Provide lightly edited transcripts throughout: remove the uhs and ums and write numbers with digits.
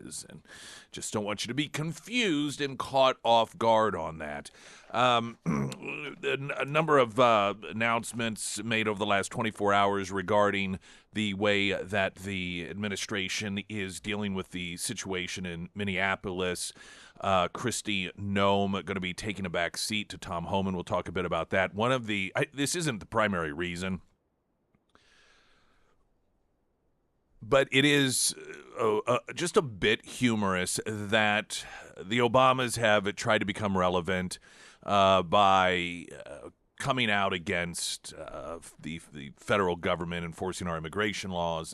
is. And just don't want you to be confused and caught off guard on that. A number of announcements made over the last 24 hours regarding the way that the administration is dealing with the situation in Minneapolis. Kristi Noem going to be taking a back seat to Tom Homan. We'll talk a bit about that. This isn't the primary reason, but it is just a bit humorous that the Obamas have tried to become relevant by coming out against the federal government enforcing our immigration laws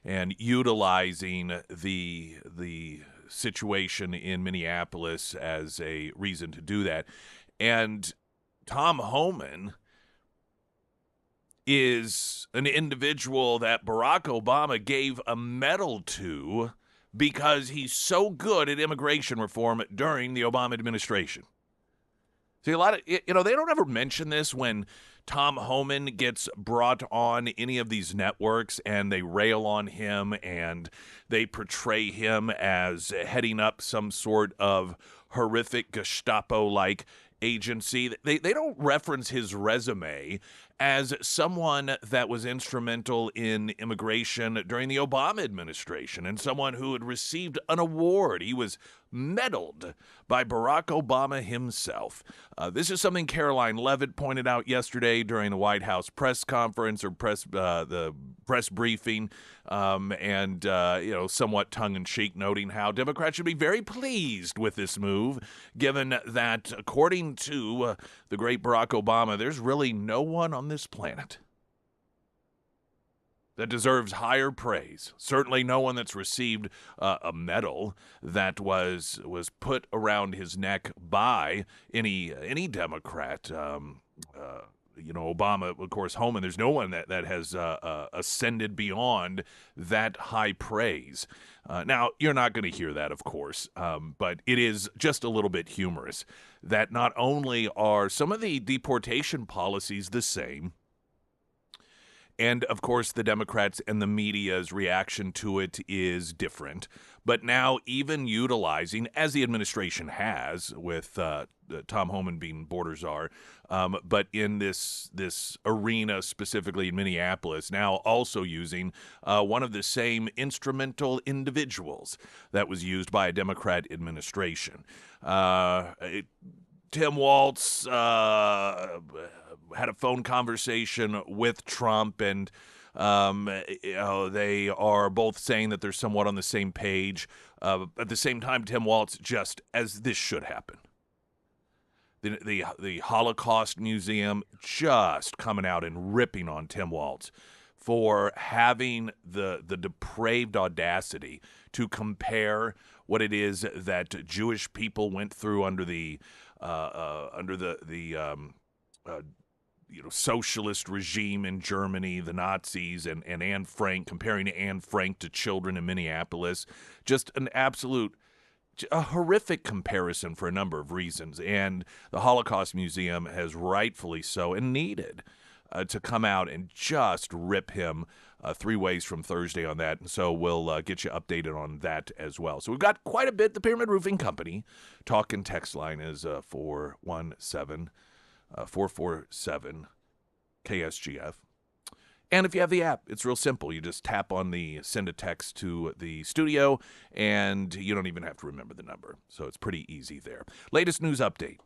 and utilizing the situation in Minneapolis as a reason to do that. And Tom Homan is an individual that Barack Obama gave a medal to because he's so good at immigration reform during the Obama administration. See, a lot of, they don't ever mention this when Tom Homan gets brought on any of these networks and they rail on him and they portray him as heading up some sort of horrific Gestapo-like agency. They don't reference his resume as someone that was instrumental in immigration during the Obama administration and someone who had received an award. He was medaled by Barack Obama himself. This is something Caroline Leavitt pointed out yesterday during the White House press conference or the press briefing, and somewhat tongue-in-cheek, noting how Democrats should be very pleased with this move, given that, according to the great Barack Obama, there's really no one on this planet that deserves higher praise. Certainly no one that's received a medal that was put around his neck by any Democrat. Obama, of course, Homan. There's no one that has ascended beyond that high praise. Now, you're not going to hear that, of course, but it is just a little bit humorous that not only are some of the deportation policies the same, and, of course, the Democrats and the media's reaction to it is different. But now even utilizing, as the administration has with Tom Homan being border czar, but in this arena, specifically in Minneapolis, now also using one of the same instrumental individuals that was used by a Democrat administration. Tim Walz had a phone conversation with Trump, and they are both saying that they're somewhat on the same page. At the same time, Tim Walz, just as this should happen, the Holocaust Museum just coming out and ripping on Tim Walz for having the depraved audacity to compare what it is that Jewish people went through under the socialist regime in Germany, the Nazis, and Anne Frank, comparing Anne Frank to children in Minneapolis. Just a horrific comparison for a number of reasons. And the Holocaust Museum has rightfully so and needed to come out and just rip him 3 ways from Thursday on that. And so we'll get you updated on that as well. So we've got quite a bit. The Pyramid Roofing Company talk and text line is 417 KSGF. And if you have the app, it's real simple. You just tap on the send a text to the studio, and you don't even have to remember the number. So it's pretty easy there. Latest news update.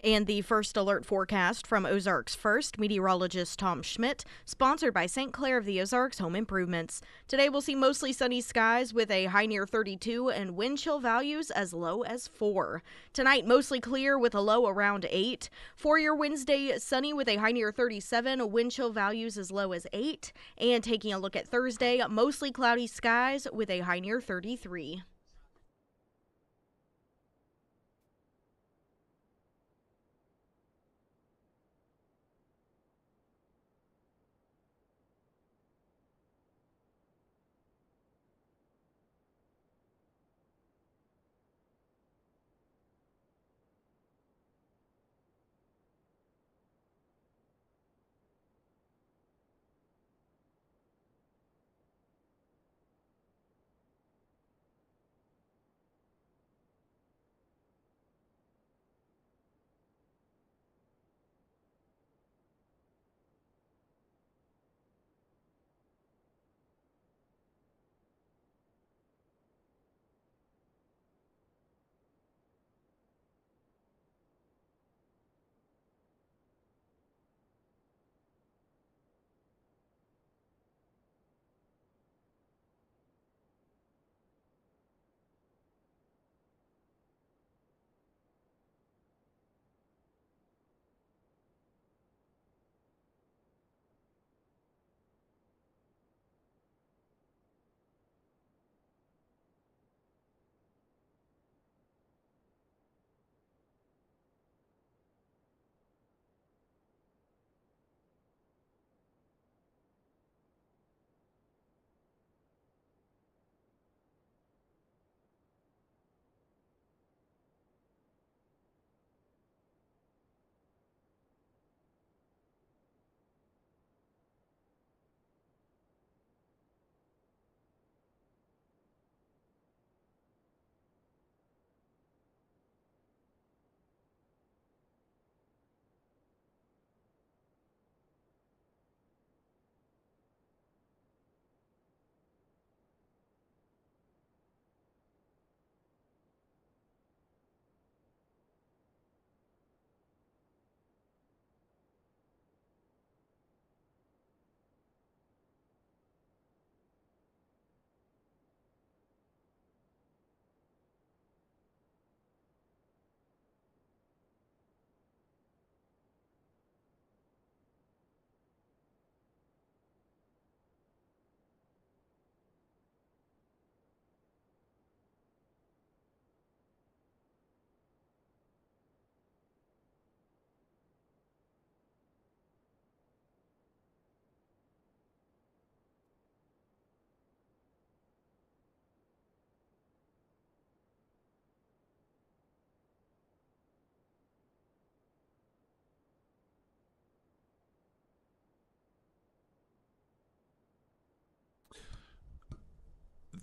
And the first alert forecast from Ozarks First meteorologist Tom Schmidt, sponsored by St. Clair of the Ozarks Home Improvements. Today we'll see mostly sunny skies with a high near 32 and wind chill values as low as 4. Tonight mostly clear with a low around 8. For your Wednesday, sunny with a high near 37, wind chill values as low as 8. And taking a look at Thursday, mostly cloudy skies with a high near 33.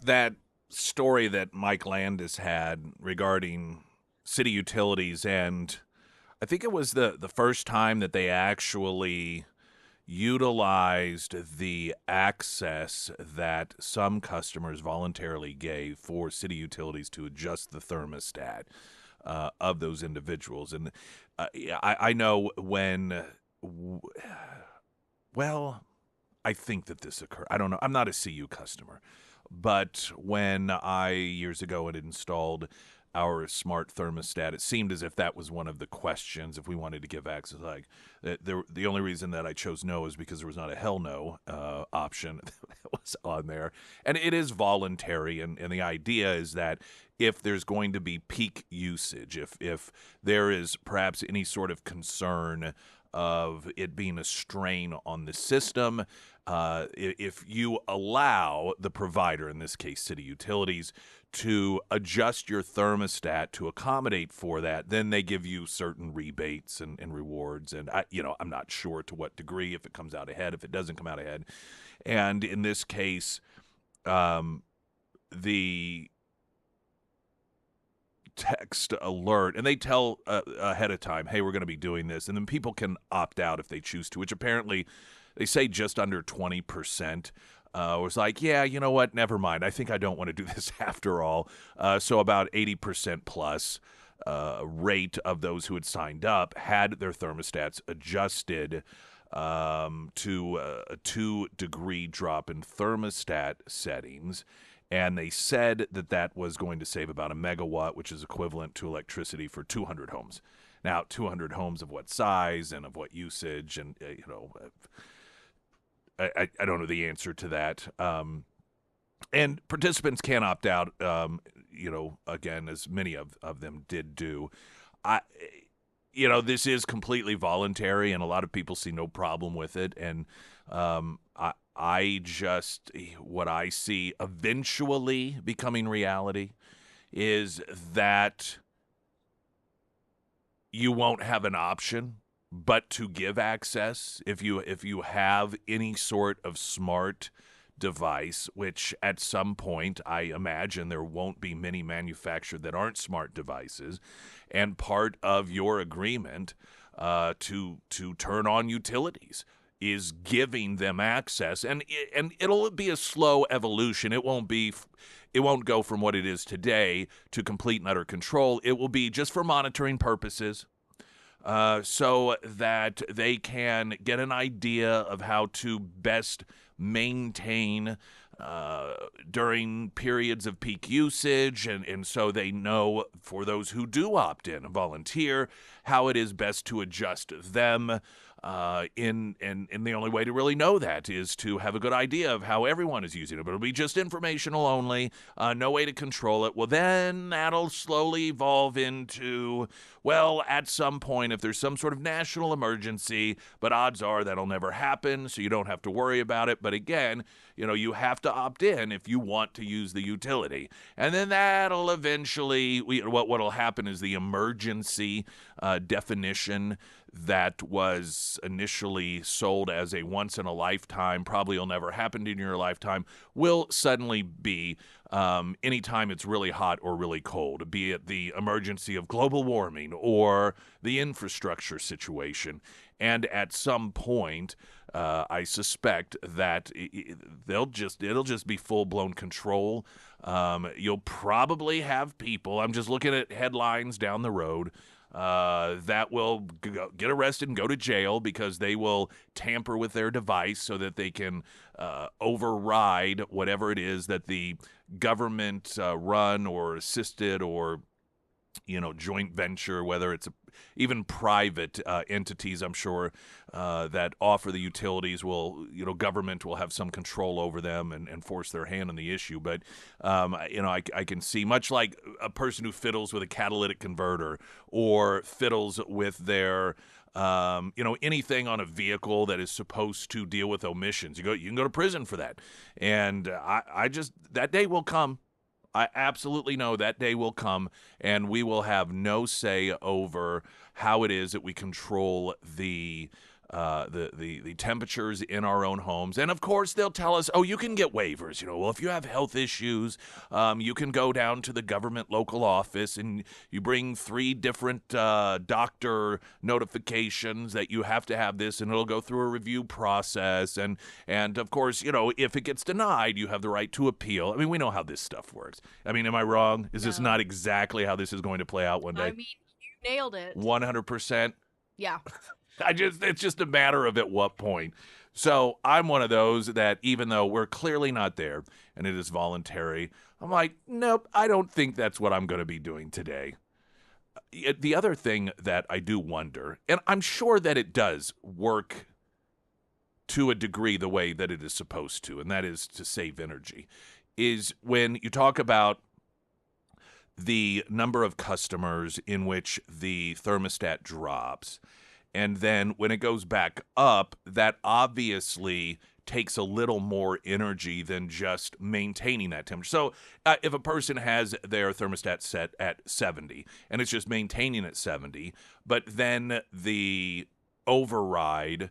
That story that Mike Landis had regarding city utilities, and I think it was the first time that they actually utilized the access that some customers voluntarily gave for city utilities to adjust the thermostat of those individuals. And I know when, well, I think that this occurred. I don't know. I'm not a CU customer. But when I, years ago, had installed our smart thermostat, it seemed as if that was one of the questions if we wanted to give access. Like, the only reason that I chose no is because there was not a hell no option that was on there. And it is voluntary, and the idea is that if there's going to be peak usage, if there is perhaps any sort of concern of it being a strain on the system, if you allow the provider, in this case city utilities, to adjust your thermostat to accommodate for that, then they give you certain rebates and rewards. And I'm not sure to what degree, if it comes out ahead, if it doesn't come out ahead. And in this case, the text alert, and they tell ahead of time, hey, we're going to be doing this, and then people can opt out if they choose to, which apparently they say just under 20% was like, yeah, you know what, never mind, I think I don't want to do this after all. So about 80% plus rate of those who had signed up had their thermostats adjusted to a 2-degree drop in thermostat settings. And they said that that was going to save about a megawatt, which is equivalent to electricity for 200 homes. Now, 200 homes of what size and of what usage? And, I don't know the answer to that. And participants can opt out, again, as many of them did do. This is completely voluntary, and a lot of people see no problem with it. And what I see eventually becoming reality is that you won't have an option but to give access if you have any sort of smart device, which at some point I imagine there won't be many manufactured that aren't smart devices, and part of your agreement to turn on utilities is giving them access, and it'll be a slow evolution. It won't go from what it is today to complete and utter control. It will be just for monitoring purposes, so that they can get an idea of how to best maintain during periods of peak usage, and so they know, for those who do opt in and volunteer, how it is best to adjust them. And the only way to really know that is to have a good idea of how everyone is using it. But it'll be just informational only, no way to control it. Well, then that'll slowly evolve into, well, at some point, if there's some sort of national emergency, but odds are that'll never happen, so you don't have to worry about it. But again, you have to opt in if you want to use the utility. And then that'll eventually, what'll happen is the emergency definition that was initially sold as a once-in-a-lifetime, probably will never happen in your lifetime, will suddenly be anytime it's really hot or really cold, be it the emergency of global warming or the infrastructure situation. And at some point, I suspect that it'll just be full-blown control. You'll probably have people, I'm just looking at headlines down the road, that will get arrested and go to jail because they will tamper with their device so that they can override whatever it is that the government run or assisted or joint venture, whether it's even private entities, I'm sure, that offer the utilities government will have some control over them and force their hand on the issue. But, I can see, much like a person who fiddles with a catalytic converter or fiddles with their anything on a vehicle that is supposed to deal with omissions. You can go to prison for that. And that day will come. I absolutely know that day will come, and we will have no say over how it is that we control the temperatures in our own homes. And of course, they'll tell us, you can get waivers. Well, if you have health issues, you can go down to the government local office and you bring 3 different doctor notifications that you have to have this, and it'll go through a review process. And of course, if it gets denied, you have the right to appeal. I mean, we know how this stuff works. I mean, am I wrong? Is this not exactly how this is going to play out one day? I mean, you nailed it. 100%. Yeah. It's just a matter of at what point. So I'm one of those that, even though we're clearly not there and it is voluntary, I'm like, nope, I don't think that's what I'm going to be doing today. The other thing that I do wonder, and I'm sure that it does work to a degree the way that it is supposed to, and that is to save energy, is when you talk about the number of customers in which the thermostat drops. And then when it goes back up, that obviously takes a little more energy than just maintaining that temperature. So if a person has their thermostat set at 70 and it's just maintaining at 70, but then the override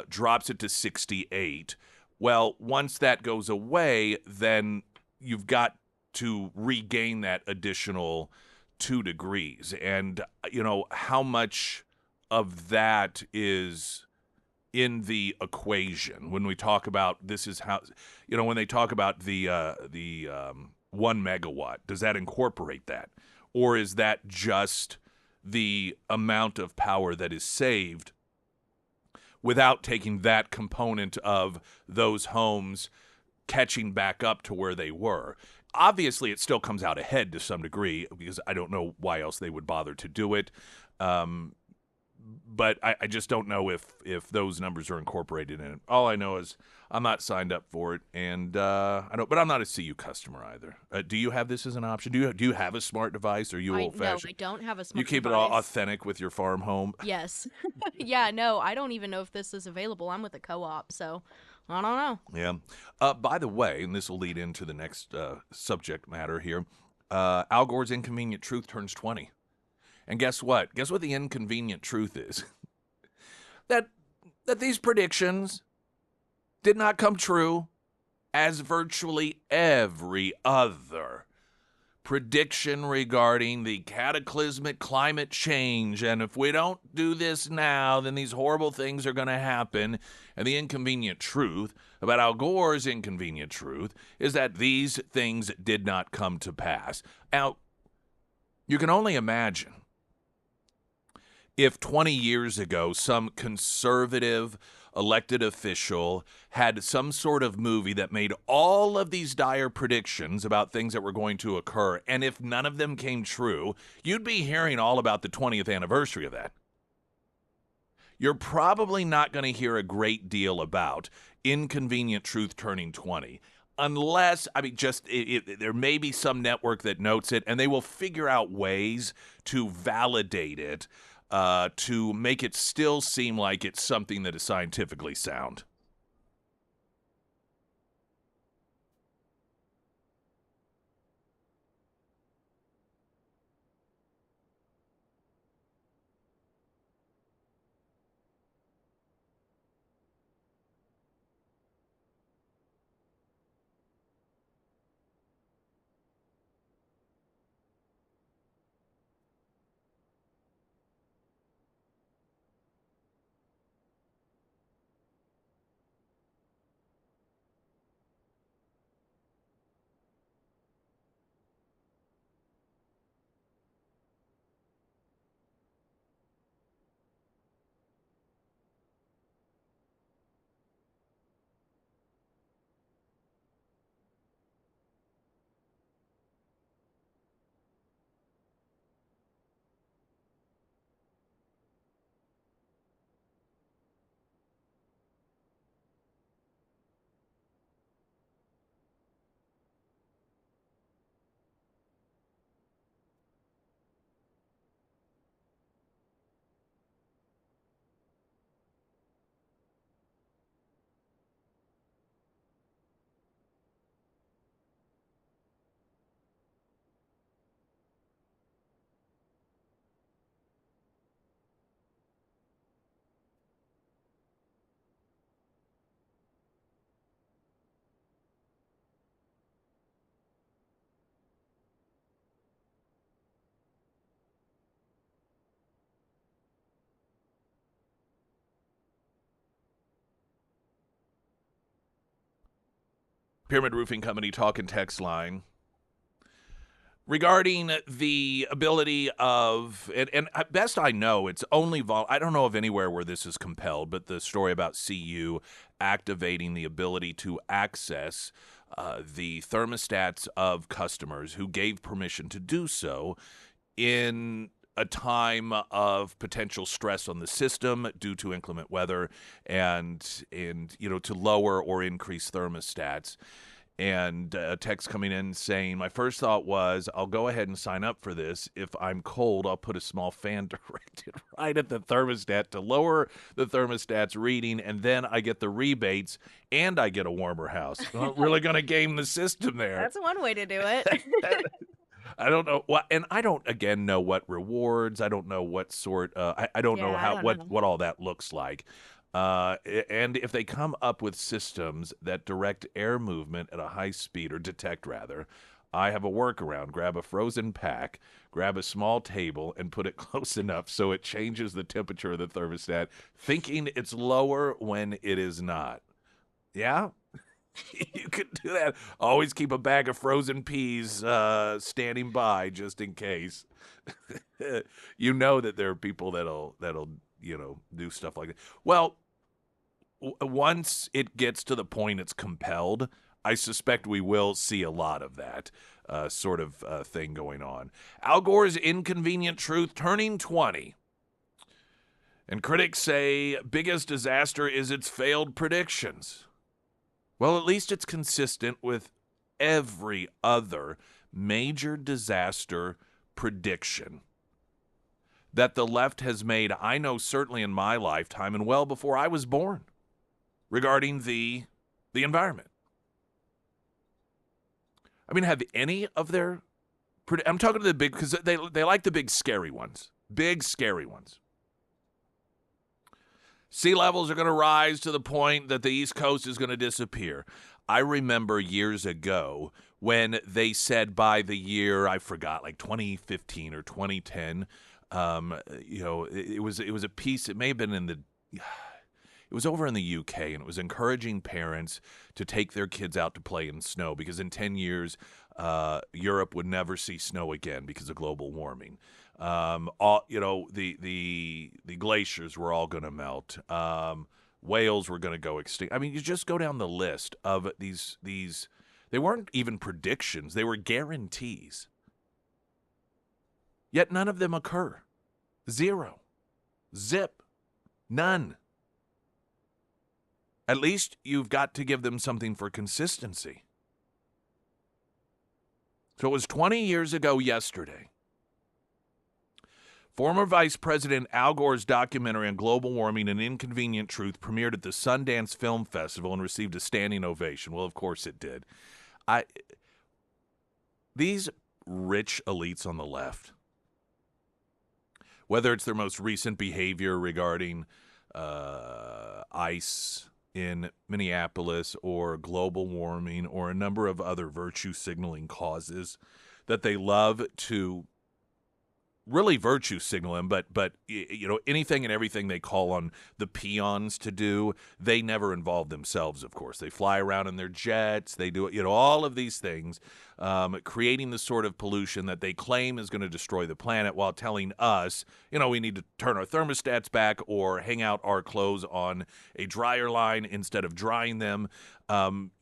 drops it to 68, well, once that goes away, then you've got to regain that additional 2 degrees. And, how much of that is in the equation when we talk about this is how, when they talk about the 1 megawatt, does that incorporate that? Or is that just the amount of power that is saved without taking that component of those homes catching back up to where they were? Obviously, it still comes out ahead to some degree, because I don't know why else they would bother to do it. But I just don't know if those numbers are incorporated in it. All I know is I'm not signed up for it, and but I'm not a CU customer either. Do you have this as an option? Do you have a smart device, or are you old-fashioned? No, I don't have a smart device. You keep it all authentic with your farm home? Yes. Yeah, no, I don't even know if this is available. I'm with a co-op, so I don't know. Yeah. By the way, and this will lead into the next subject matter here, Al Gore's Inconvenient Truth turns 20. And guess what? Guess what the inconvenient truth is? that these predictions did not come true, as virtually every other prediction regarding the cataclysmic climate change. And if we don't do this now, then these horrible things are going to happen. And the inconvenient truth about Al Gore's inconvenient truth is that these things did not come to pass. Now, you can only imagine if 20 years ago some conservative elected official had some sort of movie that made all of these dire predictions about things that were going to occur, and if none of them came true, you'd be hearing all about the 20th anniversary of that. You're probably not going to hear a great deal about Inconvenient Truth turning 20. Unless, there may be some network that notes it, and they will figure out ways to validate it, to make it still seem like it's something that is scientifically sound. Pyramid Roofing Company talk and text line regarding the ability of, and best I know, it's only, I don't know of anywhere where this is compelled, but the story about CU activating the ability to access the thermostats of customers who gave permission to do so in a time of potential stress on the system due to inclement weather, and to lower or increase thermostats. And a text coming in saying, my first thought was, I'll go ahead and sign up for this. If I'm cold, I'll put a small fan directed right at the thermostat to lower the thermostat's reading, and then I get the rebates and I get a warmer house. I'm really going to game the system there. That's one way to do it. I don't know what, and I don't again know what rewards. I don't know what sort. I don't know how what all that looks like. And if they come up with systems that direct air movement at a high speed, or detect rather, I have a workaround. Grab a frozen pack, grab a small table, and put it close enough so it changes the temperature of the thermostat, thinking it's lower when it is not. Yeah? You could do that. Always keep a bag of frozen peas standing by just in case. You know that there are people that'll do stuff like that. Well, once it gets to the point it's compelled, I suspect we will see a lot of that sort of thing going on. Al Gore's Inconvenient Truth turning 20. And critics say biggest disaster is its failed predictions. Well, at least it's consistent with every other major disaster prediction that the left has made, I know certainly in my lifetime and well before I was born, regarding the environment. I mean, have any of their... I'm talking to the big, because they like the big scary ones. Big scary ones. Sea levels are going to rise to the point that the East Coast is going to disappear. I remember years ago when they said by the year, I forgot, like 2015 or 2010, it was a piece, it may have been it was over in the UK, and it was encouraging parents to take their kids out to play in snow because in 10 years, Europe would never see snow again because of global warming. The glaciers were all going to melt. Whales were going to go extinct. I mean, you just go down the list of these. They weren't even predictions; they were guarantees. Yet none of them occur. Zero. Zip. None. At least you've got to give them something for consistency. So it was 20 years ago yesterday. Former Vice President Al Gore's documentary on global warming, An Inconvenient Truth, premiered at the Sundance Film Festival and received a standing ovation. Well, of course it did. These rich elites on the left, whether it's their most recent behavior regarding ICE in Minneapolis or global warming or a number of other virtue signaling causes that they love to really virtue signal him, but anything and everything they call on the peons to do, they never involve themselves, of course. They fly around in their jets, they do all of these things, creating the sort of pollution that they claim is going to destroy the planet while telling us, we need to turn our thermostats back or hang out our clothes on a dryer line instead of drying them.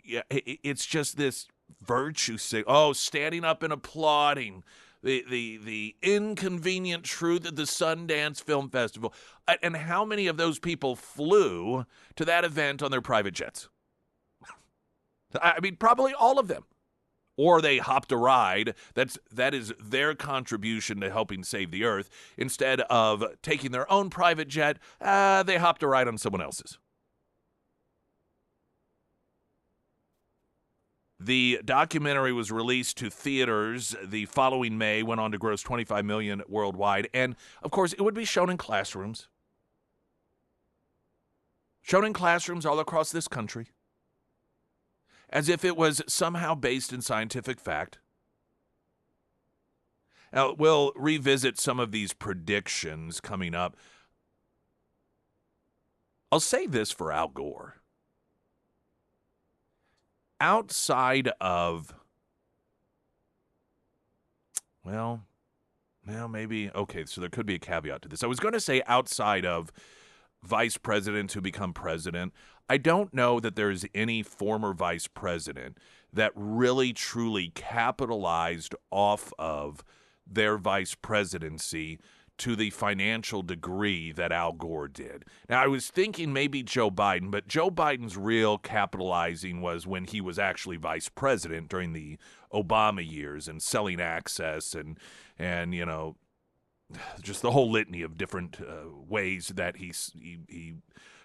It's just this virtue standing up and applauding the inconvenient truth at the Sundance Film Festival. And how many of those people flew to that event on their private jets? I mean, probably all of them. Or they hopped a ride. That is their contribution to helping save the earth. Instead of taking their own private jet, they hopped a ride on someone else's. The documentary was released to theaters the following May, went on to gross $25 million worldwide, and, of course, it would be shown in classrooms. Shown in classrooms all across this country, as if it was somehow based in scientific fact. Now, we'll revisit some of these predictions coming up. I'll say this for Al Gore. Outside of, maybe, okay, so there could be a caveat to this. I was going to say outside of vice presidents who become president, I don't know that there's any former vice president that really truly capitalized off of their vice presidency to the financial degree that Al Gore did. Now, I was thinking maybe Joe Biden, but Joe Biden's real capitalizing was when he was actually vice president during the Obama years and selling access and just the whole litany of different ways that he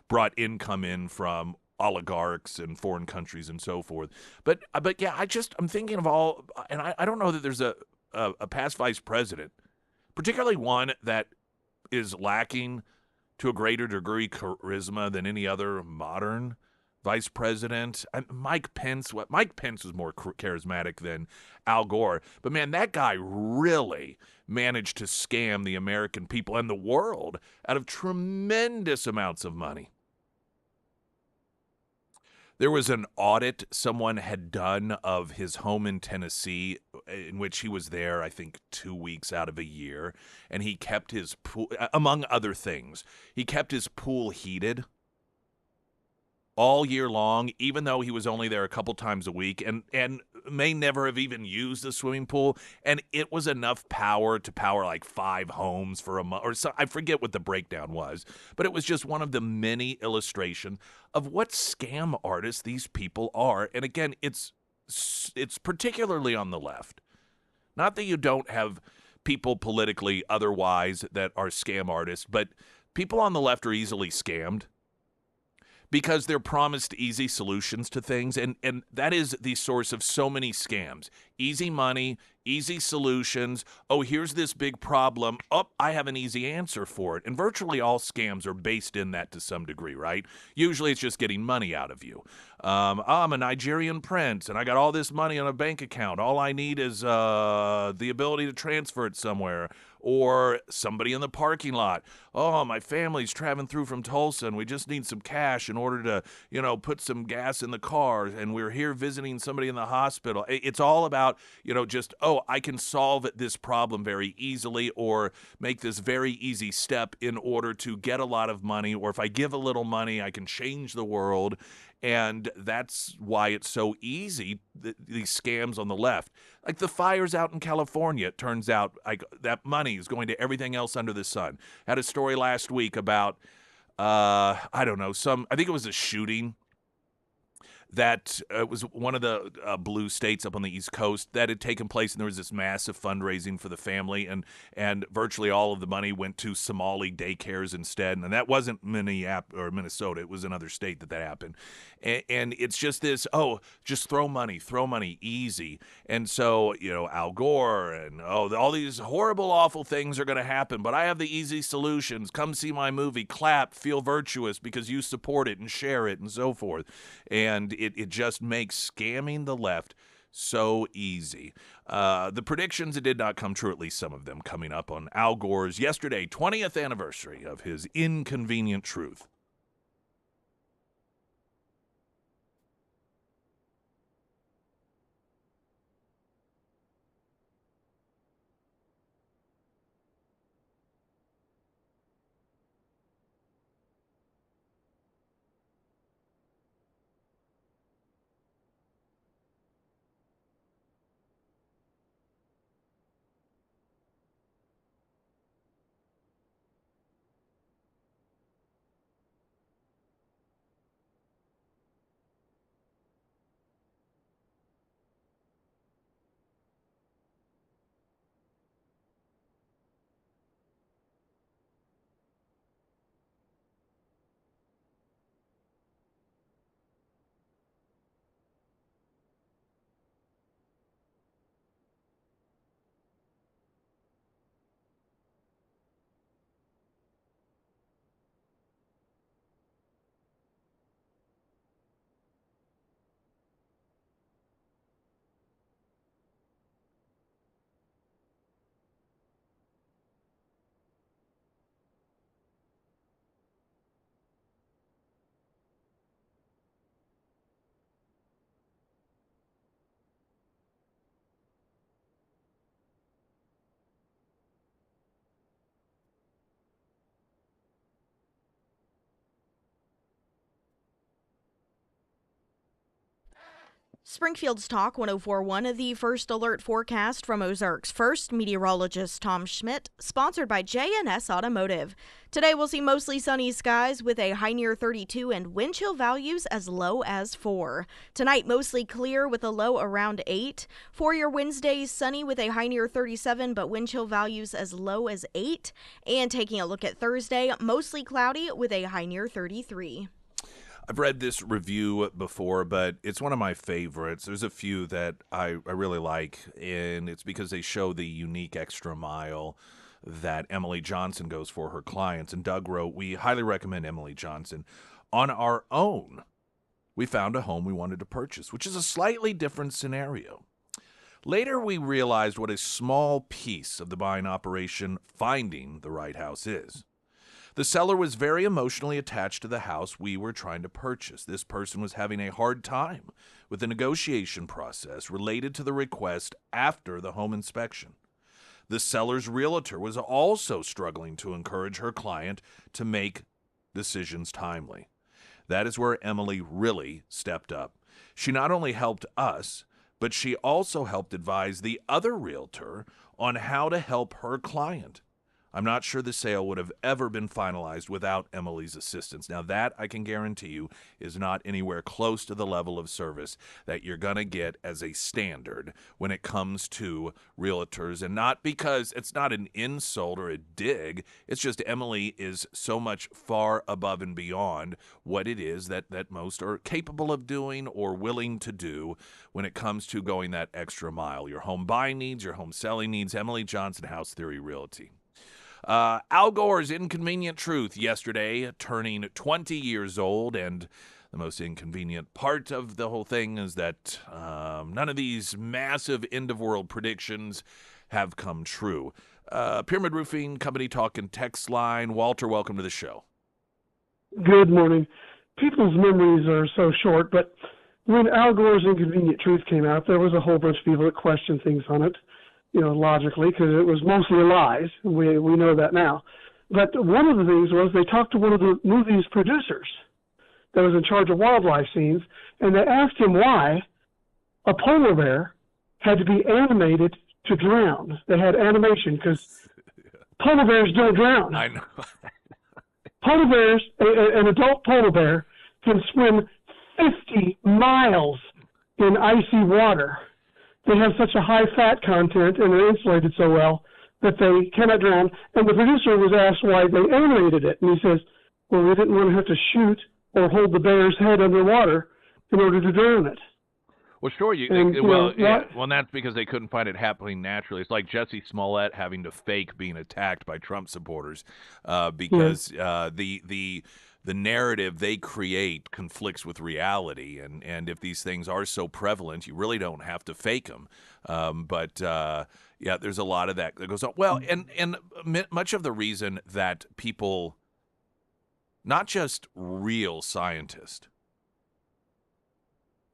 brought income in from oligarchs and foreign countries and so forth. But yeah, I'm thinking of all, and I don't know that there's a past vice president, particularly one that is lacking to a greater degree charisma than any other modern vice president. Mike Pence was more charismatic than Al Gore. But, man, that guy really managed to scam the American people and the world out of tremendous amounts of money. There was an audit someone had done of his home in Tennessee in which he was there, I think, 2 weeks out of a year, and he kept his pool, among other things, he kept his pool heated all year long, even though he was only there a couple times a week and may never have even used the swimming pool. And it was enough power to power like 5 homes for a month or so. I forget what the breakdown was, but it was just one of the many illustration of what scam artists these people are. And again, it's particularly on the left. Not that you don't have people politically otherwise that are scam artists, but people on the left are easily scammed because they're promised easy solutions to things, and that is the source of so many scams. Easy money, easy solutions. Oh, here's this big problem. Oh, I have an easy answer for it. And virtually all scams are based in that to some degree, right? Usually it's just getting money out of you. I'm a Nigerian prince, and I got all this money on a bank account. All I need is the ability to transfer it somewhere. Or somebody in the parking lot. Oh, my family's traveling through from Tulsa, and we just need some cash in order to, put some gas in the car, and we're here visiting somebody in the hospital. It's all about, just, I can solve this problem very easily or make this very easy step in order to get a lot of money, or if I give a little money, I can change the world. And that's why it's so easy, these scams on the left. Like the fires out in California, it turns out like that money is going to everything else under the sun. Had a story last week about, I think it was a shooting that was one of the blue states up on the East Coast that had taken place, and there was this massive fundraising for the family, and virtually all of the money went to Somali daycares instead, and that wasn't Minnesota, it was another state that happened, and it's just this, just throw money, easy, and so, Al Gore, and all these horrible, awful things are going to happen, but I have the easy solutions, come see my movie, clap, feel virtuous because you support it and share it and so forth, and it just makes scamming the left so easy. The predictions, it did not come true, at least some of them coming up on Al Gore's yesterday 20th anniversary of his Inconvenient Truth. Springfield's Talk 1041, the first alert forecast from Ozarks First, meteorologist Tom Schmidt, sponsored by J&S Automotive. Today we'll see mostly sunny skies with a high near 32 and wind chill values as low as 4. Tonight mostly clear with a low around 8. For your Wednesday, sunny with a high near 37 but wind chill values as low as 8. And taking a look at Thursday, mostly cloudy with a high near 33. I've read this review before, but it's one of my favorites. There's a few that I really like, and it's because they show the unique extra mile that Emily Johnson goes for her clients. And Doug wrote, "We highly recommend Emily Johnson. On our own, we found a home we wanted to purchase, which is a slightly different scenario. Later, we realized what a small piece of the buying operation finding the right house is. The seller was very emotionally attached to the house we were trying to purchase. This person was having a hard time with the negotiation process related to the request after the home inspection. The seller's realtor was also struggling to encourage her client to make decisions timely. That is where Emily really stepped up. She not only helped us, but she also helped advise the other realtor on how to help her client. I'm not sure the sale would have ever been finalized without Emily's assistance. Now, that I can guarantee you is not anywhere close to the level of service that you're going to get as a standard when it comes to realtors. And not because it's not an insult or a dig. It's just Emily is so much far above and beyond what it is that most are capable of doing or willing to do when it comes to going that extra mile. Your home buying needs, your home selling needs. Emily Johnson, House Theory Realty. Al Gore's Inconvenient Truth yesterday, turning 20 years old, and the most inconvenient part of the whole thing is that none of these massive end-of-world predictions have come true. Pyramid Roofing Company talk and text line. Walter, welcome to the show. Good morning. People's memories are so short, but when Al Gore's Inconvenient Truth came out, there was a whole bunch of people that questioned things on it, logically, because it was mostly lies. We know that now. But one of the things was they talked to one of the movie's producers that was in charge of wildlife scenes, and they asked him why a polar bear had to be animated to drown. They had animation because polar bears don't drown. I know. Polar bears, an adult polar bear, can swim 50 miles in icy water. They have such a high fat content and are insulated so well that they cannot drown. And the producer was asked why they animated it. And he says, well, we didn't want to have to shoot or hold the bear's head underwater in order to drown it. Well, sure. Well, that's because they couldn't find it happening naturally. It's like Jesse Smollett having to fake being attacked by Trump supporters because the narrative they create conflicts with reality, and if these things are so prevalent, you really don't have to fake them. But there's a lot of that goes on. Well, and much of the reason that people, not just real scientists,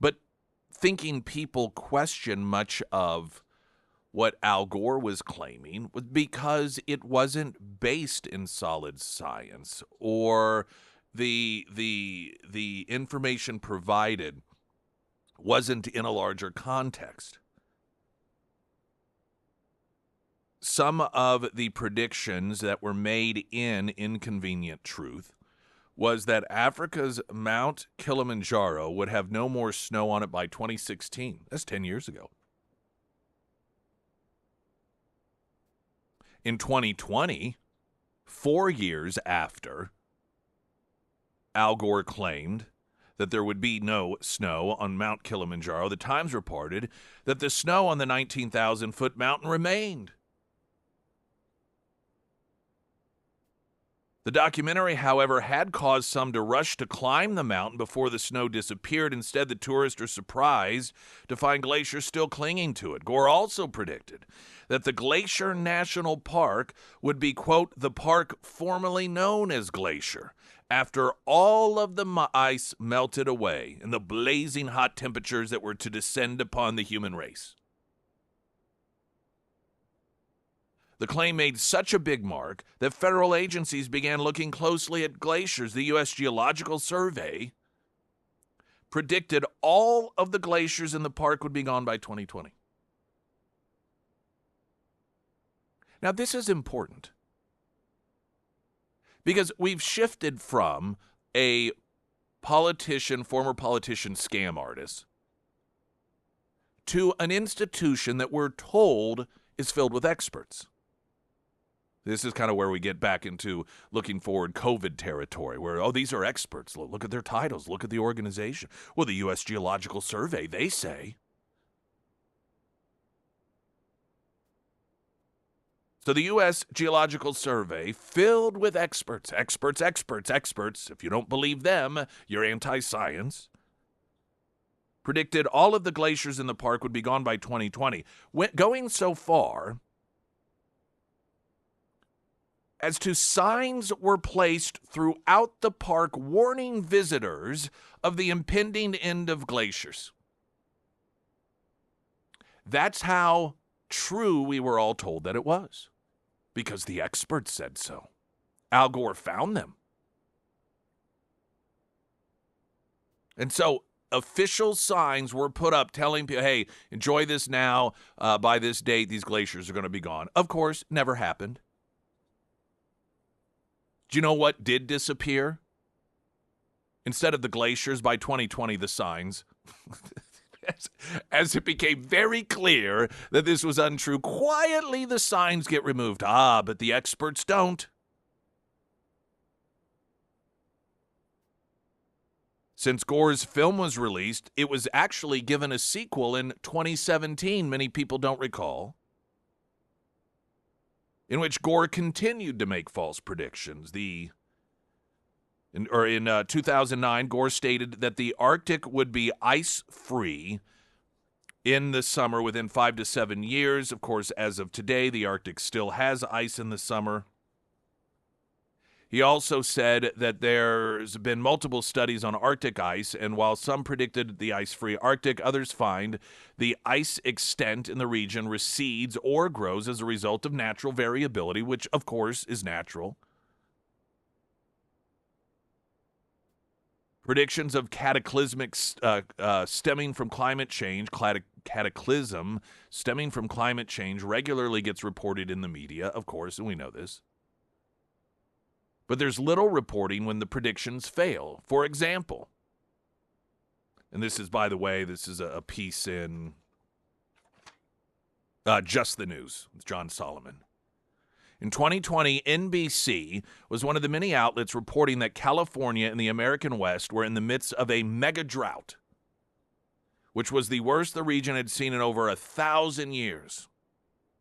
but thinking people question much of what Al Gore was claiming was because it wasn't based in solid science, or the information provided wasn't in a larger context. Some of the predictions that were made in Inconvenient Truth was that Africa's Mount Kilimanjaro would have no more snow on it by 2016. That's 10 years ago. In 2020, 4 years after Al Gore claimed that there would be no snow on Mount Kilimanjaro, the Times reported that the snow on the 19,000-foot mountain remained. The documentary, however, had caused some to rush to climb the mountain before the snow disappeared. Instead, the tourists are surprised to find glaciers still clinging to it. Gore also predicted that the Glacier National Park would be, quote, the park formerly known as Glacier, after all of the ice melted away and the blazing hot temperatures that were to descend upon the human race. The claim made such a big mark that federal agencies began looking closely at glaciers. The U.S. Geological Survey predicted all of the glaciers in the park would be gone by 2020. Now, this is important because we've shifted from a former politician scam artist, to an institution that we're told is filled with experts. This is kind of where we get back into looking forward COVID territory, where, these are experts. Look at their titles. Look at the organization. Well, the U.S. Geological Survey, they say. So the U.S. Geological Survey, filled with experts. If you don't believe them, you're anti-science. Predicted all of the glaciers in the park would be gone by 2020. Going so far as to signs were placed throughout the park warning visitors of the impending end of glaciers. That's how true we were all told that it was, because the experts said so. Al Gore found them. And so official signs were put up telling people, hey, enjoy this now. By this date, these glaciers are going to be gone. Of course, never happened. Do you know what did disappear? Instead of the glaciers, by 2020, the signs. As it became very clear that this was untrue, quietly the signs get removed. But the experts don't. Since Gore's film was released, it was actually given a sequel in 2017, many people don't recall, in which Gore continued to make false predictions. In 2009, Gore stated that the Arctic would be ice-free in the summer within 5 to 7 years. Of course, as of today, the Arctic still has ice in the summer. He also said that there's been multiple studies on Arctic ice, and while some predicted the ice-free Arctic, others find the ice extent in the region recedes or grows as a result of natural variability, which, of course, is natural. Predictions of cataclysmic stemming from climate change, cataclysm stemming from climate change regularly gets reported in the media, of course, and we know this. But there's little reporting when the predictions fail. For example, and this is, by the way, this is a piece in Just the News with John Solomon. In 2020, NBC was one of the many outlets reporting that California and the American West were in the midst of a mega drought, which was the worst the region had seen in over 1,000 years.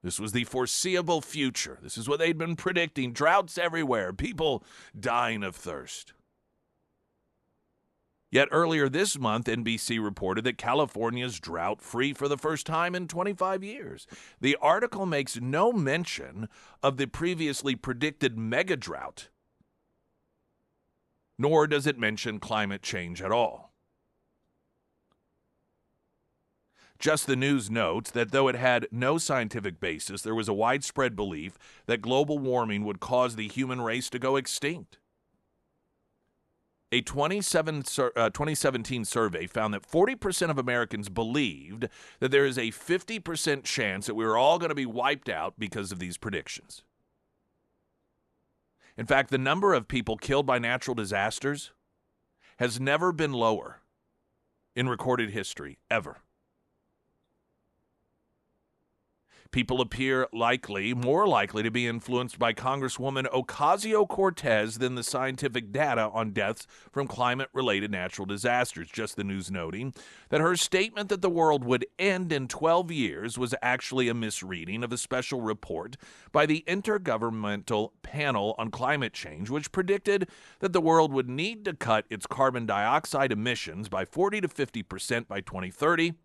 This was the foreseeable future. This is what they'd been predicting. Droughts everywhere, people dying of thirst. Yet earlier this month, NBC reported that California's drought-free for the first time in 25 years. The article makes no mention of the previously predicted mega drought, nor does it mention climate change at all. Just the News notes that though it had no scientific basis, there was a widespread belief that global warming would cause the human race to go extinct. A 2017 survey found that 40% of Americans believed that there is a 50% chance that we are all going to be wiped out because of these predictions. In fact, the number of people killed by natural disasters has never been lower in recorded history, ever. People appear more likely to be influenced by Congresswoman Ocasio-Cortez than the scientific data on deaths from climate-related natural disasters. Just the News noting that her statement that the world would end in 12 years was actually a misreading of a special report by the Intergovernmental Panel on Climate Change, which predicted that the world would need to cut its carbon dioxide emissions by 40 to 50% by 2030.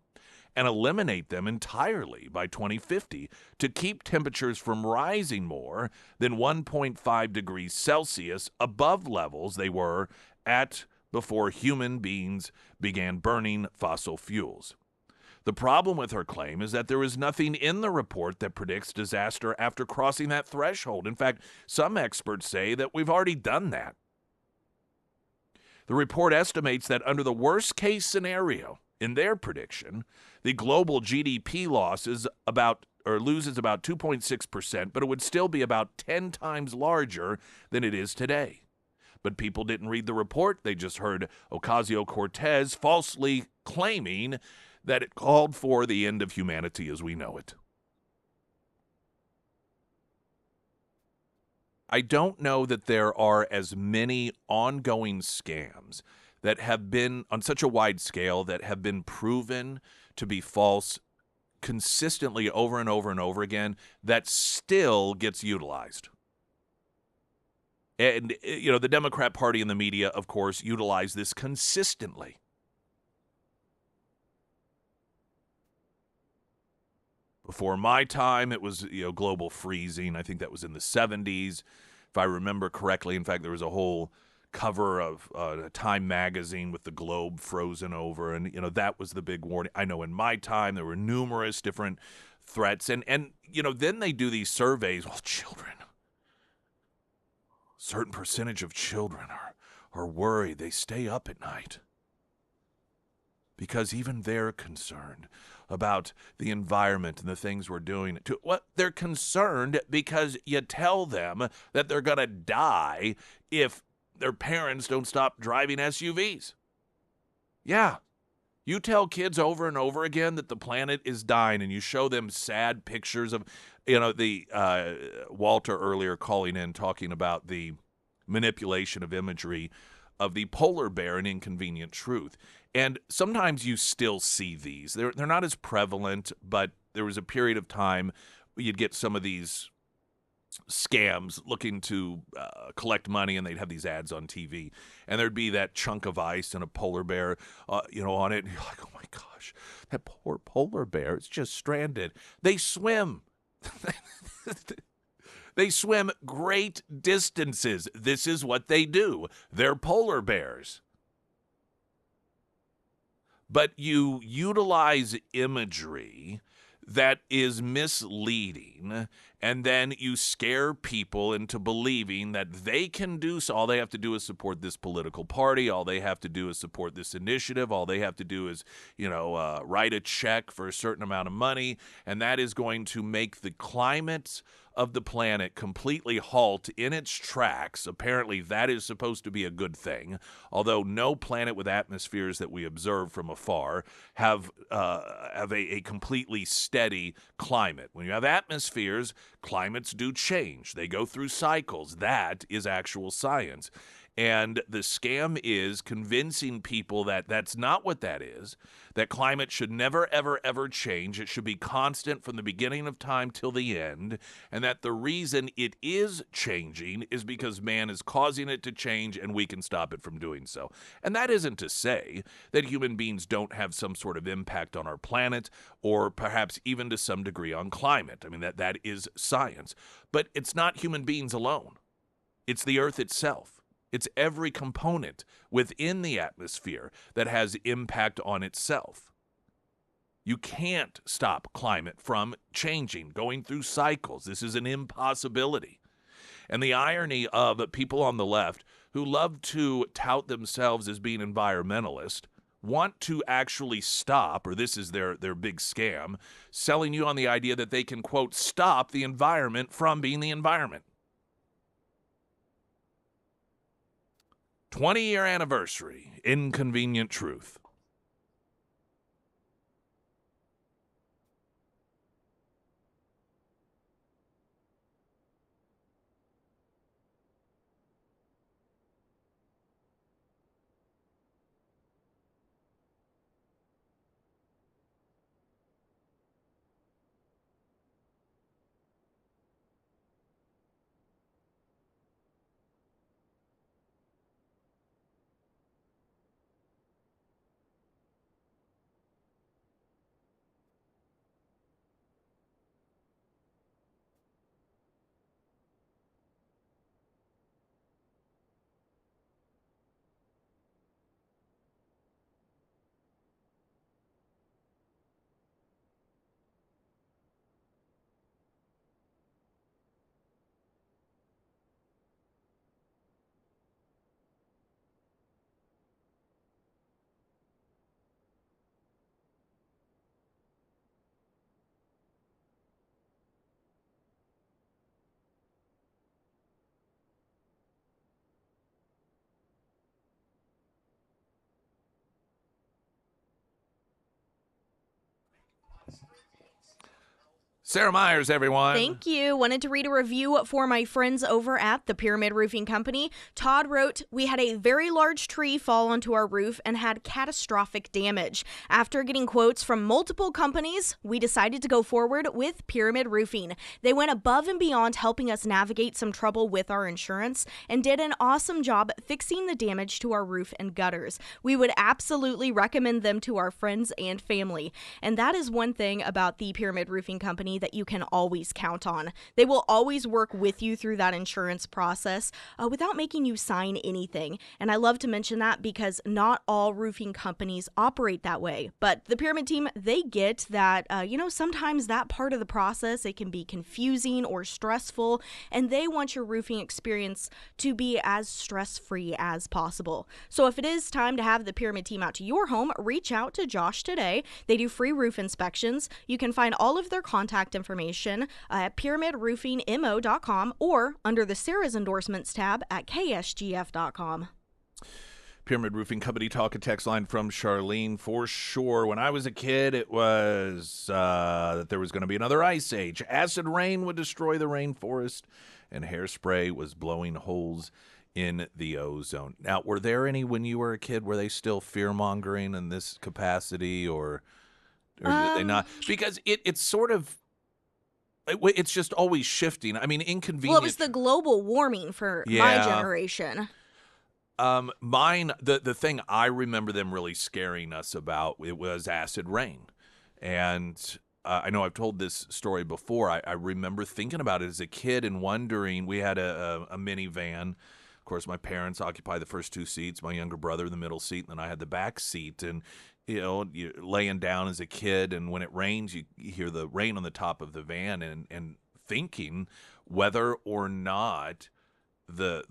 And eliminate them entirely by 2050 to keep temperatures from rising more than 1.5 degrees Celsius above levels they were at before human beings began burning fossil fuels. The problem with her claim is that there is nothing in the report that predicts disaster after crossing that threshold. In fact, some experts say that we've already done that. The report estimates that under the worst-case scenario, in their prediction, the global GDP loses about 2.6%, but it would still be about 10 times larger than it is today. But people didn't read the report. They just heard Ocasio-Cortez falsely claiming that it called for the end of humanity as we know it. I don't know that there are as many ongoing scams that have been on such a wide scale that have been proven to be false consistently over and over and over again that still gets utilized. And, you know, the Democrat Party and the media, of course, utilize this consistently. Before my time, it was, global freezing. I think that was in the 70s. if I remember correctly. In fact, there was a whole cover of Time magazine with the globe frozen over, and that was the big warning. I know in my time there were numerous different threats, and then they do these surveys. Well, children, certain percentage of children are worried. They stay up at night because even they're concerned about the environment and the things we're doing. They're concerned because you tell them that they're going to die if their parents don't stop driving SUVs. Yeah. You tell kids over and over again that the planet is dying, and you show them sad pictures of, the Walter earlier calling in talking about the manipulation of imagery of the polar bear in Inconvenient Truth. And sometimes you still see these. They're not as prevalent, but there was a period of time where you'd get some of these scams looking to collect money, and they'd have these ads on TV, and there'd be that chunk of ice and a polar bear, on it. And you're like, oh my gosh, that poor polar bear, it's just stranded. They swim. They swim great distances. This is what they do. They're polar bears. But you utilize imagery that is misleading, and then you scare people into believing that they can do so. All they have to do is support this political party. All they have to do is support this initiative. All they have to do is, write a check for a certain amount of money, and that is going to make the climate of the planet completely halt in its tracks. Apparently, that is supposed to be a good thing, although no planet with atmospheres that we observe from afar have a completely steady climate. When you have atmospheres, climates do change. They go through cycles. That is actual science. And the scam is convincing people that that's not what that is, that climate should never, ever, ever change. It should be constant from the beginning of time till the end, and that the reason it is changing is because man is causing it to change, and we can stop it from doing so. And that isn't to say that human beings don't have some sort of impact on our planet, or perhaps even to some degree on climate. I mean, that is science. But it's not human beings alone. It's the Earth itself. It's every component within the atmosphere that has impact on itself. You can't stop climate from changing, going through cycles. This is an impossibility. And the irony of people on the left who love to tout themselves as being environmentalists want to actually stop, or this is their big scam, selling you on the idea that they can, quote, stop the environment from being the environment. 20-year anniversary, Inconvenient Truth. Sarah Myers, everyone. Thank you. Wanted to read a review for my friends over at the Pyramid Roofing Company. Todd wrote, "We had a very large tree fall onto our roof and had catastrophic damage. After getting quotes from multiple companies, we decided to go forward with Pyramid Roofing. They went above and beyond helping us navigate some trouble with our insurance and did an awesome job fixing the damage to our roof and gutters. We would absolutely recommend them to our friends and family." And that is one thing about the Pyramid Roofing Company that you can always count on. They will always work with you through that insurance process without making you sign anything. And I love to mention that because not all roofing companies operate that way. But the Pyramid team, they get that, sometimes that part of the process, it can be confusing or stressful, and they want your roofing experience to be as stress-free as possible. So if it is time to have the Pyramid team out to your home, reach out to Josh today. They do free roof inspections. You can find all of their contact information at pyramidroofingmo.com or under the Sarah's Endorsements tab at ksgf.com. Pyramid Roofing Company talk and text line from Charlene. For sure, when I was a kid, it was that there was going to be another ice age. Acid rain would destroy the rainforest, and hairspray was blowing holes in the ozone. Now, were there any when you were a kid? Were they still fear-mongering in this capacity, or did they not? Because it's sort of, it's just always shifting. I mean, inconvenient. Well, it was the global warming for my generation. Mine, the thing I remember them really scaring us about, it was acid rain. And I know I've told this story before. I remember thinking about it as a kid and wondering, we had a minivan. Of course, my parents occupied the first two seats, my younger brother in the middle seat, and then I had the back seat. And, you're laying down as a kid, and when it rains, you hear the rain on the top of the van and thinking whether or not the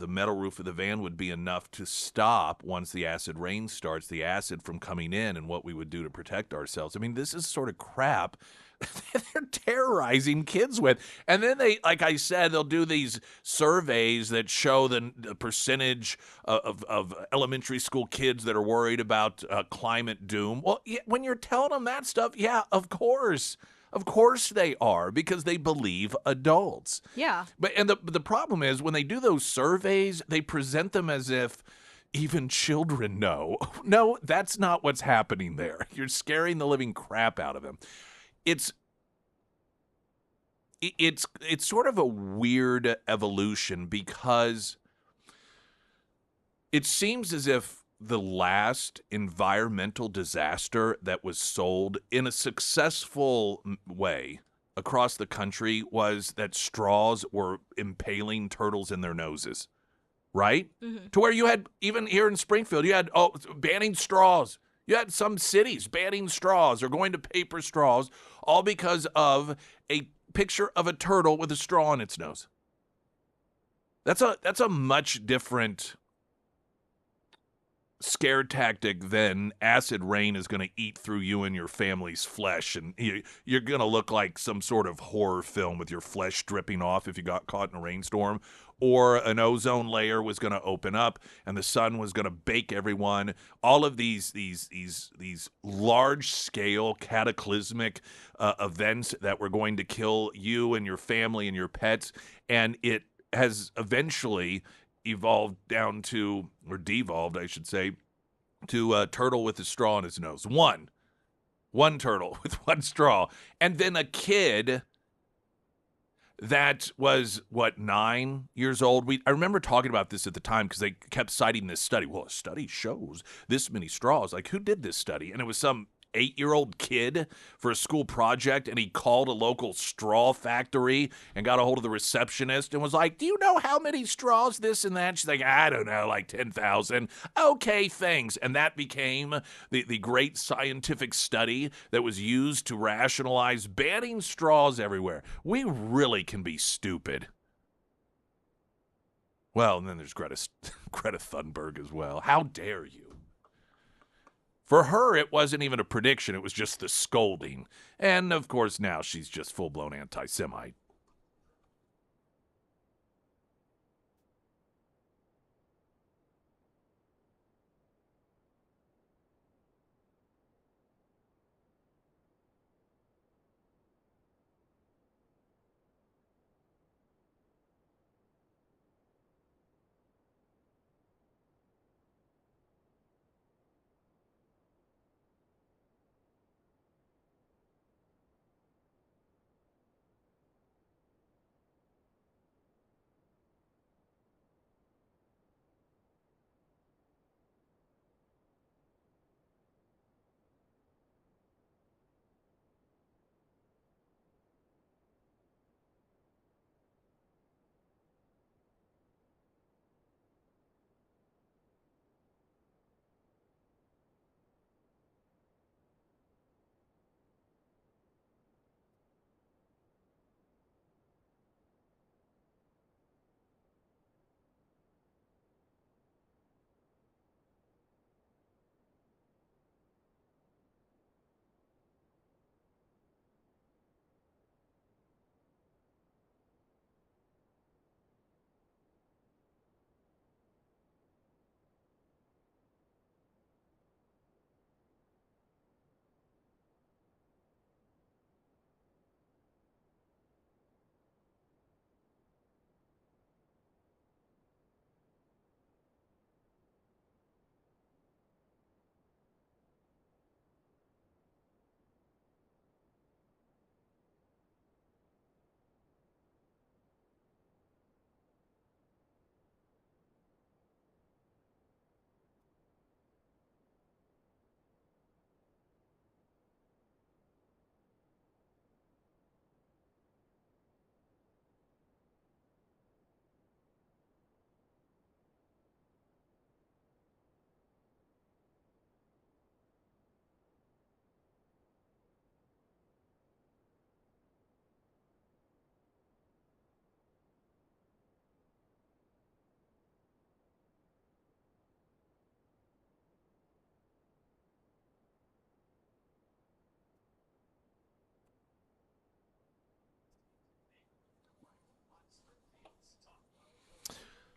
metal roof of the van would be enough to stop, once the acid rain starts, the acid from coming in, and what we would do to protect ourselves. I mean, this is sort of crap they're terrorizing kids with. And then they, like I said, they'll do these surveys that show the percentage of elementary school kids that are worried about climate doom. Well, when you're telling them that stuff, yeah, of course. Of course they are, because they believe adults. Yeah. But the problem is, when they do those surveys, they present them as if even children know. No, that's not what's happening there. You're scaring the living crap out of them. It's sort of a weird evolution, because it seems as if the last environmental disaster that was sold in a successful way across the country was that straws were impaling turtles in their noses, right? Mm-hmm. To where you had, even here in Springfield, you had banning straws. You had some cities banning straws or going to paper straws, all because of a picture of a turtle with a straw in its nose. That's a much different scare tactic than acid rain is going to eat through you and your family's flesh, and you're going to look like some sort of horror film with your flesh dripping off if you got caught in a rainstorm, or an ozone layer was going to open up and the sun was going to bake everyone. All of these large scale cataclysmic events that were going to kill you and your family and your pets, and it has eventually evolved down to, or devolved, I should say, to a turtle with a straw in his nose. One turtle with one straw. And then a kid that was, 9 years old. I remember talking about this at the time, because they kept citing this study. Well, a study shows this many straws. Like, who did this study? And it was some 8-year-old kid for a school project, and he called a local straw factory and got a hold of the receptionist and was like, "Do you know how many straws, this and that?" She's like, "I don't know, like 10,000. Okay, thanks." And that became the great scientific study that was used to rationalize banning straws everywhere. We really can be stupid. Well, and then there's Greta Thunberg as well. How dare you? For her, it wasn't even a prediction. It was just the scolding. And, of course, now she's just full-blown anti-Semite.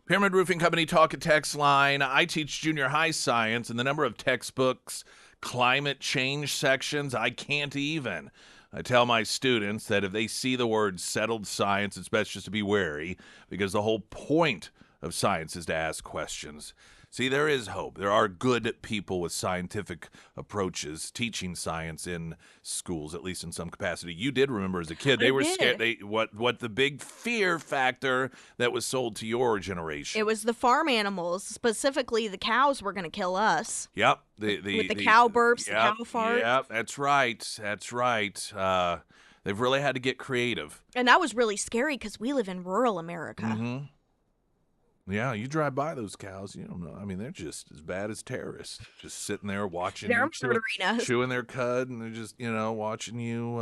Pyramid Roofing Company talk and text line. I teach junior high science, and the number of textbooks, climate change sections, I can't even. I tell my students that if they see the word settled science, it's best just to be wary because the whole point of science is to ask questions. See, there is hope. There are good people with scientific approaches teaching science in schools, at least in some capacity. You did remember as a kid, they I were did. scared. What the big fear factor that was sold to your generation. It was the farm animals, specifically the cows, were going to kill us. Yep. With the cow burps, the yep, cow farts. Yep, that's right. That's right. They've really had to get creative. And that was really scary because we live in rural America. Mm-hmm. Yeah, you drive by those cows, you don't know. I mean, they're just as bad as terrorists. Just sitting there watching They're you murdering us. chewing their cud, and they're just, watching you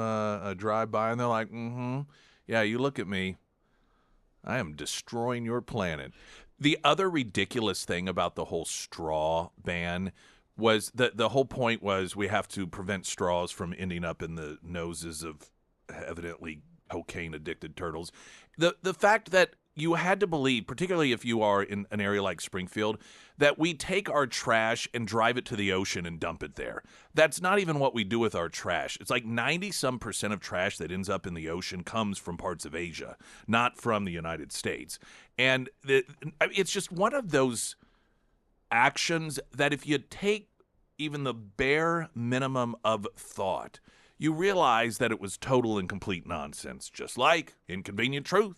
drive by, and they're like, yeah, you look at me. I am destroying your planet. The other ridiculous thing about the whole straw ban was that the whole point was we have to prevent straws from ending up in the noses of evidently cocaine-addicted turtles. The fact that you had to believe, particularly if you are in an area like Springfield, that we take our trash and drive it to the ocean and dump it there. That's not even what we do with our trash. It's like 90% of trash that ends up in the ocean comes from parts of Asia, not from the United States. And it's just one of those actions that if you take even the bare minimum of thought, you realize that it was total and complete nonsense, just like Inconvenient Truth.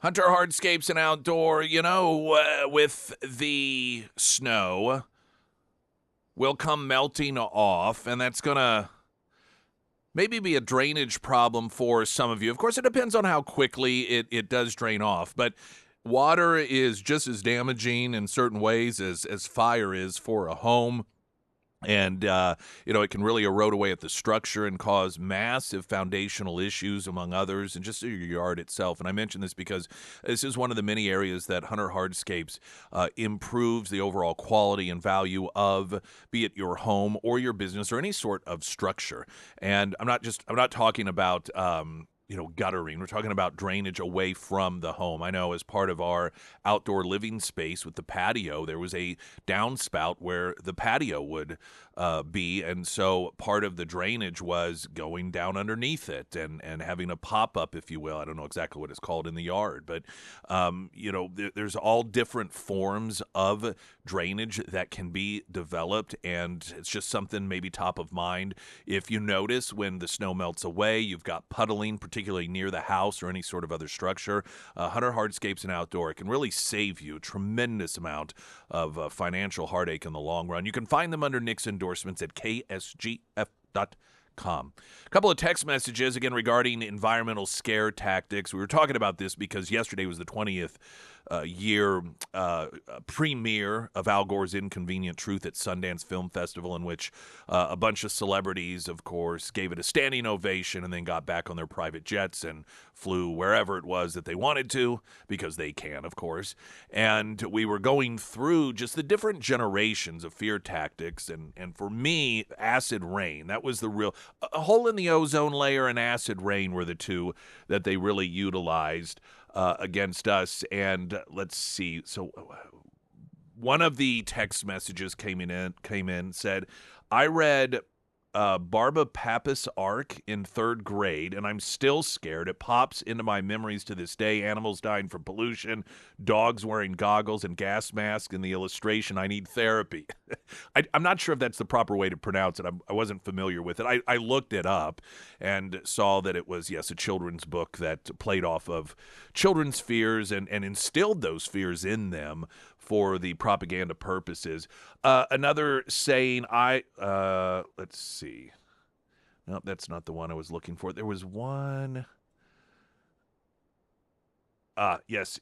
Hunter Hardscapes and Outdoor, with the snow will come melting off, and that's going to maybe be a drainage problem for some of you. Of course, it depends on how quickly it does drain off, but water is just as damaging in certain ways as fire is for a home. And, it can really erode away at the structure and cause massive foundational issues, among others, and just your yard itself. And I mention this because this is one of the many areas that Hunter Hardscapes improves the overall quality and value of, be it your home or your business or any sort of structure. And I'm not talking about, guttering. We're talking about drainage away from the home. I know as part of our outdoor living space with the patio, there was a downspout where the patio would be, and so part of the drainage was going down underneath it and having a pop-up, if you will. I don't know exactly what it's called in the yard, but there's all different forms of drainage that can be developed, and it's just something maybe top of mind. If you notice when the snow melts away, you've got puddling, particularly near the house or any sort of other structure. Hunter Hardscapes and Outdoor can really save you a tremendous amount of financial heartache in the long run. You can find them under Nick's endorsements at ksgf.com. A couple of text messages, again, regarding environmental scare tactics. We were talking about this because yesterday was the 20th year premiere of Al Gore's Inconvenient Truth at Sundance Film Festival, in which a bunch of celebrities, of course, gave it a standing ovation and then got back on their private jets and flew wherever it was that they wanted to, because they can, of course. And we were going through just the different generations of fear tactics, and for me, acid rain, that was the real, a hole in the ozone layer and acid rain were the two that they really utilized against us. And let's see. So one of the text messages came in, said, I read Barba Pappas Ark in 3rd grade, and I'm still scared. It pops into my memories to this day. Animals dying from pollution, dogs wearing goggles and gas masks. In the illustration, I need therapy. I'm not sure if that's the proper way to pronounce it. I wasn't familiar with it. I looked it up and saw that it was, yes, a children's book that played off of children's fears and instilled those fears in them for the propaganda purposes. Another saying, let's see. No, that's not the one I was looking for. There was one. Yes,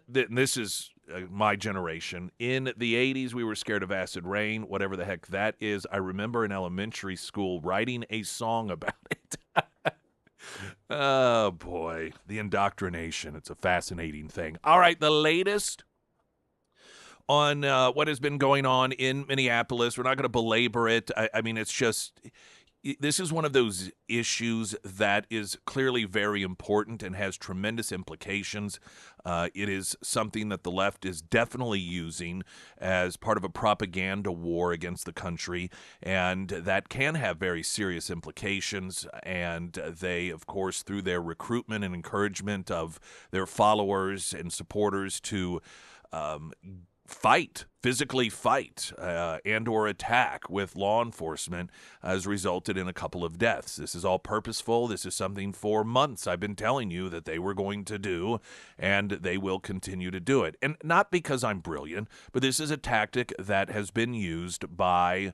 this is my generation. In the 80s, we were scared of acid rain, whatever the heck that is. I remember in elementary school writing a song about it. Oh, boy. The indoctrination. It's a fascinating thing. All right, the latest on what has been going on in Minneapolis. We're not going to belabor it. I mean, it's just, this is one of those issues that is clearly very important and has tremendous implications. It is something that the left is definitely using as part of a propaganda war against the country, and that can have very serious implications. And they, of course, through their recruitment and encouragement of their followers and supporters to physically fight, and or attack with law enforcement, has resulted in a couple of deaths. This is all purposeful. This is something for months I've been telling you that they were going to do, and they will continue to do it. And not because I'm brilliant, but this is a tactic that has been used by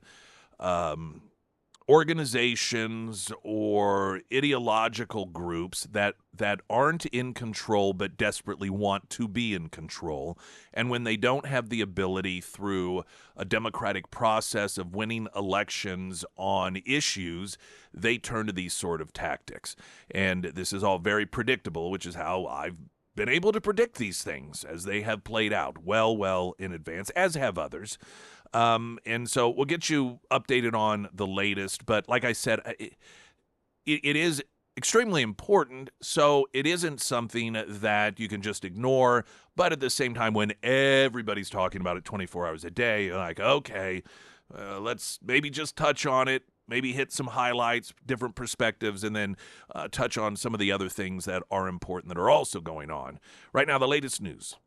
organizations or ideological groups that aren't in control but desperately want to be in control. And when they don't have the ability through a democratic process of winning elections on issues, they turn to these sort of tactics. And this is all very predictable, which is how I've been able to predict these things as they have played out well in advance, as have others. And so we'll get you updated on the latest. But like I said, it is extremely important, so it isn't something that you can just ignore. But at the same time, when everybody's talking about it 24 hours a day, you're like, okay, let's maybe just touch on it, maybe hit some highlights, different perspectives, and then touch on some of the other things that are important that are also going on. Right now, the latest news.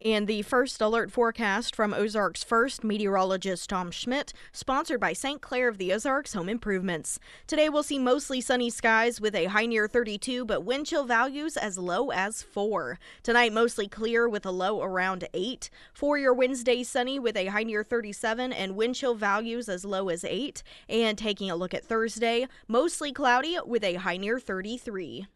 And the first alert forecast from Ozarks First meteorologist Tom Schmidt, sponsored by St. Clair of the Ozarks Home Improvements. Today we'll see mostly sunny skies with a high near 32, but wind chill values as low as 4. Tonight mostly clear with a low around 8. For your Wednesday, sunny with a high near 37 and wind chill values as low as 8. And taking a look at Thursday, mostly cloudy with a high near 33.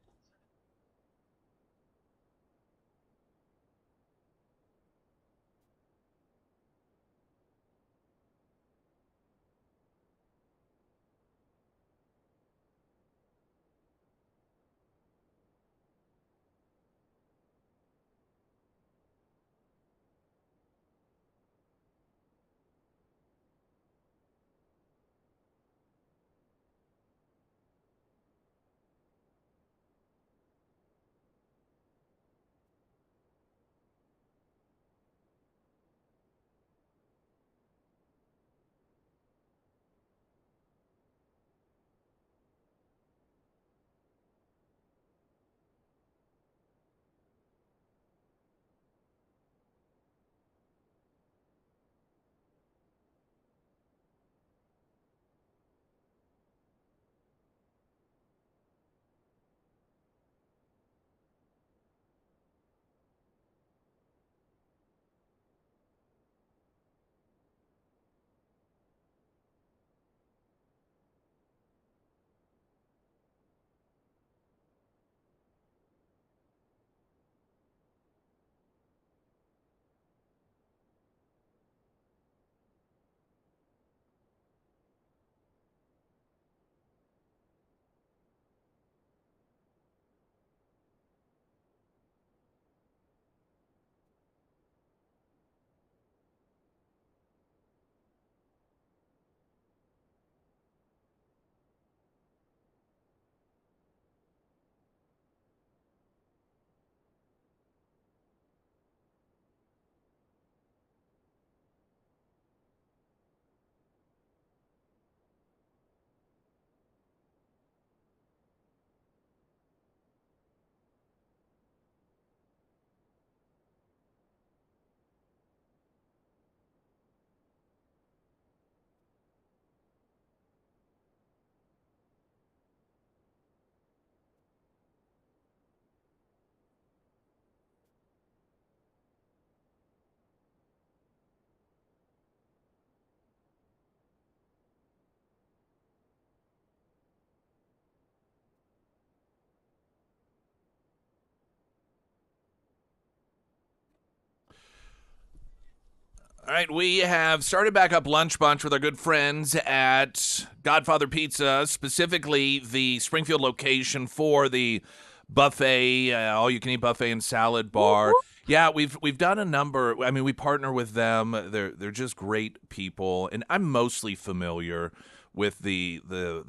All right, we have started back up Lunch Bunch with our good friends at Godfather Pizza, specifically the Springfield location for the buffet, all-you-can-eat buffet and salad bar. Yeah, we've done a number. I mean, we partner with them. They're just great people, and I'm mostly familiar with the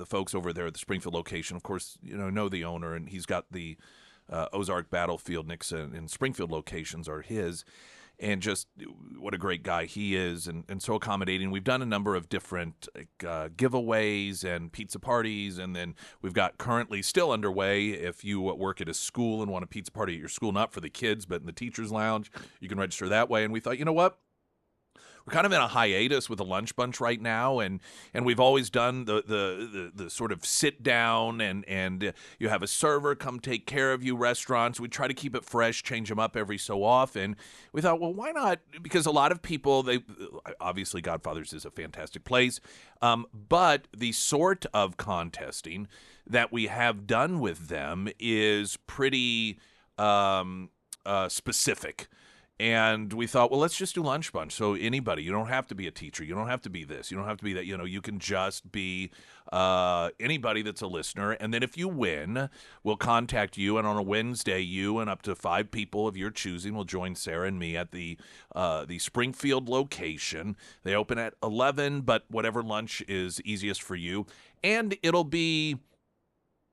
folks over there at the Springfield location. Of course, know the owner, and he's got the Ozark Battlefield, Nixon, and Springfield locations are his. And just what a great guy he is, and so accommodating. We've done a number of different giveaways and pizza parties, and then we've got currently still underway, if you work at a school and want a pizza party at your school, not for the kids, but in the teacher's lounge, you can register that way. And we thought, you know what? We're kind of in a hiatus with the Lunch Bunch right now, and we've always done the sort of sit down and you have a server come take care of you restaurants. We try to keep it fresh, change them up every so often. We thought, well, why not? Because a lot of people, they obviously Godfather's is a fantastic place, but the sort of contesting that we have done with them is pretty specific. And we thought, well, let's just do Lunch Bunch. So anybody, you don't have to be a teacher. You don't have to be this. You don't have to be that. You can just be anybody that's a listener. And then if you win, we'll contact you. And on a Wednesday, you and up to 5 people of your choosing will join Sarah and me at the Springfield location. They open at 11, but whatever lunch is easiest for you. And it'll be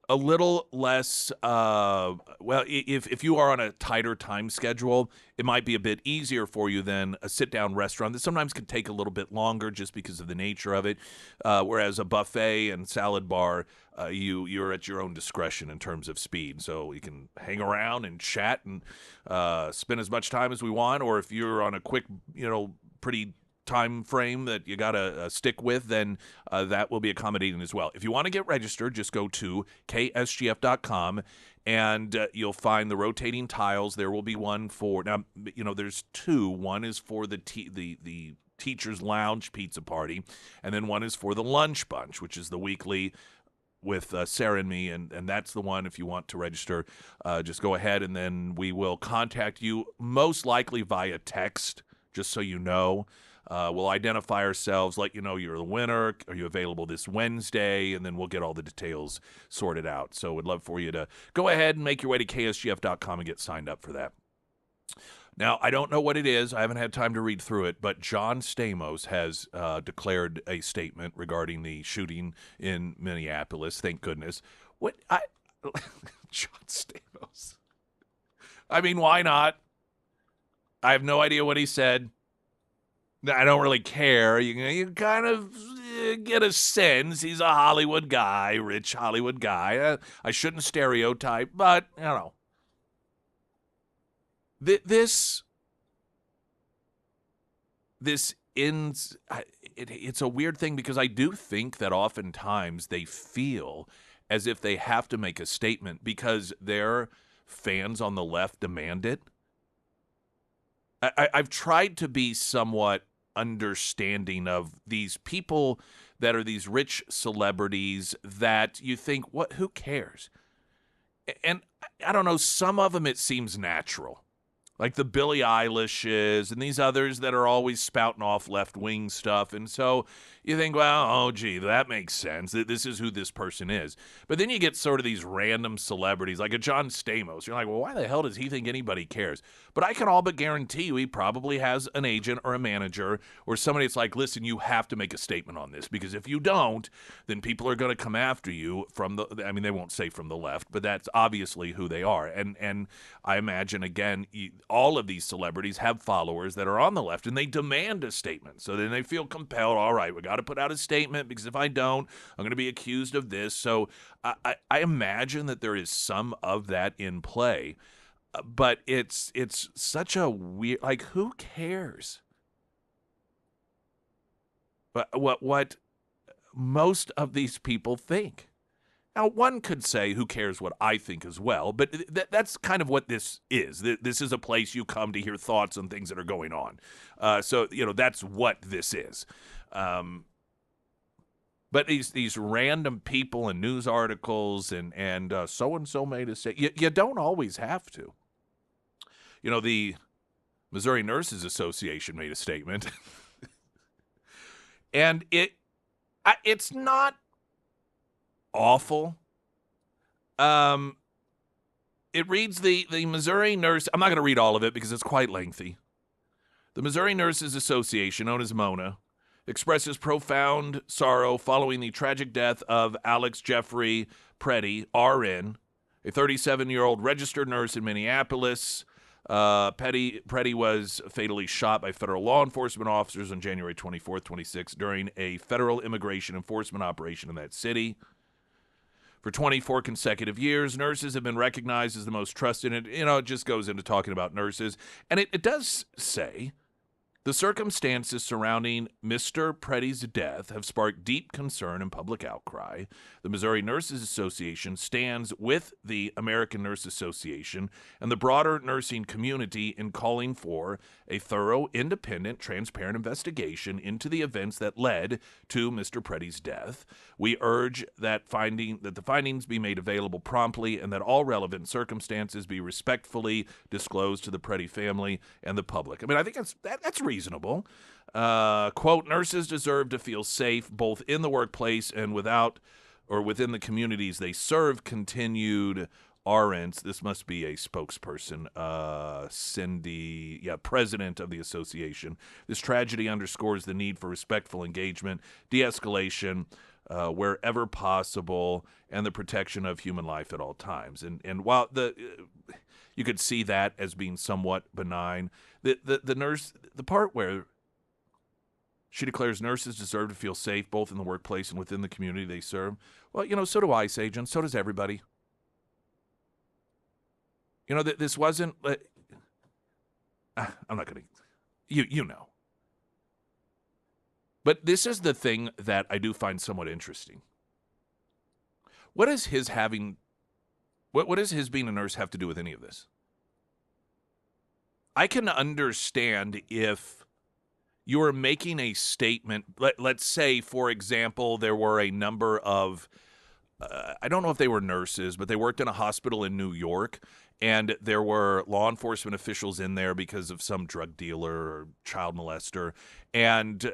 a little less, if you are on a tighter time schedule, it might be a bit easier for you than a sit-down restaurant that sometimes can take a little bit longer just because of the nature of it, whereas a buffet and salad bar, you're at your own discretion in terms of speed. So you can hang around and chat and spend as much time as we want, or if you're on a quick, pretty time frame that you got to stick with, then that will be accommodating as well. If you want to get registered, just go to ksgf.com and you'll find the rotating tiles. There will be one for, now, there's two. One is for the Teacher's Lounge Pizza Party, and then one is for the Lunch Bunch, which is the weekly with Sarah and me, and that's the one. If you want to register, just go ahead, and then we will contact you, most likely via text, just so you know. We'll identify ourselves, let you know you're the winner. Are you available this Wednesday? And then we'll get all the details sorted out. So we'd love for you to go ahead and make your way to ksgf.com and get signed up for that. Now, I don't know what it is. I haven't had time to read through it, but John Stamos has declared a statement regarding the shooting in Minneapolis. Thank goodness. John Stamos. I mean, why not? I have no idea what he said. I don't really care. You kind of get a sense he's a Hollywood guy, rich Hollywood guy. I shouldn't stereotype, but, This ends, it's a weird thing because I do think that oftentimes they feel as if they have to make a statement because their fans on the left demand it. I've tried to be somewhat understanding of these people that are these rich celebrities that you think, who cares? And I don't know, some of them it seems natural. Like the Billie Eilishes and these others that are always spouting off left-wing stuff. And so you think, well, that makes sense. This is who this person is. But then you get sort of these random celebrities, like a John Stamos. You're like, well, why the hell does he think anybody cares? But I can all but guarantee you he probably has an agent or a manager or somebody that's like, listen, you have to make a statement on this. Because if you don't, then people are going to come after you they won't say from the left, but that's obviously who they are. And I imagine, again, all of these celebrities have followers that are on the left, and they demand a statement. So then they feel compelled, all right, we got to put out a statement, because if I don't, I'm going to be accused of this. So I imagine that there is some of that in play, but it's such a weird, like, who cares? But what most of these people think. Now, one could say, who cares what I think as well, but that's kind of what this is. This is a place you come to hear thoughts on things that are going on. So, that's what this is. But these random people and news articles and so-and-so made a statement, you don't always have to. The Missouri Nurses Association made a statement, and it's not awful. It reads the Missouri Nurse. I'm not going to read all of it because it's quite lengthy. The Missouri Nurses Association, known as MONA, expresses profound sorrow following the tragic death of Alex Jeffrey Preddy, RN, a 37-year-old registered nurse in Minneapolis. Preddy was fatally shot by federal law enforcement officers on January 24th, 26th during a federal immigration enforcement operation in that city. For 24 consecutive years, nurses have been recognized as the most trusted. And, it just goes into talking about nurses. And it does say, the circumstances surrounding Mr. Preddy's death have sparked deep concern and public outcry. The Missouri Nurses Association stands with the American Nurse Association and the broader nursing community in calling for a thorough, independent, transparent investigation into the events that led to Mr. Preddy's death. We urge that the findings be made available promptly and that all relevant circumstances be respectfully disclosed to the Preddy family and the public. I mean, I think that's reasonable. Quote, nurses deserve to feel safe both in the workplace and within the communities they serve, continued Arentz. This must be a spokesperson, Cindy, president of the association. This tragedy underscores the need for respectful engagement, de-escalation, wherever possible, and the protection of human life at all times. And while you could see that as being somewhat benign, the nurse, the part where she declares nurses deserve to feel safe both in the workplace and within the community they serve. Well, so do ICE agents. So does everybody. This wasn't. I'm not going to. You know. But this is the thing that I do find somewhat interesting. What does his being a nurse have to do with any of this? I can understand if you are making a statement. Let's say, for example, there were a number of, I don't know if they were nurses, but they worked in a hospital in New York, and there were law enforcement officials in there because of some drug dealer or child molester, and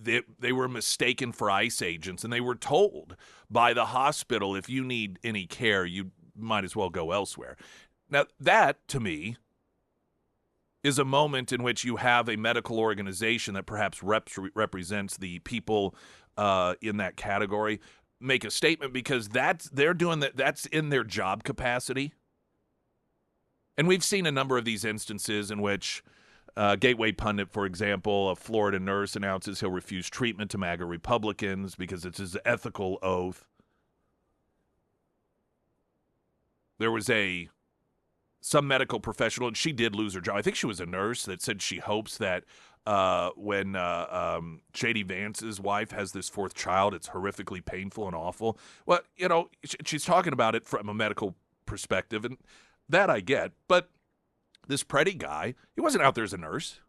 they were mistaken for ICE agents, and they were told by the hospital, if you need any care, you might as well go elsewhere. Now, that, to me, is a moment in which you have a medical organization that perhaps represents the people in that category make a statement, because they're doing that. That's in their job capacity. And we've seen a number of these instances in which Gateway Pundit, for example, a Florida nurse announces he'll refuse treatment to MAGA Republicans because it's his ethical oath. There was some medical professional, and she did lose her job. I think she was a nurse, that said she hopes that when J.D. Vance's wife has this fourth child, it's horrifically painful and awful. Well, she's talking about it from a medical perspective, and that I get. But this Preddy guy, he wasn't out there as a nurse.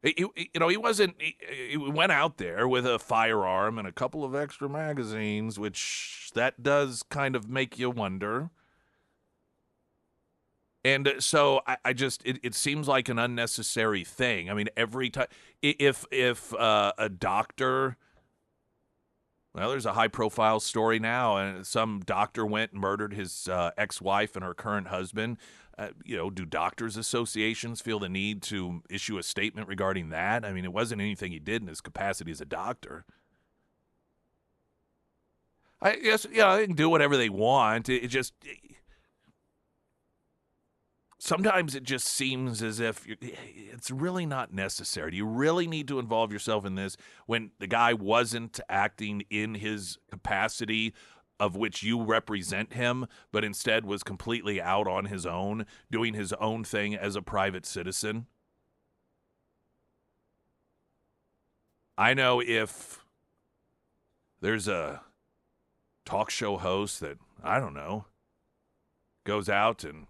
He wasn't. He went out there with a firearm and a couple of extra magazines, which that does kind of make you wonder. And so I just, it seems like an unnecessary thing. I mean, every time, if a doctor, well, there's a high-profile story now, and some doctor went and murdered his ex-wife and her current husband. Do doctors' associations feel the need to issue a statement regarding that? I mean, it wasn't anything he did in his capacity as a doctor. I guess, they can do whatever they want. Sometimes it just seems as if it's really not necessary. Do you really need to involve yourself in this when the guy wasn't acting in his capacity of which you represent him, but instead was completely out on his own, doing his own thing as a private citizen? I know if there's a talk show host that, I don't know, goes out and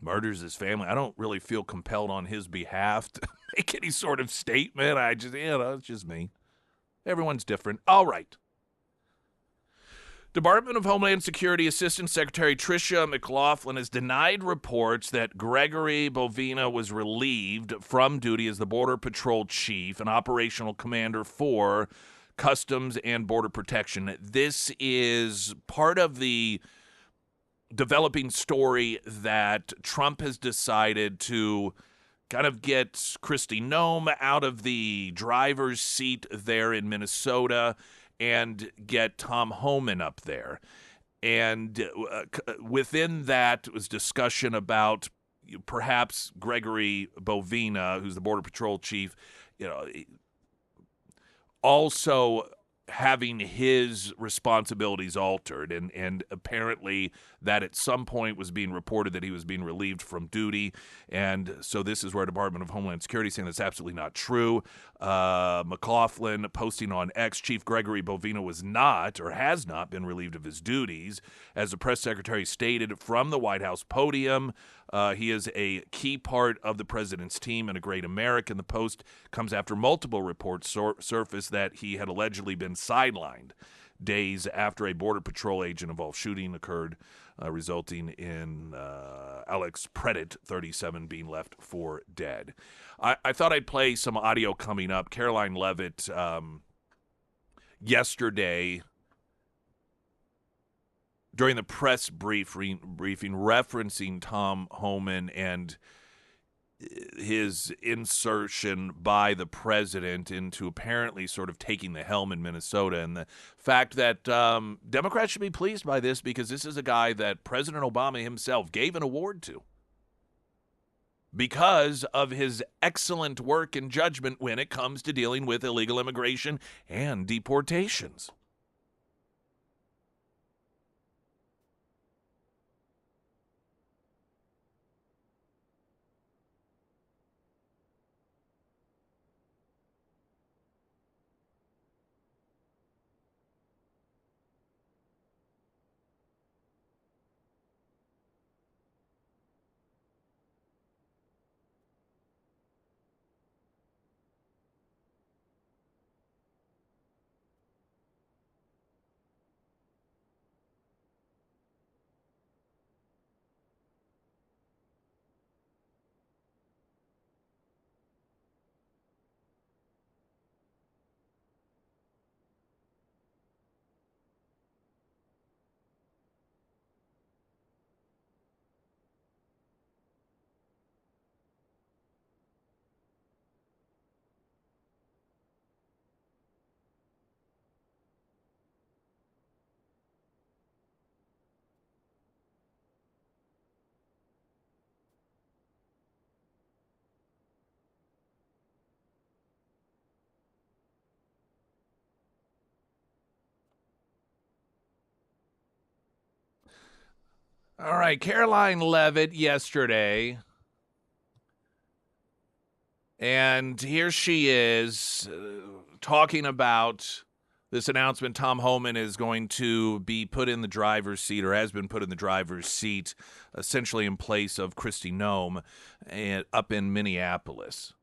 murders his family, I don't really feel compelled on his behalf to make any sort of statement. I just, it's just me. Everyone's different. All right. Department of Homeland Security Assistant Secretary Tricia McLaughlin has denied reports that Gregory Bovina was relieved from duty as the Border Patrol Chief and Operational Commander for Customs and Border Protection. This is part of the developing story that Trump has decided to kind of get Kristi Noem out of the driver's seat there in Minnesota and get Tom Homan up there. And within that was discussion about perhaps Gregory Bovina, who's the Border Patrol chief, also having his responsibilities altered, and apparently that at some point was being reported that he was being relieved from duty, and so this is where Department of Homeland Security is saying that's absolutely not true. McLaughlin posting on X, Chief Gregory Bovina was not or has not been relieved of his duties. As the press secretary stated from the White House podium, he is a key part of the president's team and a great American. The post comes after multiple reports surfaced that he had allegedly been sidelined days after a Border Patrol agent-involved shooting occurred, resulting in Alex Predit, 37, being left for dead. I thought I'd play some audio coming up. Caroline Leavitt yesterday during the press briefing referencing Tom Homan and his insertion by the president into apparently sort of taking the helm in Minnesota, and the fact that Democrats should be pleased by this because this is a guy that President Obama himself gave an award to because of his excellent work and judgment when it comes to dealing with illegal immigration and deportations. All right, Caroline Levitt yesterday, and here she is talking about this announcement. Tom Homan is going to be put in the driver's seat, or has been put in the driver's seat, essentially in place of Kristi Noem up in Minneapolis.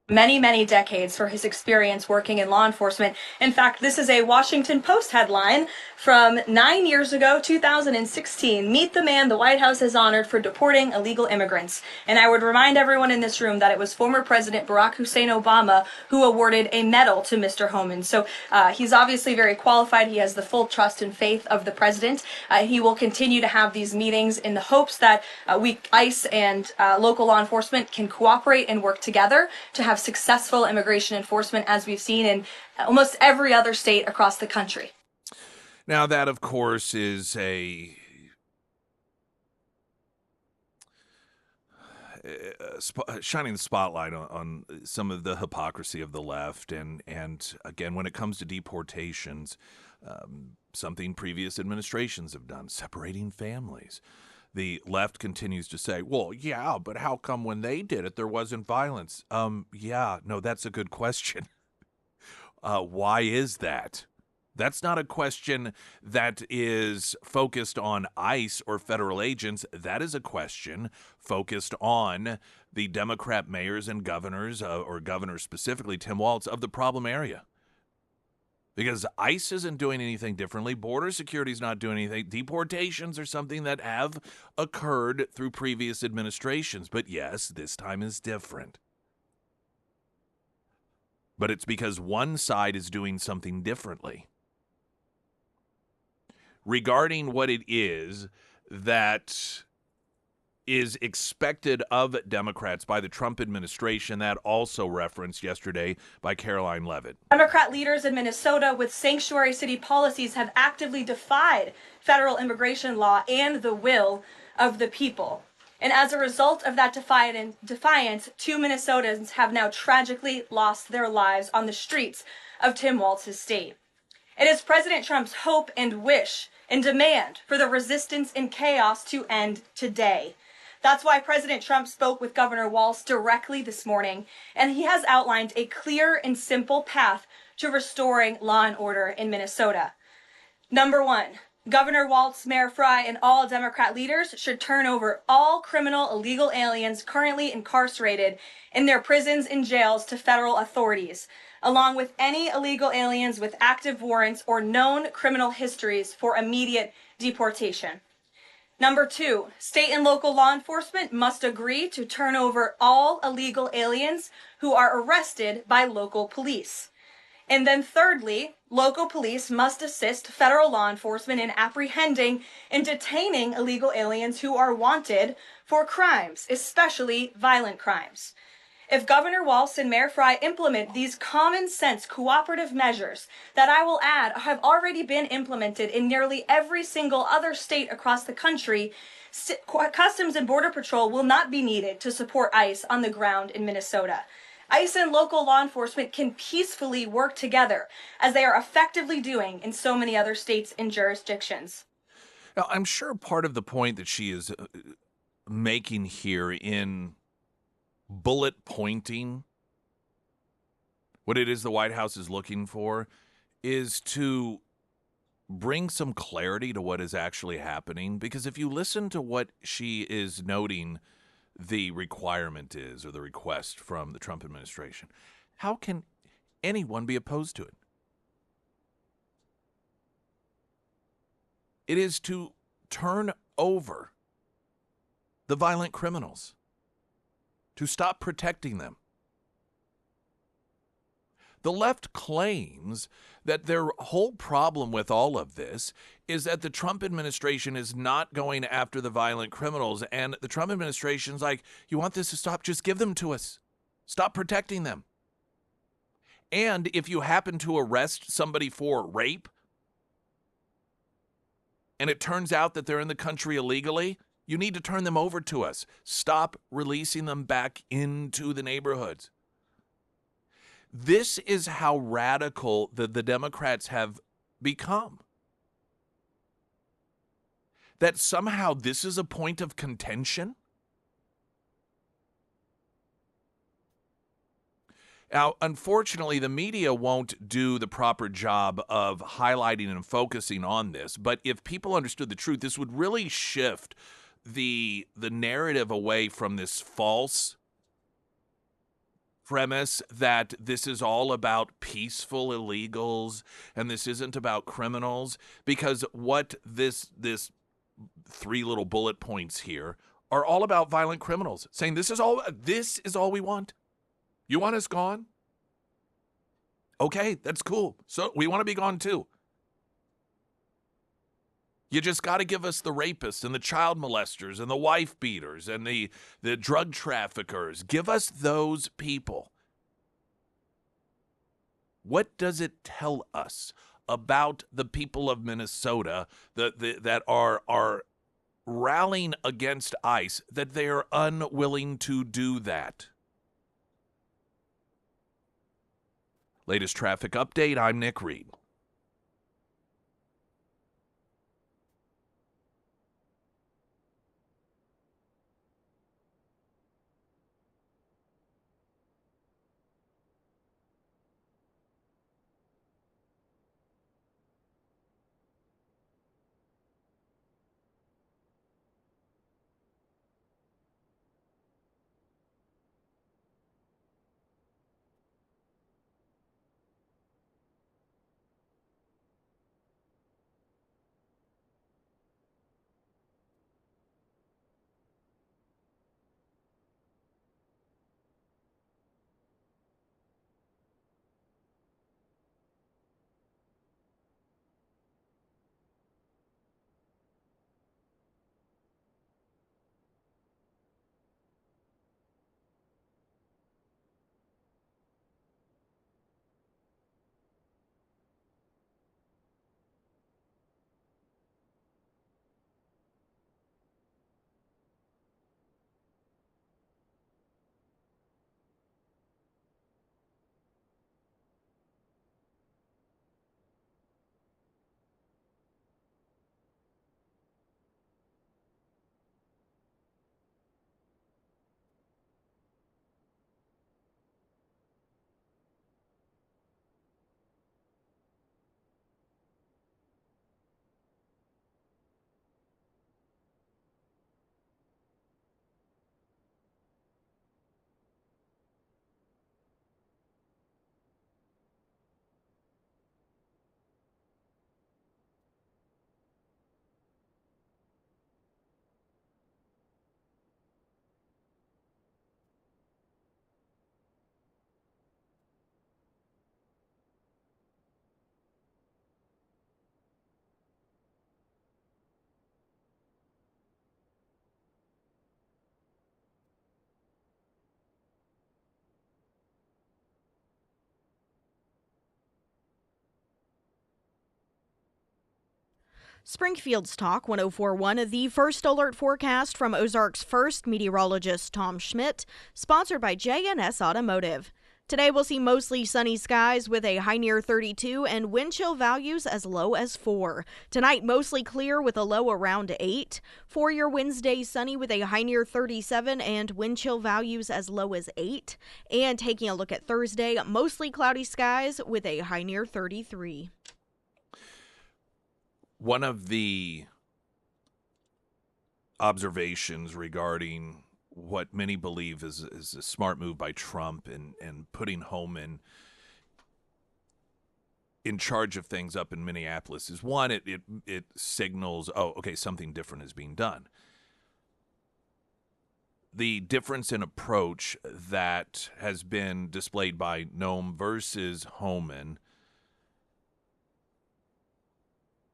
Many, many decades for his experience working in law enforcement. In fact, this is a Washington Post headline from 9 years ago, 2016. Meet the man the White House has honored for deporting illegal immigrants. And I would remind everyone in this room that it was former President Barack Hussein Obama who awarded a medal to Mr. Homan. So he's obviously very qualified. He has the full trust and faith of the president. He will continue to have these meetings in the hopes that ICE and local law enforcement can cooperate and work together to have successful immigration enforcement, as we've seen in almost every other state across the country. Now, that, of course, is shining the spotlight on some of the hypocrisy of the left. And again, when it comes to deportations, something previous administrations have done, separating families. The left continues to say, well, yeah, but how come when they did it, there wasn't violence? Yeah, no, that's a good question. Why is that? That's not a question that is focused on ICE or federal agents. That is a question focused on the Democrat mayors and governors, or governor specifically, Tim Walz, of the problem area. Because ICE isn't doing anything differently. Border security is not doing anything. Deportations are something that have occurred through previous administrations. But yes, this time is different. But it's because one side is doing something differently. Regarding what it is that is expected of Democrats by the Trump administration, that also referenced yesterday by Caroline Levitt. Democrat leaders in Minnesota with sanctuary city policies have actively defied federal immigration law and the will of the people. And as a result of that defiance, 2 Minnesotans have now tragically lost their lives on the streets of Tim Walz's state. It is President Trump's hope and wish and demand for the resistance and chaos to end today. That's why President Trump spoke with Governor Walz directly this morning, and he has outlined a clear and simple path to restoring law and order in Minnesota. Number 1, Governor Walz, Mayor Fry, and all Democrat leaders should turn over all criminal illegal aliens currently incarcerated in their prisons and jails to federal authorities, along with any illegal aliens with active warrants or known criminal histories for immediate deportation. Number 2, state and local law enforcement must agree to turn over all illegal aliens who are arrested by local police. And then thirdly, local police must assist federal law enforcement in apprehending and detaining illegal aliens who are wanted for crimes, especially violent crimes. If Governor Walz and Mayor Fry implement these common sense cooperative measures that I will add have already been implemented in nearly every single other state across the country, Customs and Border Patrol will not be needed to support ICE on the ground in Minnesota. ICE and local law enforcement can peacefully work together, as they are effectively doing in so many other states and jurisdictions. Now, I'm sure part of the point that she is making here in bullet pointing what it is the White House is looking for is to bring some clarity to what is actually happening. Because if you listen to what she is noting the requirement is, or the request from the Trump administration, how can anyone be opposed to it? It is to turn over the violent criminals, to stop protecting them. The left claims that their whole problem with all of this is that the Trump administration is not going after the violent criminals. And the Trump administration's like, you want this to stop? Just give them to us. Stop protecting them. And if you happen to arrest somebody for rape, and it turns out that they're in the country illegally, you need to turn them over to us. Stop releasing them back into the neighborhoods. This is how radical the Democrats have become. That somehow this is a point of contention. Now, unfortunately, the media won't do the proper job of highlighting and focusing on this. But if people understood the truth, this would really shift the narrative away from this false premise that this is all about peaceful illegals and this isn't about criminals, because what this three little bullet points here are all about violent criminals, saying this is all we want. You want us gone? Okay, that's cool. So we want to be gone too. You just got to give us the rapists and the child molesters and the wife beaters and the drug traffickers. Give us those people. What does it tell us about the people of Minnesota that are rallying against ICE, that they are unwilling to do that? Latest traffic update, I'm Nick Reed. Springfield's Talk 104.1, the first alert forecast from Ozarks' first meteorologist Tom Schmidt, sponsored by J&S Automotive. Today we'll see mostly sunny skies with a high near 32 and wind chill values as low as 4. Tonight mostly clear with a low around 8. For your Wednesday, sunny with a high near 37 and wind chill values as low as 8. And taking a look at Thursday, mostly cloudy skies with a high near 33. One of the observations regarding what many believe is a smart move by Trump and putting Homan in charge of things up in Minneapolis is, one, it signals, oh, okay, something different is being done. The difference in approach that has been displayed by Noem versus Homan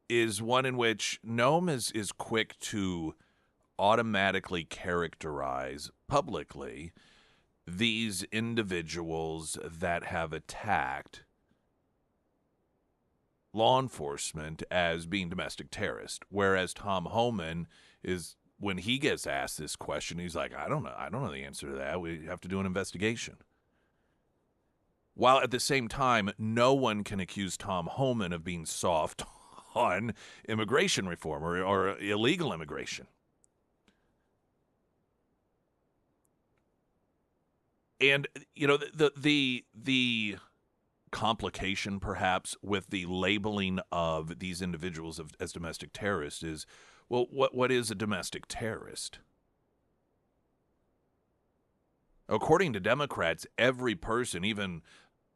is one in which Noem is quick to automatically characterize publicly these individuals that have attacked law enforcement as being domestic terrorists, whereas Tom Homan is, when he gets asked this question, he's like, I don't know the answer to that. We have to do an investigation. While at the same time, no one can accuse Tom Homan of being soft on immigration reform or illegal immigration. And, you know, the complication perhaps with the labeling of these individuals as domestic terrorists is, well, what is a domestic terrorist? According to Democrats, every person, even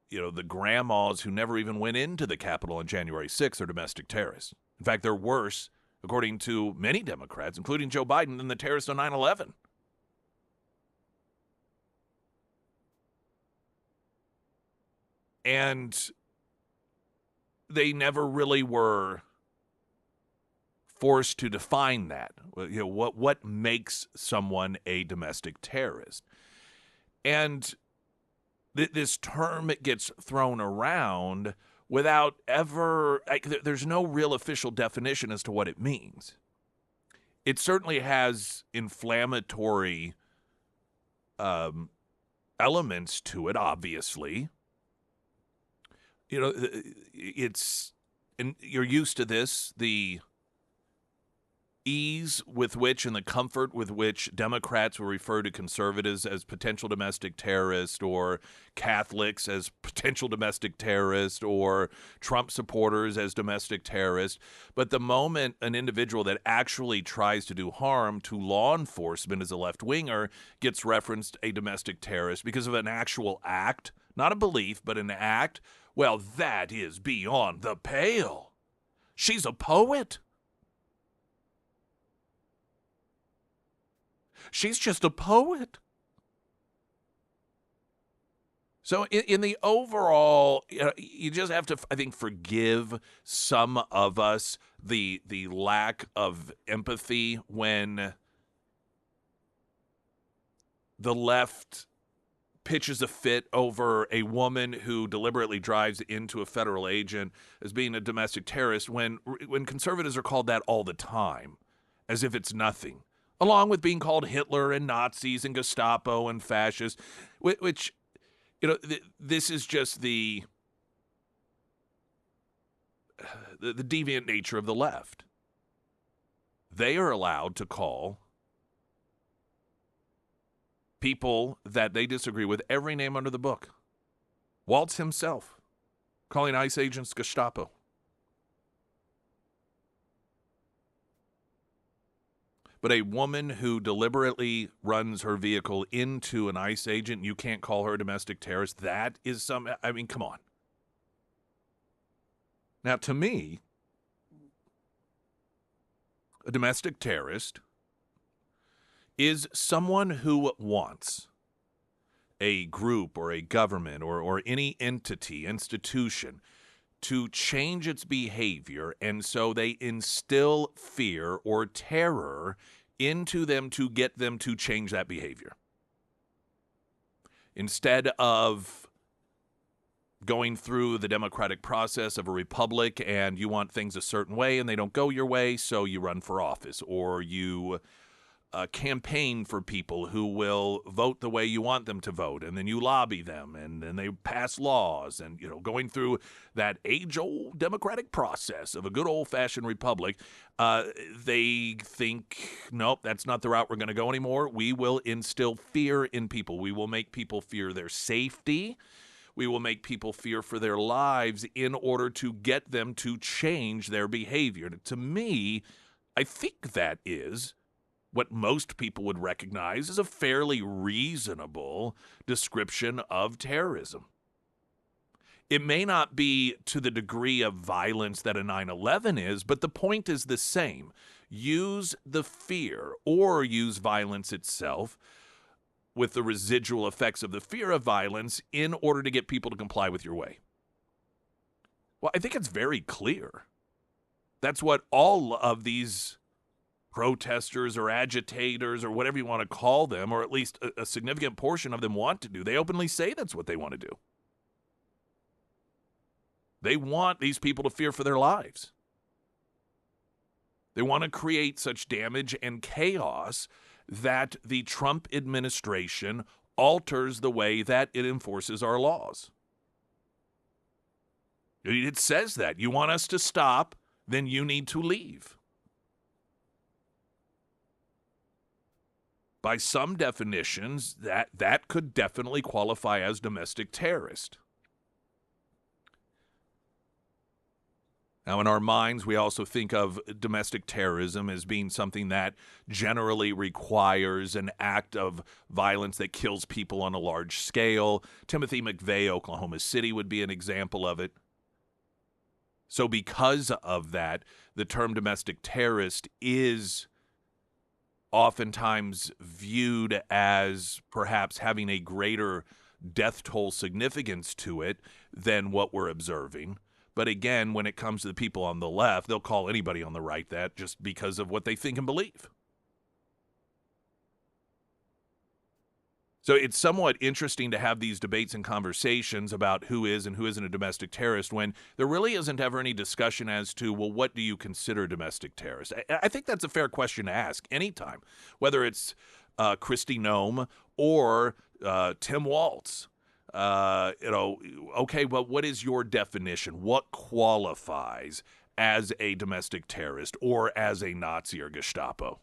the grandmas who never even went into the Capitol on January 6th are domestic terrorists. In fact, they're worse, according to many Democrats, including Joe Biden, than the terrorists on 9/11. And they never really were forced to define that. What makes someone a domestic terrorist? And this term gets thrown around without ever, there's no real official definition as to what it means. It certainly has inflammatory elements to it, obviously. And you're used to this, the ease with which and the comfort with which Democrats will refer to conservatives as potential domestic terrorists, or Catholics as potential domestic terrorists, or Trump supporters as domestic terrorists. But the moment an individual that actually tries to do harm to law enforcement as a left-winger gets referenced a domestic terrorist because of an actual act, not a belief, but an act, well, that is beyond the pale. She's a poet. She's just a poet. So in the overall, you just have to, I think, forgive some of us the lack of empathy when the left pitches a fit over a woman who deliberately drives into a federal agent as being a domestic terrorist when conservatives are called that all the time, as if it's nothing. Along with being called Hitler and Nazis and Gestapo and fascists, which, this is just the deviant nature of the left. They are allowed to call people that they disagree with every name under the book. Waltz himself, calling ICE agents Gestapo. But a woman who deliberately runs her vehicle into an ICE agent, you can't call her a domestic terrorist. That is come on. Now, to me, a domestic terrorist is someone who wants a group or a government or any institution to change its behavior, and so they instill fear or terror into them to get them to change that behavior. Instead of going through the democratic process of a republic, and you want things a certain way and they don't go your way, so you run for office, or you campaign for people who will vote the way you want them to vote, and then you lobby them, and then they pass laws, and going through that age-old democratic process of a good old-fashioned republic. They think, nope, that's not the route we're going to go anymore. We will instill fear in people. We will make people fear their safety. We will make people fear for their lives in order to get them to change their behavior. To me, I think that is what most people would recognize as a fairly reasonable description of terrorism. It may not be to the degree of violence that a 9/11 is, but the point is the same. Use the fear or use violence itself with the residual effects of the fear of violence in order to get people to comply with your way. Well, I think it's very clear. That's what all of these protesters or agitators or whatever you want to call them, or at least a significant portion of them, want to do. They openly say that's what they want to do. They want these people to fear for their lives. They want to create such damage and chaos that the Trump administration alters the way that it enforces our laws. It says that. You want us to stop, then you need to leave. By some definitions, that could definitely qualify as domestic terrorist. Now, in our minds, we also think of domestic terrorism as being something that generally requires an act of violence that kills people on a large scale. Timothy McVeigh, Oklahoma City, would be an example of it. So because of that, the term domestic terrorist is oftentimes viewed as perhaps having a greater death toll significance to it than what we're observing. But again, when it comes to the people on the left, they'll call anybody on the right that just because of what they think and believe. So it's somewhat interesting to have these debates and conversations about who is and who isn't a domestic terrorist when there really isn't ever any discussion as to, well, what do you consider domestic terrorist? I think that's a fair question to ask anytime, whether it's Kristi Noem or Tim Walz. Okay, but what is your definition? What qualifies as a domestic terrorist or as a Nazi or Gestapo?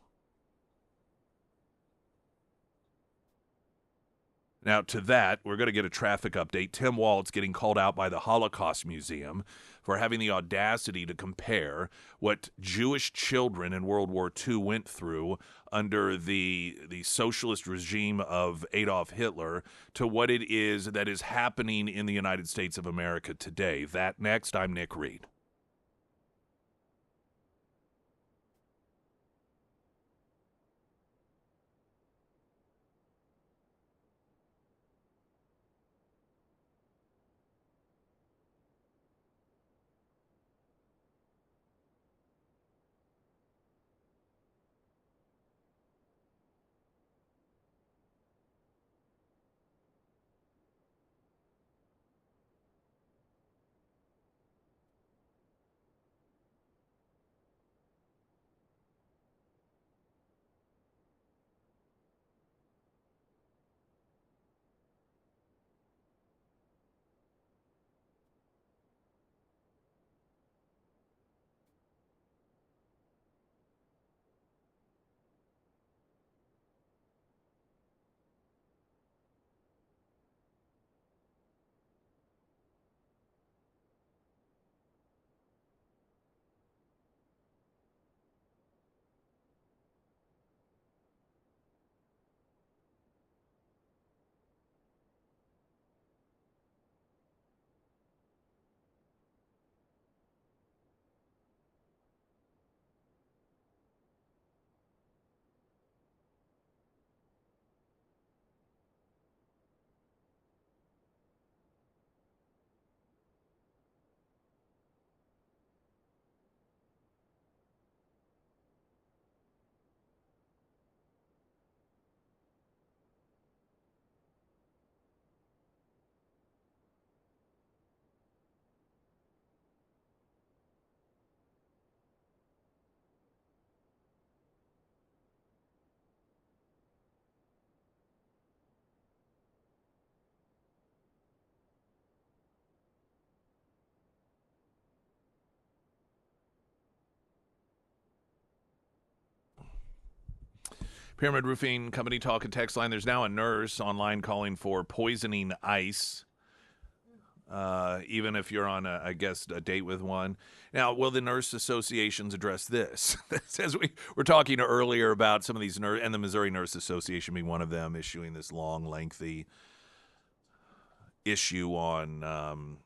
Now, to that, we're going to get a traffic update. Tim Walz getting called out by the Holocaust Museum for having the audacity to compare what Jewish children in World War II went through under the socialist regime of Adolf Hitler to what it is that is happening in the United States of America today. That next, I'm Nick Reed. Pyramid Roofing Company talk and text line. There's now a nurse online calling for poisoning ice, even if you're on, a date with one. Now, will the nurse associations address this? As we were talking earlier about some of these and the Missouri Nurse Association being one of them, issuing this long, lengthy issue on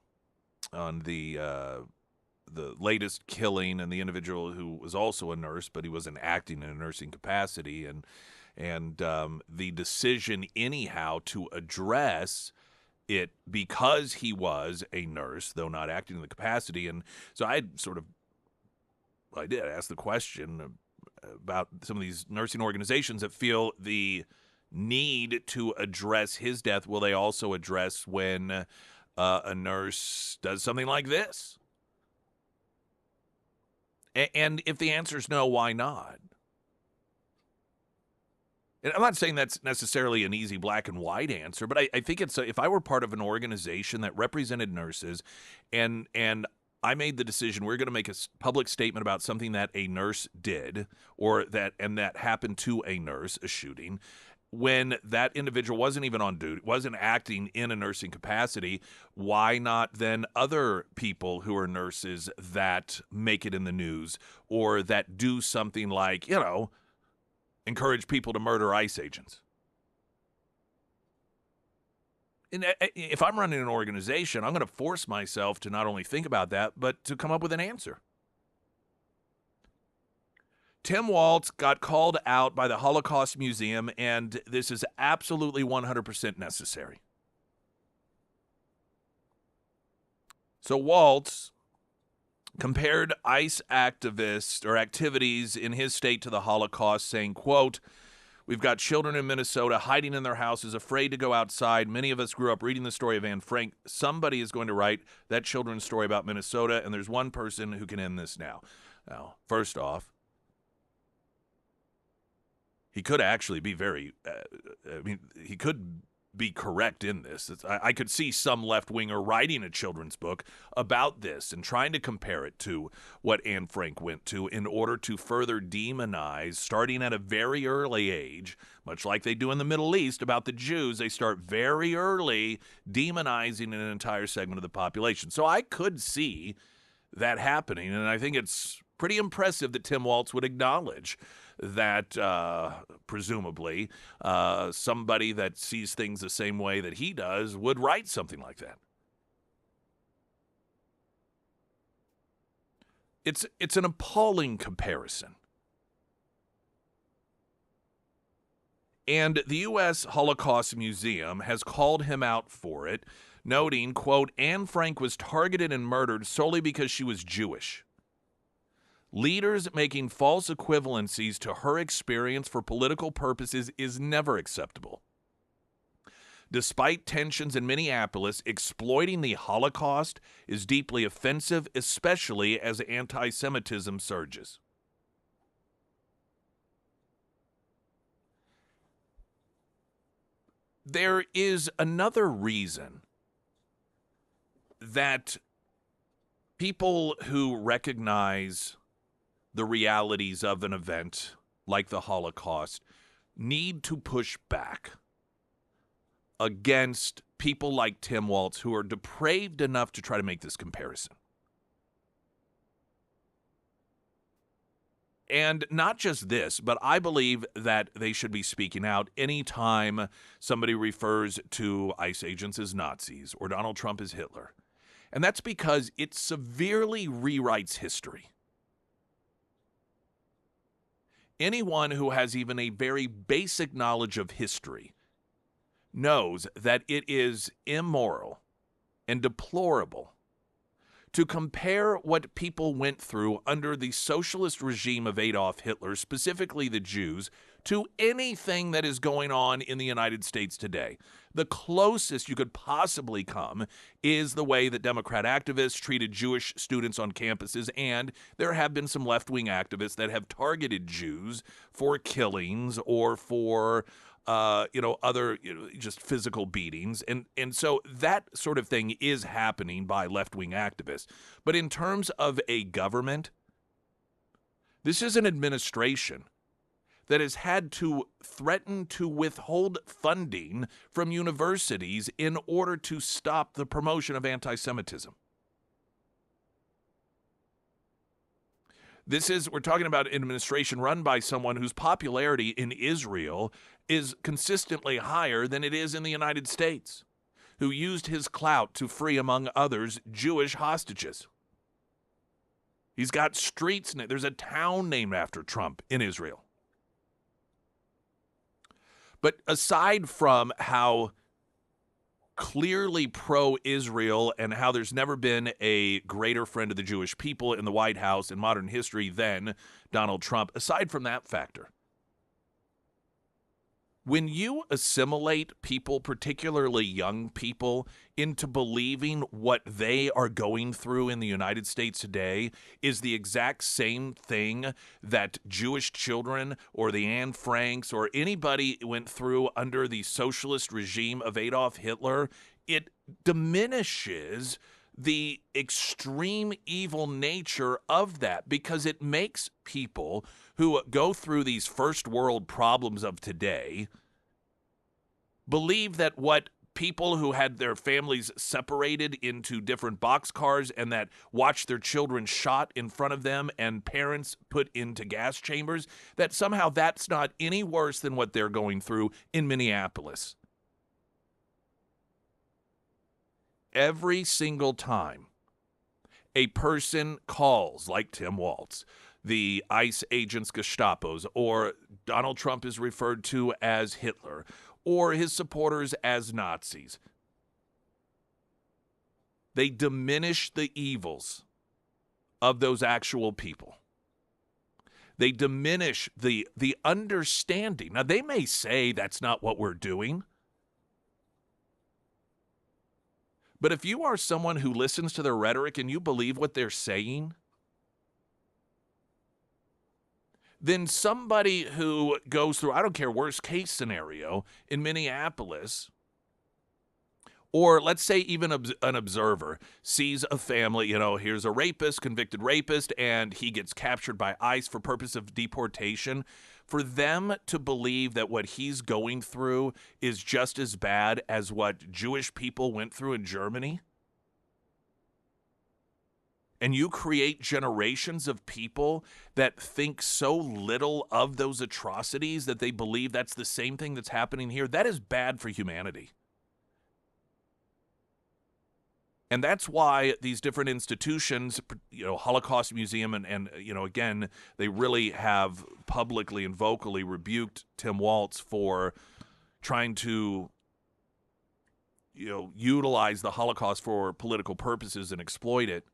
the latest killing and the individual who was also a nurse, but he wasn't acting in a nursing capacity, and the decision anyhow to address it because he was a nurse, though not acting in the capacity. And so I did ask the question about some of these nursing organizations that feel the need to address his death. Will they also address when a nurse does something like this? And if the answer is no, why not? And I'm not saying that's necessarily an easy black and white answer, but I think it's if I were part of an organization that represented nurses and I made the decision we're going to make a public statement about something that a nurse did or that happened to a nurse, a shooting, when that individual wasn't even on duty, wasn't acting in a nursing capacity, why not then other people who are nurses that make it in the news or that do something like, encourage people to murder ICE agents? And if I'm running an organization, I'm going to force myself to not only think about that, but to come up with an answer. Tim Walz got called out by the Holocaust Museum, and this is absolutely 100% necessary. So Walz compared ICE activists or activities in his state to the Holocaust, saying, quote, "We've got children in Minnesota hiding in their houses, afraid to go outside. Many of us grew up reading the story of Anne Frank. Somebody is going to write that children's story about Minnesota, and there's one person who can end this now." Now, first off, he could actually be he could be correct in this. I could see some left-winger writing a children's book about this and trying to compare it to what Anne Frank went to in order to further demonize, starting at a very early age, much like they do in the Middle East about the Jews. They start very early demonizing an entire segment of the population. So I could see that happening, and I think it's pretty impressive that Tim Walz would acknowledge that presumably somebody that sees things the same way that he does would write something like that. It's an appalling comparison. And the U.S. Holocaust Museum has called him out for it, noting, quote, "Anne Frank was targeted and murdered solely because she was Jewish. Leaders making false equivalencies to her experience for political purposes is never acceptable. Despite tensions in Minneapolis, exploiting the Holocaust is deeply offensive, especially as anti-Semitism surges." There is another reason that people who recognize the realities of an event like the Holocaust need to push back against people like Tim Walz who are depraved enough to try to make this comparison. And not just this, but I believe that they should be speaking out anytime somebody refers to ICE agents as Nazis or Donald Trump as Hitler. And that's because it severely rewrites history. Anyone who has even a very basic knowledge of history knows that it is immoral and deplorable to compare what people went through under the socialist regime of Adolf Hitler, specifically the Jews, to anything that is going on in the United States today. The closest you could possibly come is the way that Democrat activists treated Jewish students on campuses, and there have been some left-wing activists that have targeted Jews for killings or for other just physical beatings. And so that sort of thing is happening by left-wing activists. But in terms of a government, this is an administration that has had to threaten to withhold funding from universities in order to stop the promotion of anti-Semitism. We're talking about an administration run by someone whose popularity in Israel is consistently higher than it is in the United States, who used his clout to free, among others, Jewish hostages. He's got streets, there's a town named after Trump in Israel. But aside from how clearly pro-Israel and how there's never been a greater friend of the Jewish people in the White House in modern history than Donald Trump, aside from that factor, when you assimilate people, particularly young people, into believing what they are going through in the United States today is the exact same thing that Jewish children or the Anne Franks or anybody went through under the socialist regime of Adolf Hitler, it diminishes the extreme evil nature of that, because it makes people who go through these first world problems of today believe that what people who had their families separated into different boxcars and that watched their children shot in front of them and parents put into gas chambers, that somehow that's not any worse than what they're going through in Minneapolis. Every single time a person calls, like Tim Walz, the ICE agents, Gestapos, or Donald Trump is referred to as Hitler, or his supporters as Nazis, they diminish the evils of those actual people. They diminish the understanding. Now, they may say that's not what we're doing, but if you are someone who listens to their rhetoric and you believe what they're saying, then somebody who goes through, I don't care, worst case scenario in Minneapolis, or let's say even an observer sees a family, here's a rapist, convicted rapist, and he gets captured by ICE for purpose of deportation. For them to believe that what he's going through is just as bad as what Jewish people went through in Germany, and you create generations of people that think so little of those atrocities that they believe that's the same thing that's happening here, that is bad for humanity. And that's why these different institutions, Holocaust Museum and again, they really have publicly and vocally rebuked Tim Walz for trying to, utilize the Holocaust for political purposes and exploit it.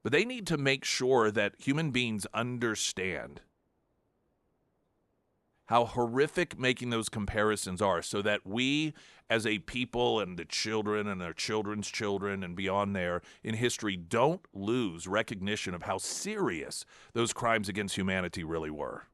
But they need to make sure that human beings understand how horrific making those comparisons are, so that we as a people and the children and their children's children and beyond there in history don't lose recognition of how serious those crimes against humanity really were.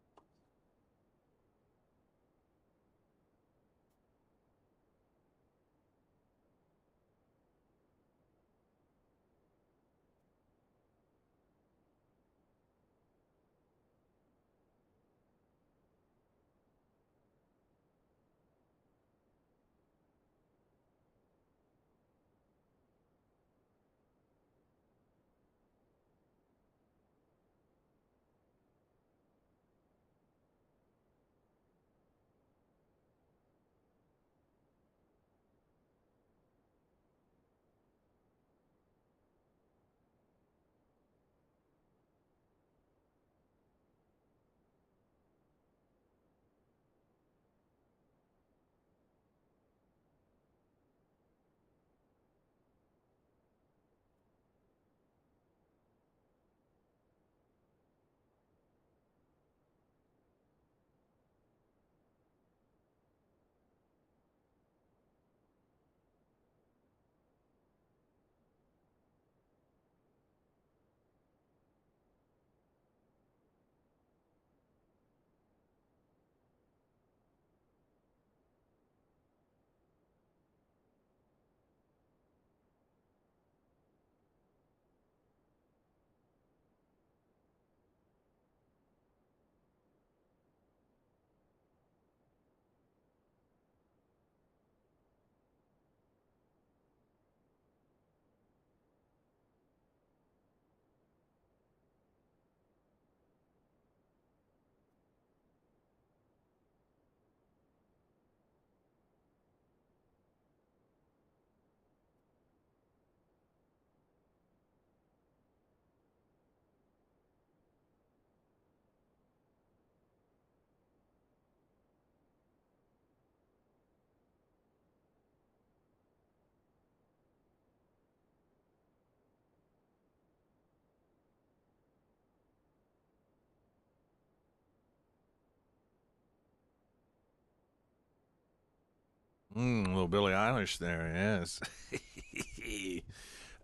Little Billie Eilish there, yes.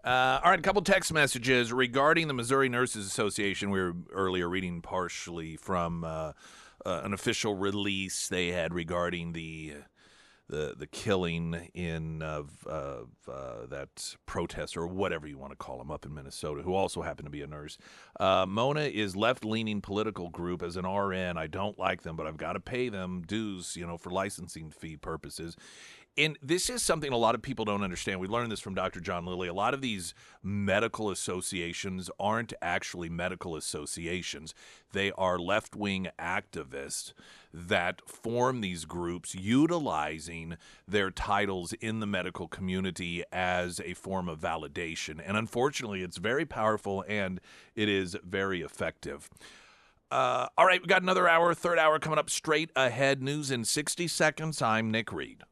All right, a couple text messages regarding the Missouri Nurses Association. We were earlier reading partially from an official release they had regarding the killing in of that protester, or whatever you want to call him, up in Minnesota, who also happened to be a nurse. Mona is left-leaning political group. As an RN, I don't like them, but I've got to pay them dues, for licensing fee purposes. And this is something a lot of people don't understand. We learned this from Dr. John Lilly. A lot of these medical associations aren't actually medical associations. They are left-wing activists that form these groups utilizing their titles in the medical community as a form of validation. And unfortunately, it's very powerful and it is very effective. All right, we got another hour, third hour coming up straight ahead. News in 60 seconds. I'm Nick Reed.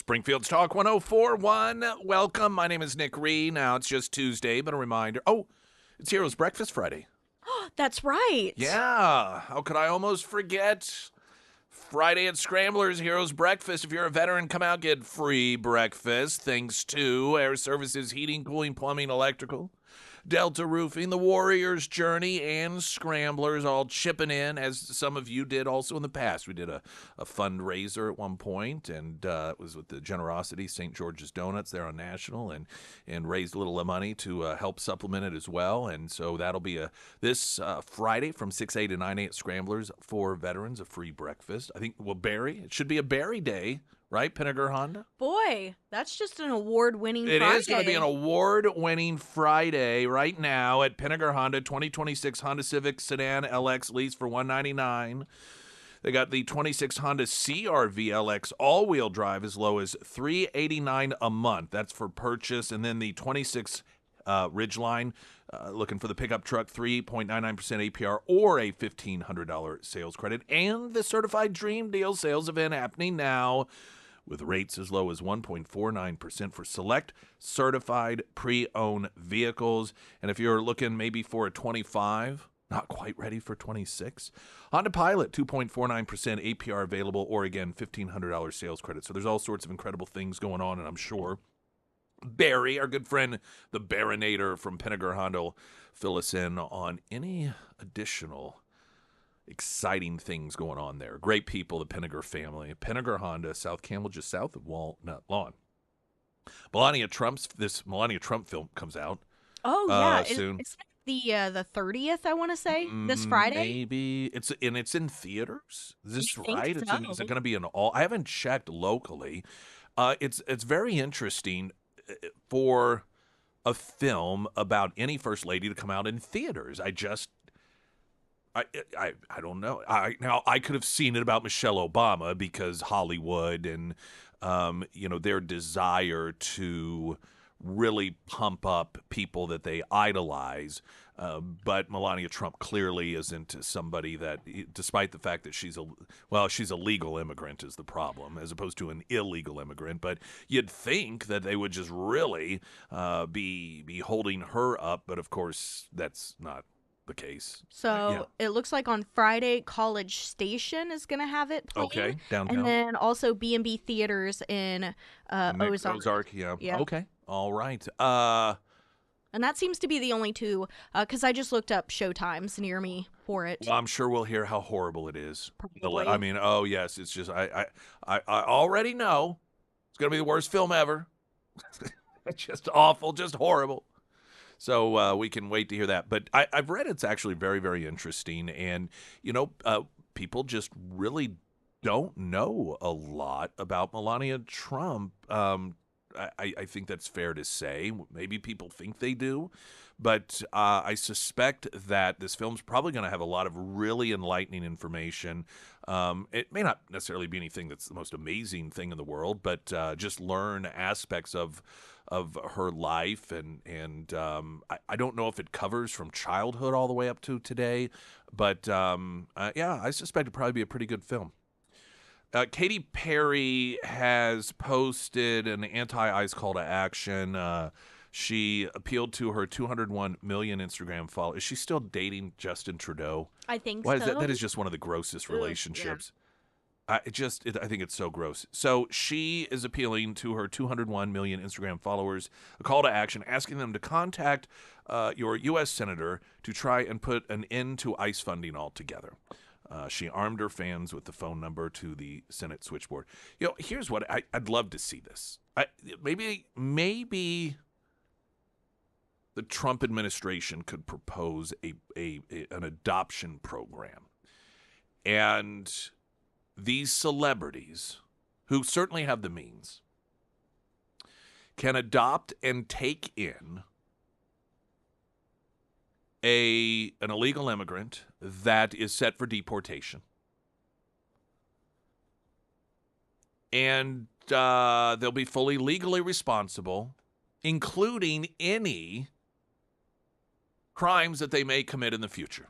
Springfield's Talk 104.1. Welcome. My name is Nick Ree. Now, it's just Tuesday, but a reminder. Oh, it's Heroes Breakfast Friday. That's right. Yeah. How could I almost forget? Friday at Scramblers, Heroes Breakfast. If you're a veteran, come out, get free breakfast. Thanks to Air Services, Heating, Cooling, Plumbing, Electrical, Delta Roofing, The Warrior's Journey, and Scramblers all chipping in, as some of you did also in the past. We did a fundraiser at one point, and it was with the generosity St. George's Donuts there on National, and raised a little money to help supplement it as well. And so that'll be this Friday from 6 to 9 at Scramblers for veterans, a free breakfast. I think, it should be a berry day. Right, Pinnaker Honda? Boy, that's just an award-winning Friday. It is going to be an award-winning Friday right now at Pinnaker Honda. 2026 Honda Civic Sedan LX lease for $199. They got the 26 Honda CR-V LX all-wheel drive as low as $389 a month. That's for purchase. And then the 26 Ridgeline, looking for the pickup truck, 3.99% APR or a $1,500 sales credit. And the Certified Dream Deal sales event happening now, with rates as low as 1.49% for select certified pre-owned vehicles. And if you're looking maybe for a 25, not quite ready for 26, Honda Pilot, 2.49% APR available, or again, $1,500 sales credit. So there's all sorts of incredible things going on, and I'm sure Barry, our good friend, the Baronator from Pinnaker Honda, will fill us in on any additional exciting things going on there. Great people, the Pinnaker family. Pinnaker Honda, South Campbell, just south of Walnut Lawn. This Melania Trump film comes out. Oh yeah, soon. It's the 30th, I want to say, this Friday. Maybe it's in theaters. Is this right? So. Is it going to be in all? I haven't checked locally. It's very interesting for a film about any first lady to come out in theaters. I don't know. Now I could have seen it about Michelle Obama because Hollywood and their desire to really pump up people that they idolize. But Melania Trump clearly isn't somebody that, despite the fact that she's a legal immigrant is the problem, as opposed to an illegal immigrant. But you'd think that they would just really be holding her up. But of course, that's not the case. So It looks like on Friday, College Station is going to have it playing. Okay, downtown. And then also B&B Theaters in Ozark. Yeah. Yeah. Okay. All right. And that seems to be the only two, because I just looked up showtimes near me for it. Well, I'm sure we'll hear how horrible it is. Probably. I mean, oh yes, it's just I already know it's going to be the worst film ever. It's just awful, just horrible. So we can wait to hear that. But I've read it's actually very, very interesting. And, people just really don't know a lot about Melania Trump. I think that's fair to say. Maybe people think they do. But I suspect that this film's probably going to have a lot of really enlightening information. It may not necessarily be anything that's the most amazing thing in the world, but just learn aspects of her life, and I don't know if it covers from childhood all the way up to today, but I suspect it'd probably be a pretty good film. Katy Perry has posted an anti-ICE call to action. She appealed to her 201 million Instagram followers. Is she still dating Justin Trudeau? I think Why so. is that is just one of the grossest relationships. Yeah. I think it's so gross. So she is appealing to her 201 million Instagram followers, a call to action, asking them to contact your U.S. senator to try and put an end to ICE funding altogether. She armed her fans with the phone number to the Senate switchboard. Here's what I'd love to see this. Maybe the Trump administration could propose an adoption program, and these celebrities, who certainly have the means, can adopt and take in an illegal immigrant that is set for deportation. And they'll be fully legally responsible, including any crimes that they may commit in the future.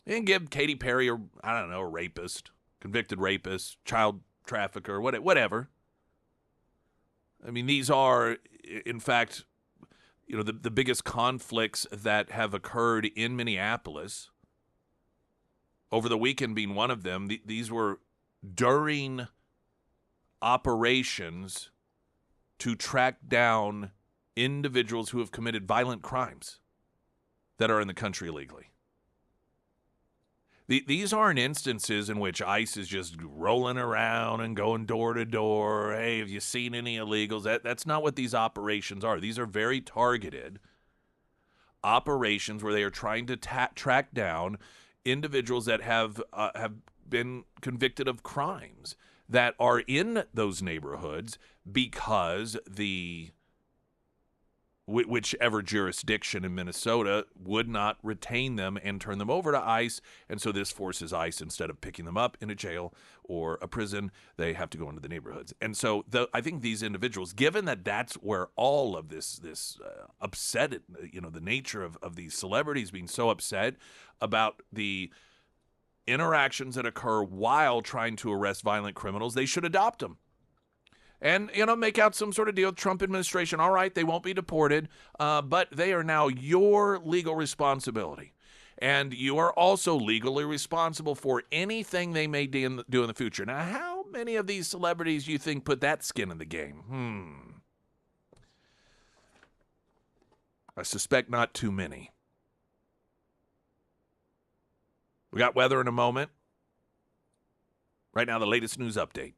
And give Katy Perry a rapist, convicted rapist, child trafficker, whatever. I mean, these are, in fact, the biggest conflicts that have occurred in Minneapolis. Over the weekend being one of them, these were during operations to track down individuals who have committed violent crimes that are in the country illegally. These aren't instances in which ICE is just rolling around and going door to door. Hey, have you seen any illegals? That's not what these operations are. These are very targeted operations where they are trying to track down individuals that have been convicted of crimes that are in those neighborhoods because whichever jurisdiction in Minnesota would not retain them and turn them over to ICE. And so this forces ICE, instead of picking them up in a jail or a prison, they have to go into the neighborhoods. And so I think these individuals, given that that's where all of this upset, the nature of these celebrities being so upset about the interactions that occur while trying to arrest violent criminals, they should adopt them. And, make out some sort of deal with Trump administration. All right, they won't be deported, but they are now your legal responsibility. And you are also legally responsible for anything they may do in the future. Now, how many of these celebrities do you think put that skin in the game? I suspect not too many. We got weather in a moment. Right now, the latest news update.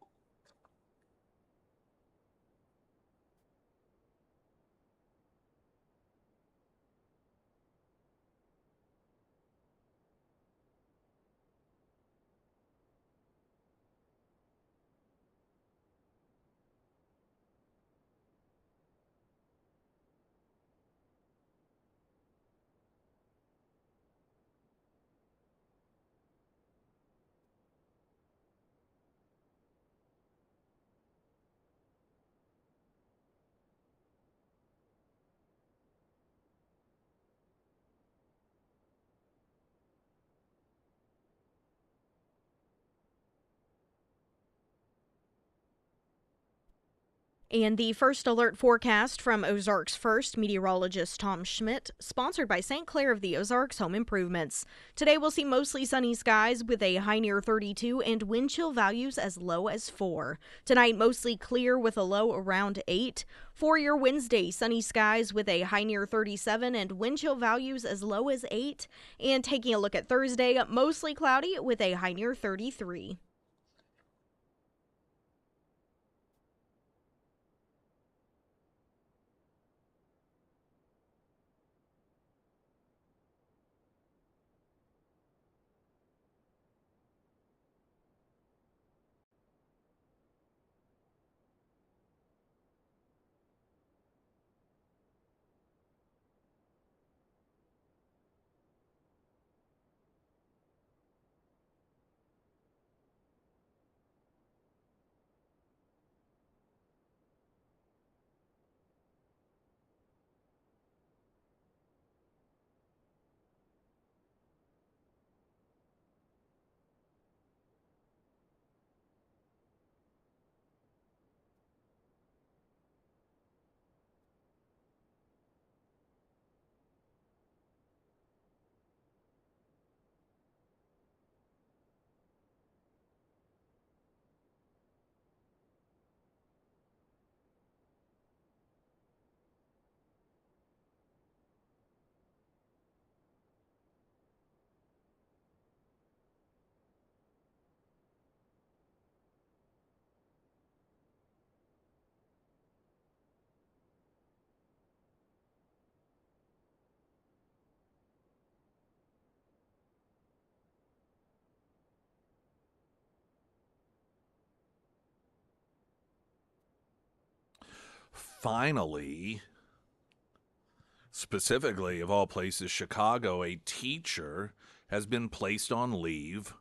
And the first alert forecast from Ozarks First meteorologist Tom Schmidt, sponsored by St. Clair of the Ozarks Home Improvements. Today we'll see mostly sunny skies with a high near 32 and wind chill values as low as 4. Tonight mostly clear with a low around 8. For your Wednesday, sunny skies with a high near 37 and wind chill values as low as 8. And taking a look at Thursday, mostly cloudy with a high near 33. Finally, specifically of all places, Chicago, a teacher has been placed on leave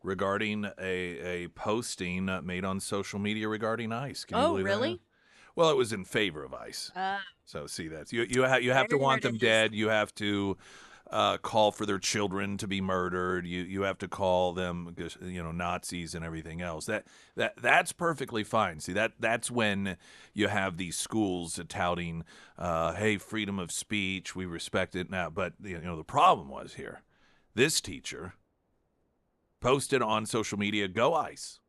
regarding a posting made on social media regarding ICE. Can you believe really? that? Well, it was in favor of ICE. So see that you have to want them dead. You have to call for their children to be murdered. You have to call them, Nazis and everything else. That's perfectly fine. See, that's when you have these schools touting, hey, freedom of speech, we respect it now. But the problem was here, this teacher posted on social media, "Go ICE."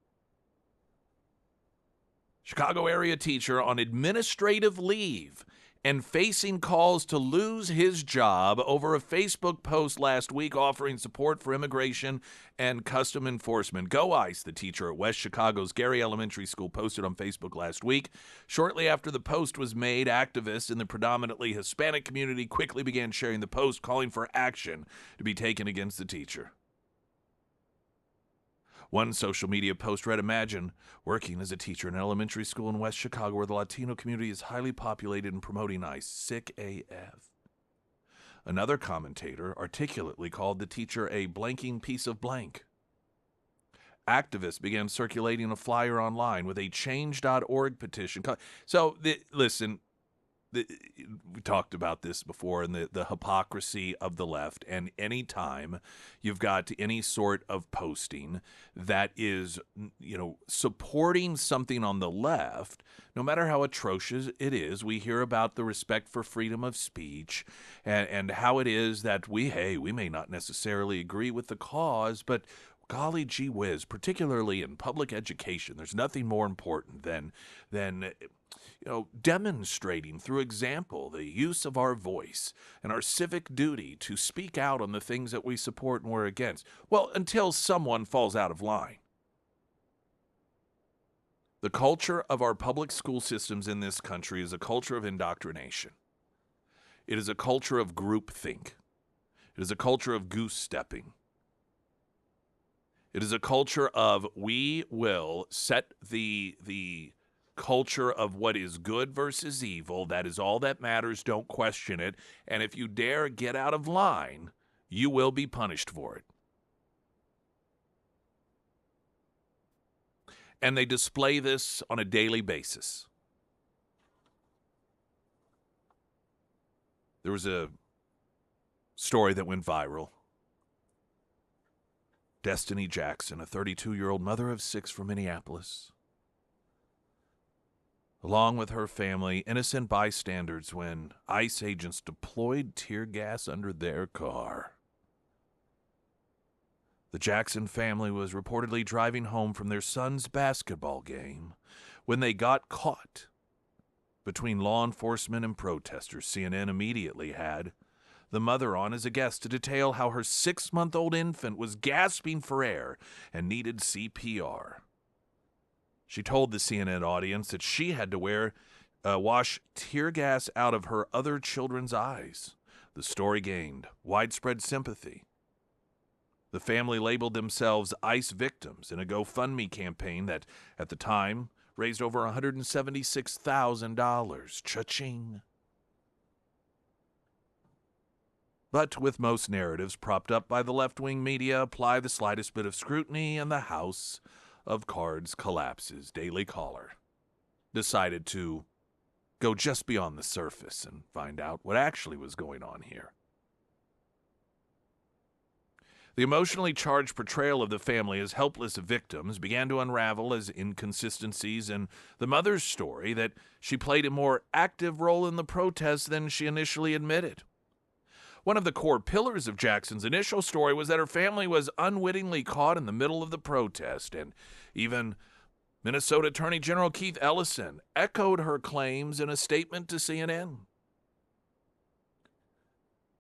Chicago area teacher on administrative leave and facing calls to lose his job over a Facebook post last week offering support for immigration and custom enforcement. "Go ICE," the teacher at West Chicago's Gary Elementary School posted on Facebook last week. Shortly after the post was made, activists in the predominantly Hispanic community quickly began sharing the post, calling for action to be taken against the teacher. One social media post read, "Imagine working as a teacher in an elementary school in West Chicago where the Latino community is highly populated and promoting ICE. Sick AF." Another commentator articulately called the teacher a blanking piece of blank. Activists began circulating a flyer online with a change.org petition. Listen, we talked about this before, and the hypocrisy of the left. And any time you've got any sort of posting that is, supporting something on the left, no matter how atrocious it is, we hear about the respect for freedom of speech and how it is that we may not necessarily agree with the cause, but golly gee whiz, particularly in public education, there's nothing more important than demonstrating through example the use of our voice and our civic duty to speak out on the things that we support and we're against. Well, until someone falls out of line. The culture of our public school systems in this country is a culture of indoctrination. It is a culture of groupthink. It is a culture of goose-stepping. It is a culture of we will set the culture of what is good versus evil. That is all that matters. Don't question it. And if you dare get out of line, you will be punished for it. And they display this on a daily basis. There was a story that went viral. Destiny Jackson, a 32-year-old mother of 6 from Minneapolis, along with her family, innocent bystanders when ICE agents deployed tear gas under their car. The Jackson family was reportedly driving home from their son's basketball game when they got caught between law enforcement and protesters. CNN immediately had the mother on as a guest to detail how her 6-month-old infant was gasping for air and needed CPR. She told the CNN audience that she had to wash tear gas out of her other children's eyes. The story gained widespread sympathy. The family labeled themselves ICE victims in a GoFundMe campaign that, at the time, raised over $176,000. Cha-ching. But with most narratives propped up by the left-wing media, apply the slightest bit of scrutiny and the house of cards collapses. Daily Caller decided to go just beyond the surface and find out what actually was going on here. The emotionally charged portrayal of the family as helpless victims began to unravel as inconsistencies in the mother's story that she played a more active role in the protests than she initially admitted. One of the core pillars of Jackson's initial story was that her family was unwittingly caught in the middle of the protest, and even Minnesota Attorney General Keith Ellison echoed her claims in a statement to CNN.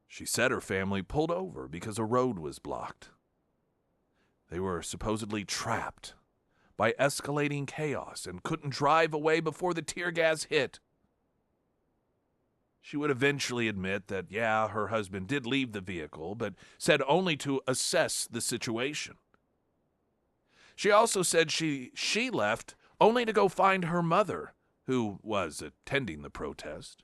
She said her family pulled over because a road was blocked. They were supposedly trapped by escalating chaos and couldn't drive away before the tear gas hit. She would eventually admit that, her husband did leave the vehicle, but said only to assess the situation. She also said she left only to go find her mother, who was attending the protest.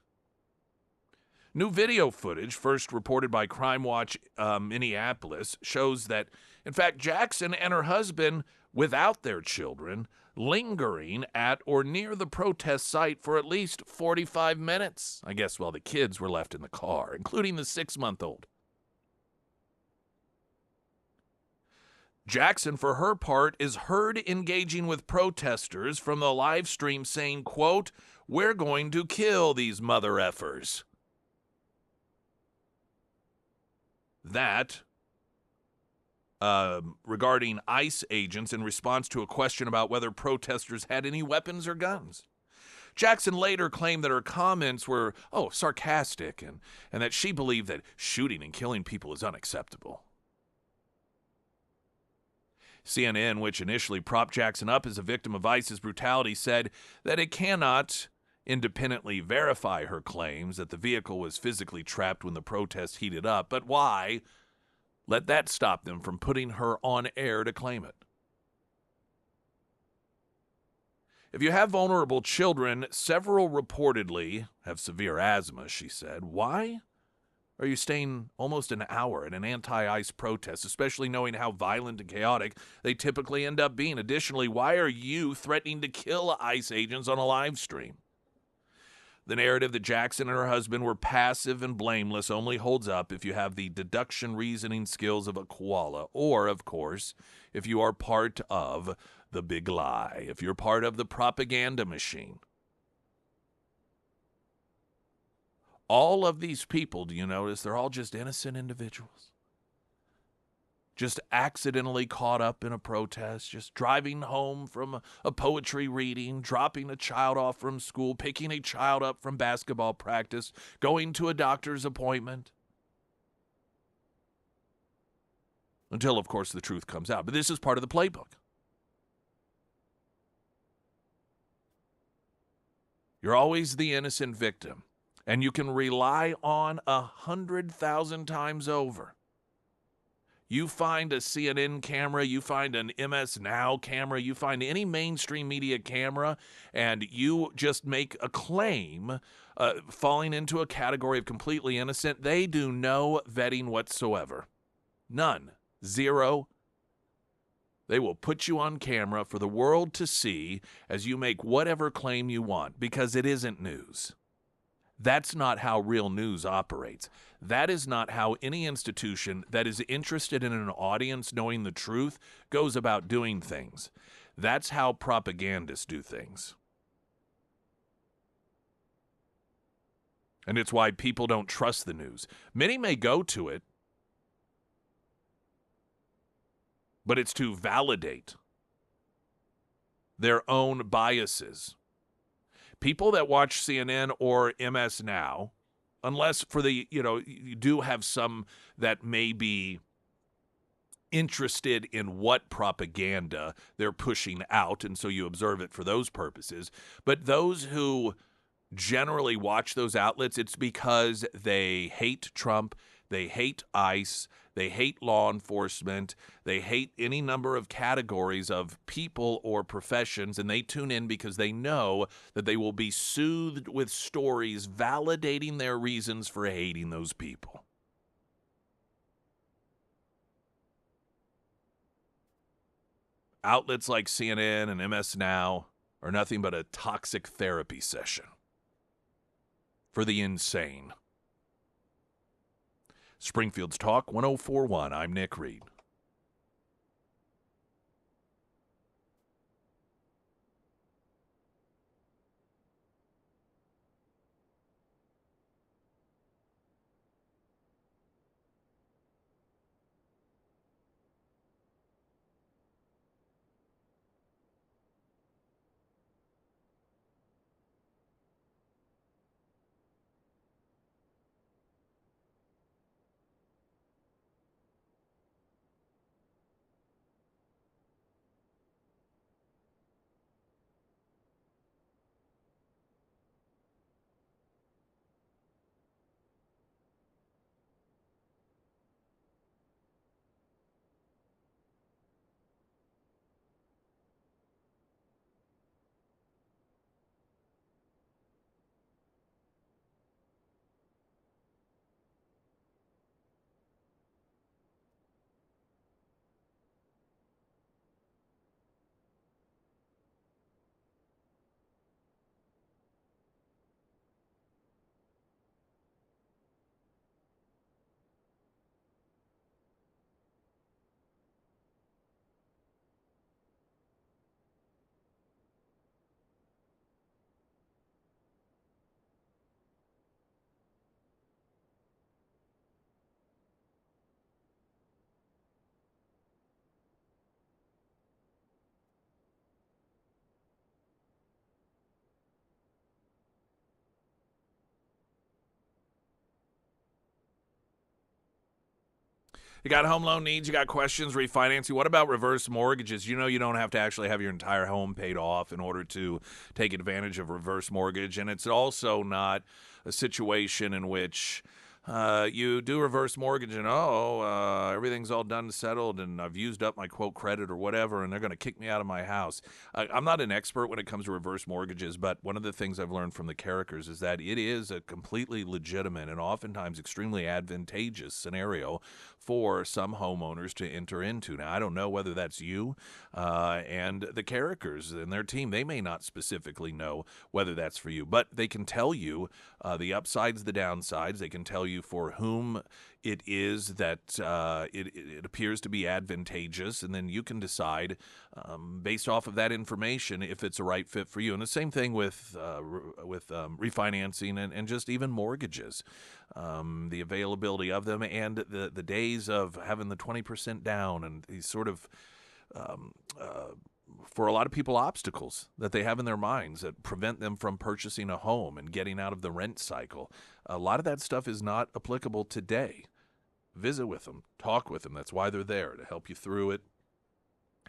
New video footage, first reported by Crime Watch Minneapolis, shows that, in fact, Jackson and her husband, without their children, lingering at or near the protest site for at least 45 minutes. I guess while the kids were left in the car, including the 6-month-old. Jackson, for her part, is heard engaging with protesters from the live stream saying, quote, "We're going to kill these mother effers." That, regarding ICE agents in response to a question about whether protesters had any weapons or guns. Jackson later claimed that her comments were, sarcastic, and that she believed that shooting and killing people is unacceptable. CNN, which initially propped Jackson up as a victim of ICE's brutality, said that it cannot independently verify her claims that the vehicle was physically trapped when the protest heated up, but why let that stop them from putting her on air to claim it? If you have vulnerable children, several reportedly have severe asthma, she said. Why are you staying almost an hour at an anti-ICE protest, especially knowing how violent and chaotic they typically end up being? Additionally, why are you threatening to kill ICE agents on a live stream? The narrative that Jackson and her husband were passive and blameless only holds up if you have the deduction reasoning skills of a koala, or, of course, if you are part of the big lie, if you're part of the propaganda machine. All of these people, do you notice, they're all just innocent individuals. Just accidentally caught up in a protest, just driving home from a poetry reading, dropping a child off from school, picking a child up from basketball practice, going to a doctor's appointment. Until, of course, the truth comes out. But this is part of the playbook. You're always the innocent victim. And you can rely on 100,000 times over. You find a CNN camera, you find an MS Now camera, you find any mainstream media camera, and you just make a claim falling into a category of completely innocent. They do no vetting whatsoever. None. Zero. They will put you on camera for the world to see as you make whatever claim you want, because it isn't news. That's not how real news operates. That is not how any institution that is interested in an audience knowing the truth goes about doing things. That's how propagandists do things. And it's why people don't trust the news. Many may go to it, but it's to validate their own biases. People that watch CNN or MS Now, unless for the, you do have some that may be interested in what propaganda they're pushing out, and so you observe it for those purposes. But those who generally watch those outlets, it's because they hate Trump, they hate ICE, they hate law enforcement, they hate any number of categories of people or professions, and they tune in because they know that they will be soothed with stories validating their reasons for hating those people. Outlets like CNN and MS Now are nothing but a toxic therapy session for the insane. Springfield's Talk 1041. I'm Nick Reed. You got home loan needs, you got questions, refinancing. What about reverse mortgages? You don't have to actually have your entire home paid off in order to take advantage of reverse mortgage. And it's also not a situation in which you do reverse mortgage and, everything's all done and settled and I've used up my, quote, credit or whatever, and they're going to kick me out of my house. I'm not an expert when it comes to reverse mortgages, but one of the things I've learned from the Carrickers is that it is a completely legitimate and oftentimes extremely advantageous scenario for some homeowners to enter into. Now, I don't know whether that's you and the Carrickers and their team. They may not specifically know whether that's for you, but they can tell you the upsides, the downsides. They can tell you for whom it is that it appears to be advantageous, and then you can decide based off of that information if it's a right fit for you. And the same thing with refinancing and just even mortgages, the availability of them and the days of having the 20% down and these sort of for a lot of people, obstacles that they have in their minds that prevent them from purchasing a home and getting out of the rent cycle. A lot of that stuff is not applicable today. Visit with them, talk with them. That's why they're there, to help you through it,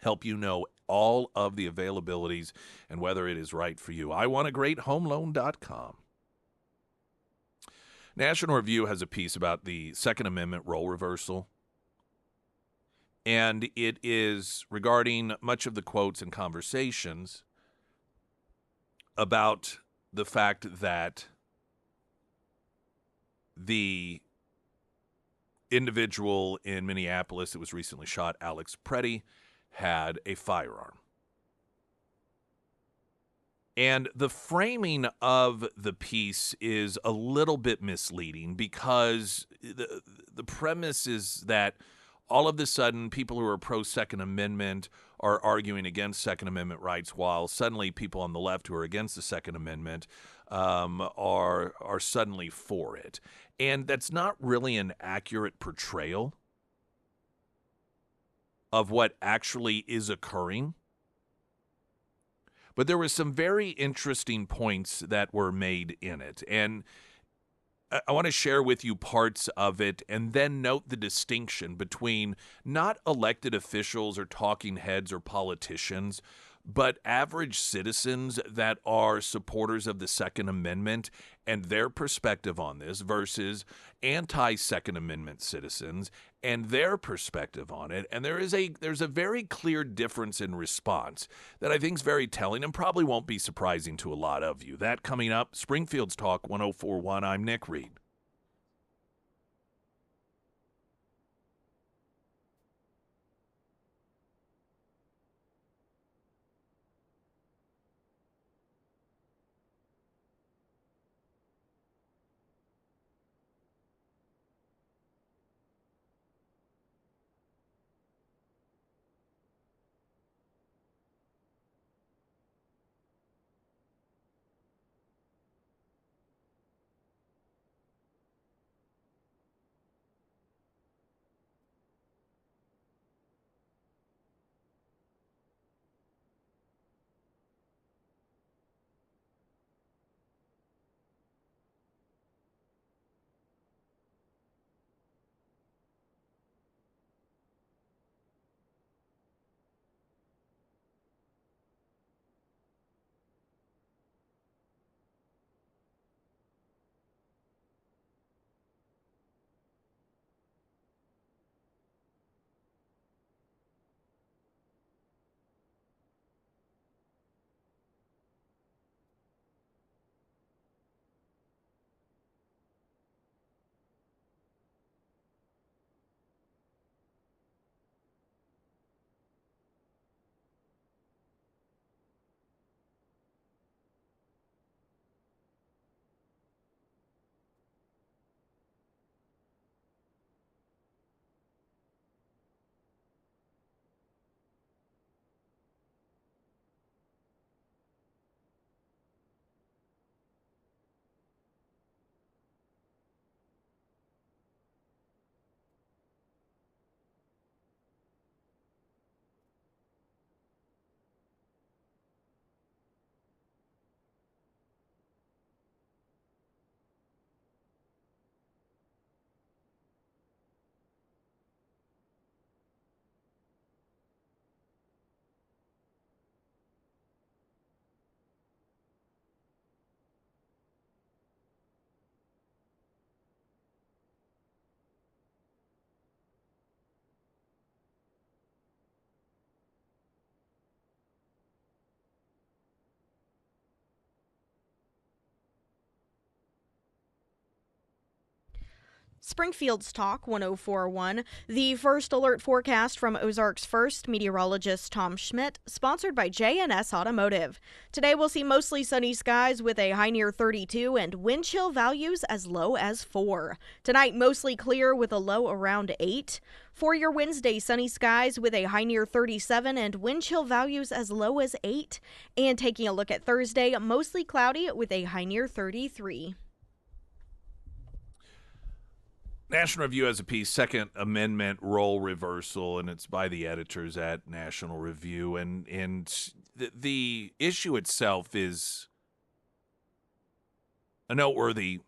help you know all of the availabilities and whether it is right for you. iwantagreathomeloan.com. National Review has a piece about the Second Amendment role reversal. And it is regarding much of the quotes and conversations about the fact that the individual in Minneapolis that was recently shot, Alex Preddy, had a firearm. And the framing of the piece is a little bit misleading because the premise is that all of a sudden, people who are pro-Second Amendment are arguing against Second Amendment rights, while suddenly people on the left who are against the Second Amendment are suddenly for it. And that's not really an accurate portrayal of what actually is occurring. But there were some very interesting points that were made in it. And I want to share with you parts of it and then note the distinction between not elected officials or talking heads or politicians, but average citizens that are supporters of the Second Amendment and their perspective on this versus anti-Second Amendment citizens and their perspective on it. And there's a very clear difference in response that I think is very telling and probably won't be surprising to a lot of you. That coming up, Springfield's Talk 1041. I'm Nick Reed. Springfield's Talk 1041, the first alert forecast from Ozarks First meteorologist Tom Schmidt, sponsored by J&S Automotive. Today we'll see mostly sunny skies with a high near 32 and wind chill values as low as 4. Tonight mostly clear with a low around 8. For your Wednesday, sunny skies with a high near 37 and wind chill values as low as 8. And taking a look at Thursday, mostly cloudy with a high near 33. National Review has a piece, Second Amendment role reversal, and it's by the editors at National Review. And the issue itself is a noteworthy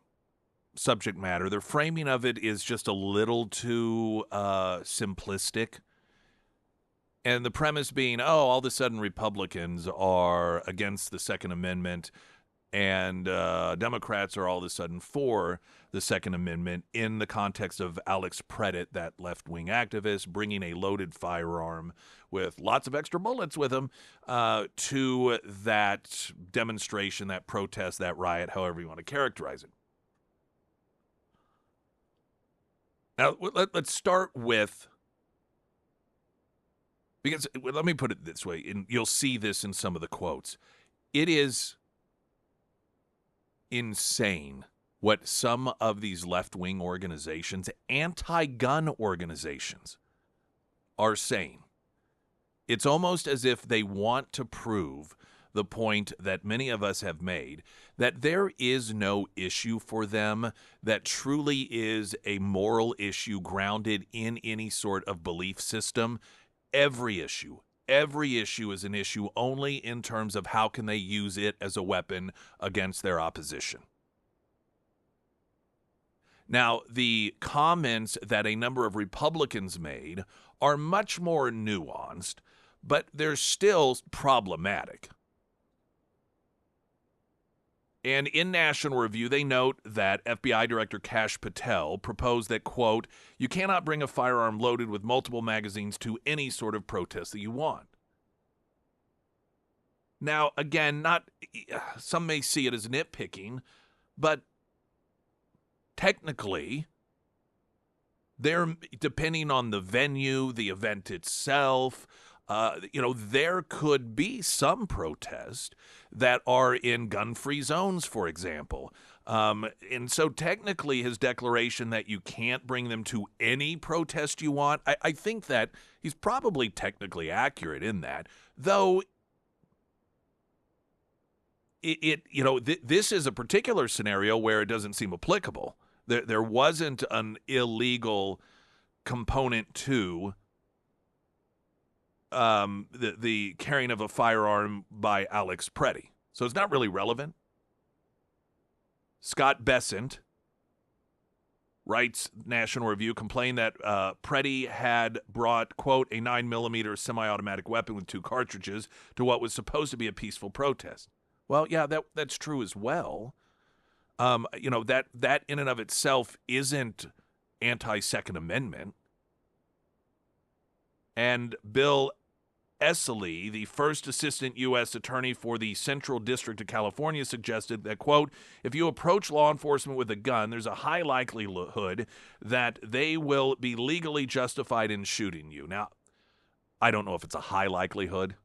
subject matter. Their framing of it is just a little too simplistic. And the premise being, all of a sudden Republicans are against the Second Amendment and Democrats are all of a sudden for the Second Amendment in the context of Alex Predit, that left-wing activist, bringing a loaded firearm with lots of extra bullets with him to that demonstration, that protest, that riot, however you want to characterize it. Now, let's start with, because let me put it this way, and you'll see this in some of the quotes. It is insane what some of these left-wing organizations, anti-gun organizations, are saying. It's almost as if they want to prove the point that many of us have made, that there is no issue for them that truly is a moral issue grounded in any sort of belief system. Every issue is an issue only in terms of how can they use it as a weapon against their opposition. Now, the comments that a number of Republicans made are much more nuanced, but they're still problematic. And in National Review, they note that FBI Director Kash Patel proposed that, quote, you cannot bring a firearm loaded with multiple magazines to any sort of protest that you want. Now, again, some may see it as nitpicking, but technically, depending on the venue, the event itself, there could be some protests that are in gun-free zones, for example. And so technically his declaration that you can't bring them to any protest you want, I think that he's probably technically accurate in that, though this is a particular scenario where it doesn't seem applicable. There wasn't an illegal component to the carrying of a firearm by Alex Predit. So it's not really relevant. Scott Bessent writes, National Review, complained that Predit had brought, quote, a 9mm semi-automatic weapon with 2 cartridges to what was supposed to be a peaceful protest. Well, yeah, that's true as well. That in and of itself isn't anti-Second Amendment. And Bill Esseley, the first assistant U.S. attorney for the Central District of California, suggested that, quote, if you approach law enforcement with a gun, there's a high likelihood that they will be legally justified in shooting you. Now, I don't know if it's a high likelihood.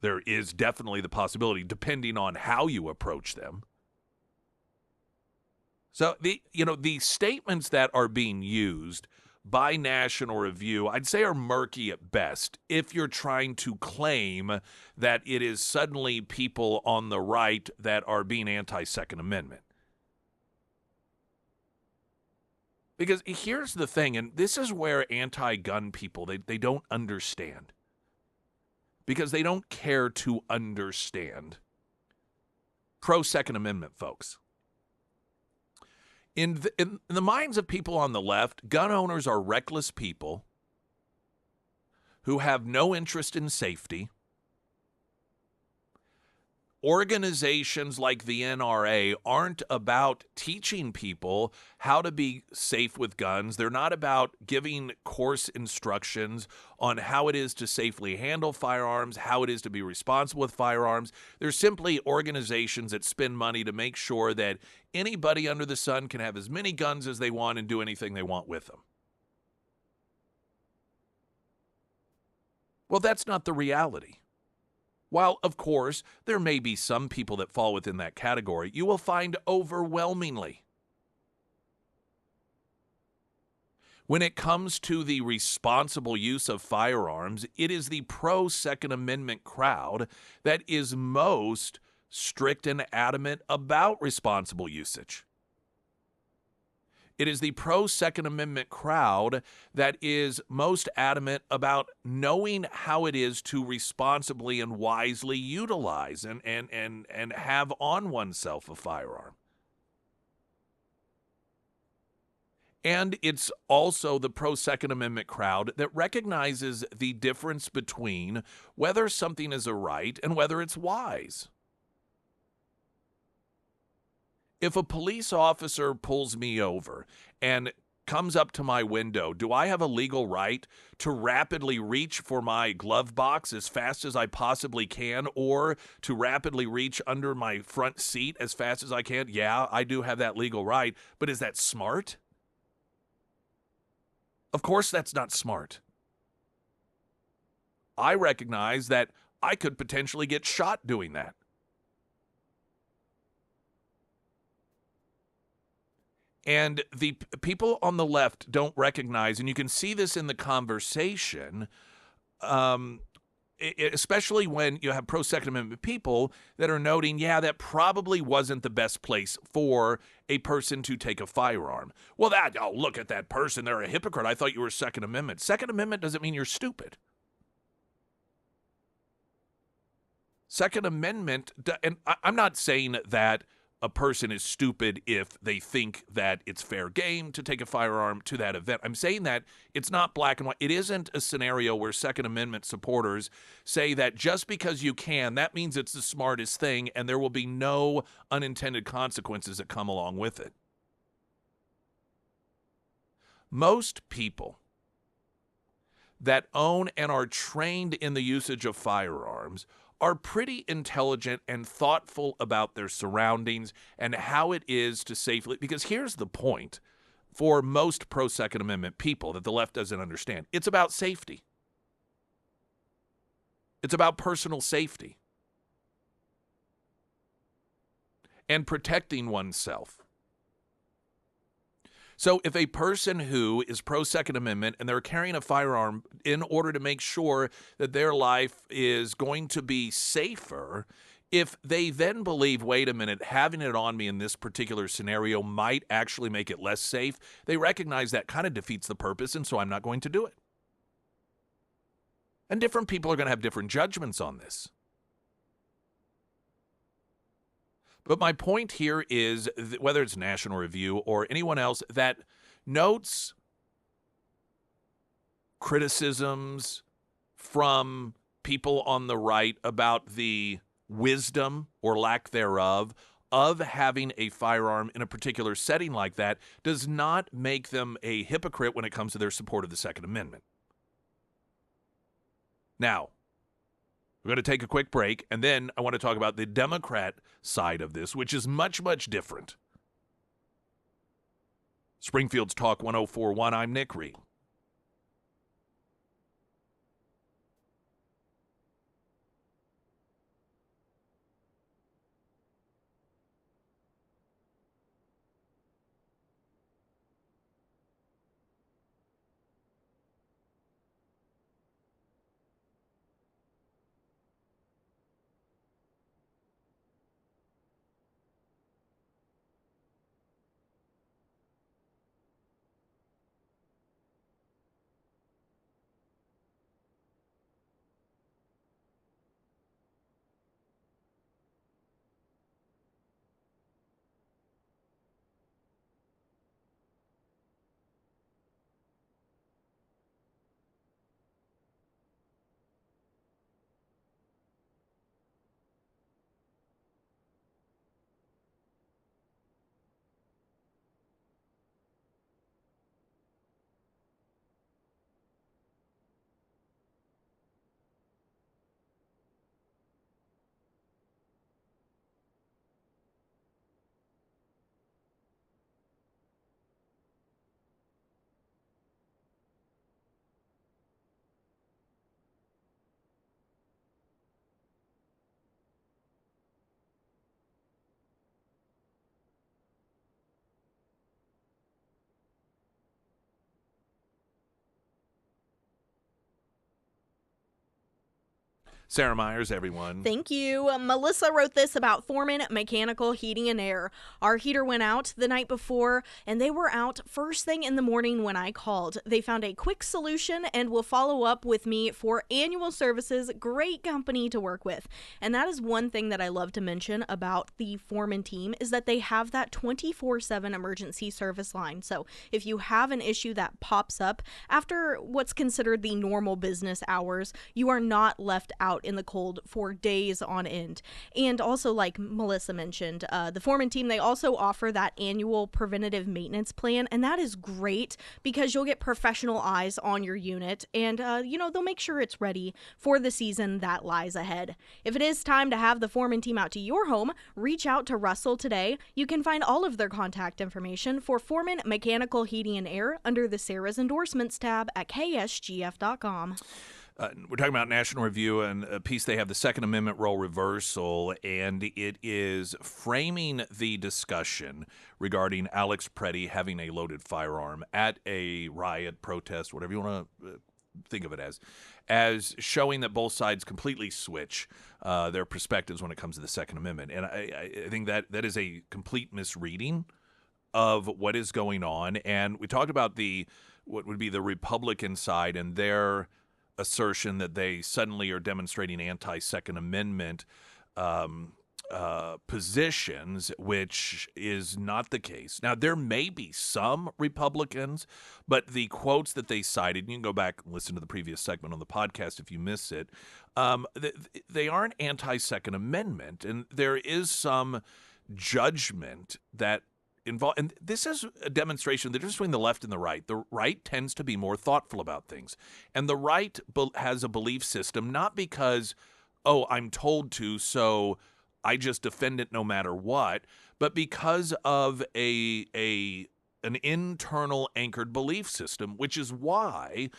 There is definitely the possibility, depending on how you approach them. So the statements that are being used by National Review, I'd say are murky at best if you're trying to claim that it is suddenly people on the right that are being anti-Second Amendment. Because here's the thing, and this is where anti-gun people, they don't understand. Because they don't care to understand. Pro-Second Amendment folks. In the minds of people on the left, gun owners are reckless people who have no interest in safety, Organizations like the NRA aren't about teaching people how to be safe with guns. They're not about giving course instructions on how it is to safely handle firearms, how it is to be responsible with firearms. They're simply organizations that spend money to make sure that anybody under the sun can have as many guns as they want and do anything they want with them. Well, that's not the reality. While, of course, there may be some people that fall within that category, you will find overwhelmingly, when it comes to the responsible use of firearms, it is the pro-Second Amendment crowd that is most strict and adamant about responsible usage. It is the pro-Second Amendment crowd that is most adamant about knowing how it is to responsibly and wisely utilize and have on oneself a firearm. And it's also the pro-Second Amendment crowd that recognizes the difference between whether something is a right and whether it's wise. If a police officer pulls me over and comes up to my window, do I have a legal right to rapidly reach for my glove box as fast as I possibly can, or to rapidly reach under my front seat as fast as I can? Yeah, I do have that legal right, but is that smart? Of course that's not smart. I recognize that I could potentially get shot doing that. And the people on the left don't recognize, and you can see this in the conversation, especially when you have pro-Second Amendment people that are noting, yeah, that probably wasn't the best place for a person to take a firearm. Well, look at that person. They're a hypocrite. I thought you were Second Amendment. Second Amendment doesn't mean you're stupid. Second Amendment, and I'm not saying that a person is stupid if they think that it's fair game to take a firearm to that event. I'm saying that it's not black and white. It isn't a scenario where Second Amendment supporters say that just because you can, that means it's the smartest thing and there will be no unintended consequences that come along with it. Most people that own and are trained in the usage of firearms are pretty intelligent and thoughtful about their surroundings and how it is to safely, because here's the point for most pro-Second Amendment people that the left doesn't understand. It's about safety. It's about personal safety and protecting oneself. So if a person who is pro-Second Amendment and they're carrying a firearm in order to make sure that their life is going to be safer, if they then believe, wait a minute, having it on me in this particular scenario might actually make it less safe, they recognize that kind of defeats the purpose, and so I'm not going to do it. And different people are going to have different judgments on this. But my point here is that whether it's National Review or anyone else that notes criticisms from people on the right about the wisdom or lack thereof of having a firearm in a particular setting like that does not make them a hypocrite when it comes to their support of the Second Amendment. Now, we're going to take a quick break, and then I want to talk about the Democrat side of this, which is much, much different. Springfield's Talk 104.1, I'm Nick Reed. Sarah Myers, everyone. Thank you. Melissa wrote this about Foreman Mechanical Heating and Air. Our heater went out the night before, and they were out first thing in the morning when I called. They found a quick solution and will follow up with me for annual services. Great company to work with. And that is one thing that I love to mention about the Foreman team is that they have that 24/7 emergency service line. So if you have an issue that pops up after what's considered the normal business hours, you are not left out in the cold for days on end. And also, like Melissa mentioned, the Foreman team, they also offer that annual preventative maintenance plan, and that is great because you'll get professional eyes on your unit, and they'll make sure it's ready for the season that lies ahead. If it is time to have the Foreman team out to your home, reach out to Russell today. You can find all of their contact information for Foreman Mechanical Heating and Air under the Sarah's Endorsements tab at ksgf.com. We're talking about National Review and a piece they have, the Second Amendment role reversal, and it is framing the discussion regarding Alex Preddy having a loaded firearm at a riot, protest, whatever you want to think of it as showing that both sides completely switch their perspectives when it comes to the Second Amendment. And I think that is a complete misreading of what is going on. And we talked about what would be the Republican side and their assertion that they suddenly are demonstrating anti-Second Amendment positions, which is not the case. Now, there may be some Republicans, but the quotes that they cited, you can go back and listen to the previous segment on the podcast if you miss it, they aren't anti-Second Amendment, and there is some judgment that involved, and this is a demonstration of the difference between the left and the right. The right tends to be more thoughtful about things, and the right has a belief system not because, oh, I'm told to, so I just defend it no matter what, but because of an internal anchored belief system, which is why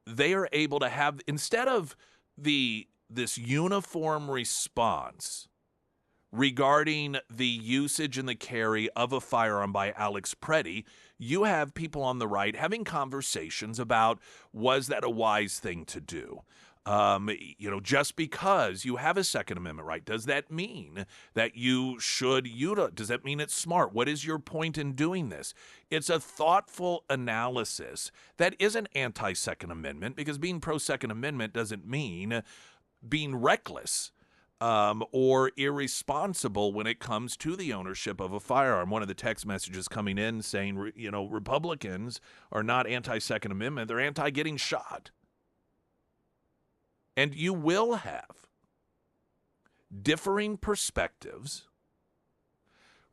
they are able to have, instead of this uniform response regarding the usage and the carry of a firearm by Alex Preddy, you have people on the right having conversations about, was that a wise thing to do? Just because you have a Second Amendment right, does that mean that you should utilize? Does that mean it's smart? What is your point in doing this? It's a thoughtful analysis that isn't anti-Second Amendment, because being pro-Second Amendment doesn't mean being reckless or irresponsible when it comes to the ownership of a firearm. One of the text messages coming in saying, Republicans are not anti-Second Amendment, they're anti-getting shot. And you will have differing perspectives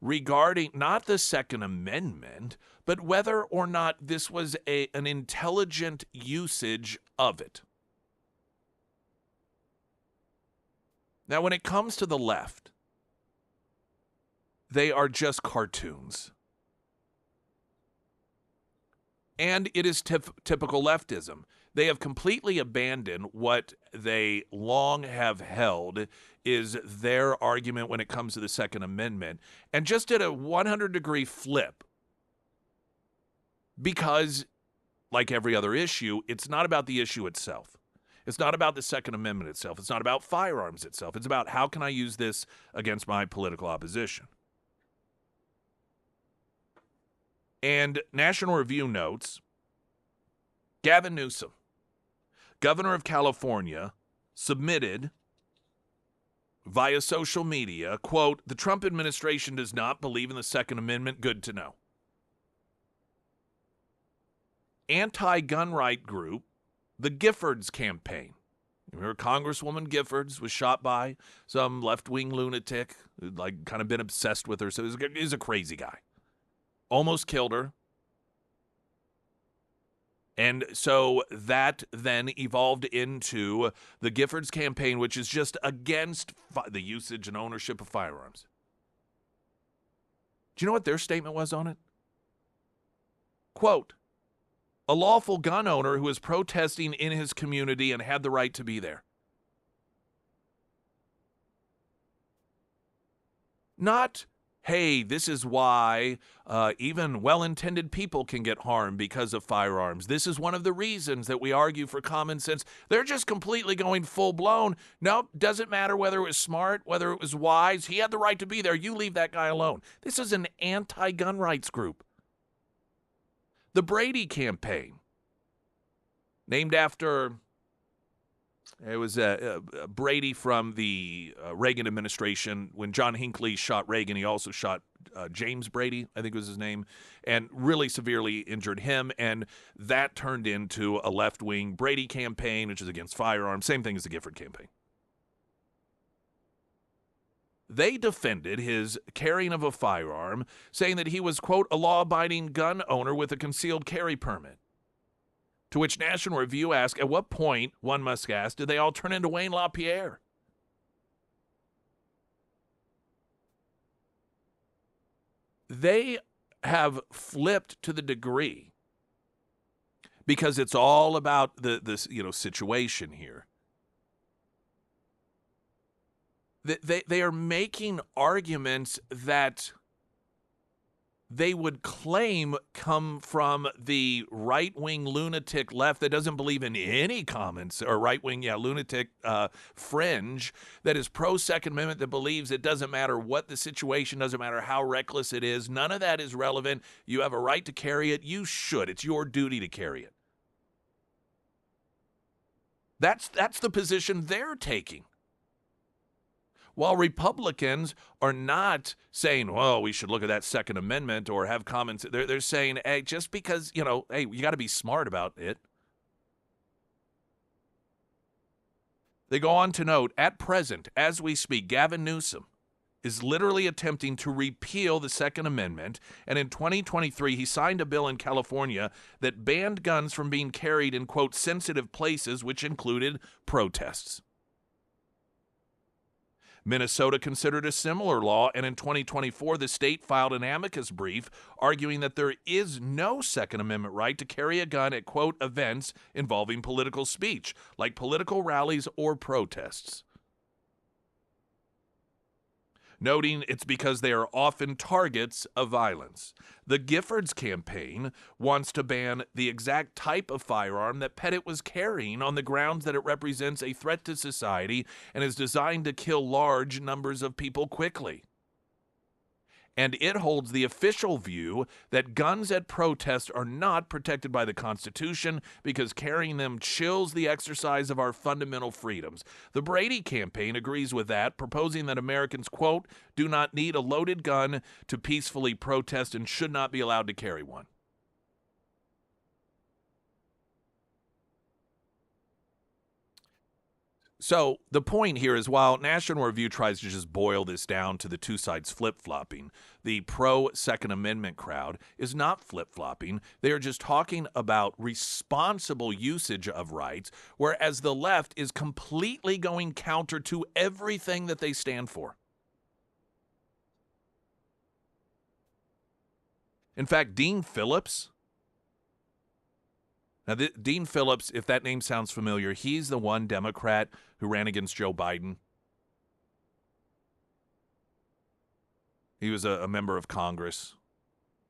regarding not the Second Amendment, but whether or not this was an intelligent usage of it. Now, when it comes to the left, they are just cartoons. And it is typical leftism. They have completely abandoned what they long have held is their argument when it comes to the Second Amendment, and just did a 100-degree flip. Because, like every other issue, it's not about the issue itself. It's not about the Second Amendment itself. It's not about firearms itself. It's about, how can I use this against my political opposition? And National Review notes, Gavin Newsom, governor of California, submitted via social media, quote, "The Trump administration does not believe in the Second Amendment. Good to know." Anti-gun right group, the Giffords campaign. Remember Congresswoman Giffords was shot by some left-wing lunatic who'd kind of been obsessed with her. So he's a crazy guy. Almost killed her. And so that then evolved into the Giffords campaign, which is just against the usage and ownership of firearms. Do you know what their statement was on it? Quote, "A lawful gun owner who is protesting in his community and had the right to be there." Not hey, this is why even well-intended people can get harmed because of firearms. This is one of the reasons that we argue for common sense. They're just completely going full-blown. Nope, doesn't matter whether it was smart, whether it was wise. He had the right to be there. You leave that guy alone. This is an anti-gun rights group. The Brady campaign, named after... It was Brady from the Reagan administration. When John Hinckley shot Reagan, he also shot James Brady, I think was his name, and really severely injured him. And that turned into a left-wing Brady campaign, which is against firearms. Same thing as the Gifford campaign. They defended his carrying of a firearm, saying that he was, quote, a law-abiding gun owner with a concealed carry permit. To which National Review asked, at what point, one must ask, did they all turn into Wayne LaPierre? They have flipped to the degree, because it's all about this situation here. They are making arguments that they would claim come from the right-wing lunatic left that doesn't believe in any comments, or right-wing, lunatic fringe that is pro-Second Amendment, that believes it doesn't matter what the situation, doesn't matter how reckless it is. None of that is relevant. You have a right to carry it. You should. It's your duty to carry it. That's the position they're taking. While Republicans are not saying, well, we should look at that Second Amendment or have comments, they're saying, hey, just because, hey, you got to be smart about it. They go on to note, at present, as we speak, Gavin Newsom is literally attempting to repeal the Second Amendment, and in 2023, he signed a bill in California that banned guns from being carried in, quote, sensitive places, which included protests. Minnesota considered a similar law, and in 2024, the state filed an amicus brief arguing that there is no Second Amendment right to carry a gun at, quote, events involving political speech, like political rallies or protests, noting it's because they are often targets of violence. The Giffords campaign wants to ban the exact type of firearm that Pettit was carrying on the grounds that it represents a threat to society and is designed to kill large numbers of people quickly. And it holds the official view that guns at protests are not protected by the Constitution because carrying them chills the exercise of our fundamental freedoms. The Brady campaign agrees with that, proposing that Americans, quote, do not need a loaded gun to peacefully protest and should not be allowed to carry one. So the point here is, while National Review tries to just boil this down to the two sides flip-flopping, the pro-Second Amendment crowd is not flip-flopping. They are just talking about responsible usage of rights, whereas the left is completely going counter to everything that they stand for. In fact, Dean Phillips... Now, Dean Phillips, if that name sounds familiar, he's the one Democrat who ran against Joe Biden. He was a member of Congress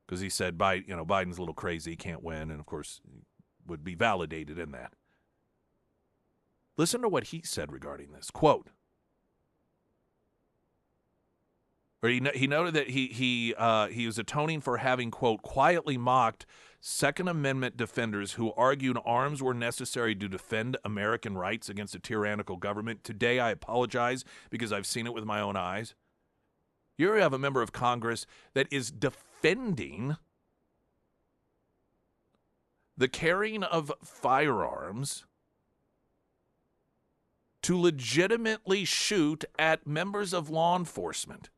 because he said, Biden's a little crazy, he can't win, and of course would be validated in that. Listen to what he said regarding this. Quote, or he noted that he was atoning for having, quote, quietly mocked Second Amendment defenders who argued arms were necessary to defend American rights against a tyrannical government. Today, I apologize because I've seen it with my own eyes. Here we have a member of Congress that is defending the carrying of firearms to legitimately shoot at members of law enforcement.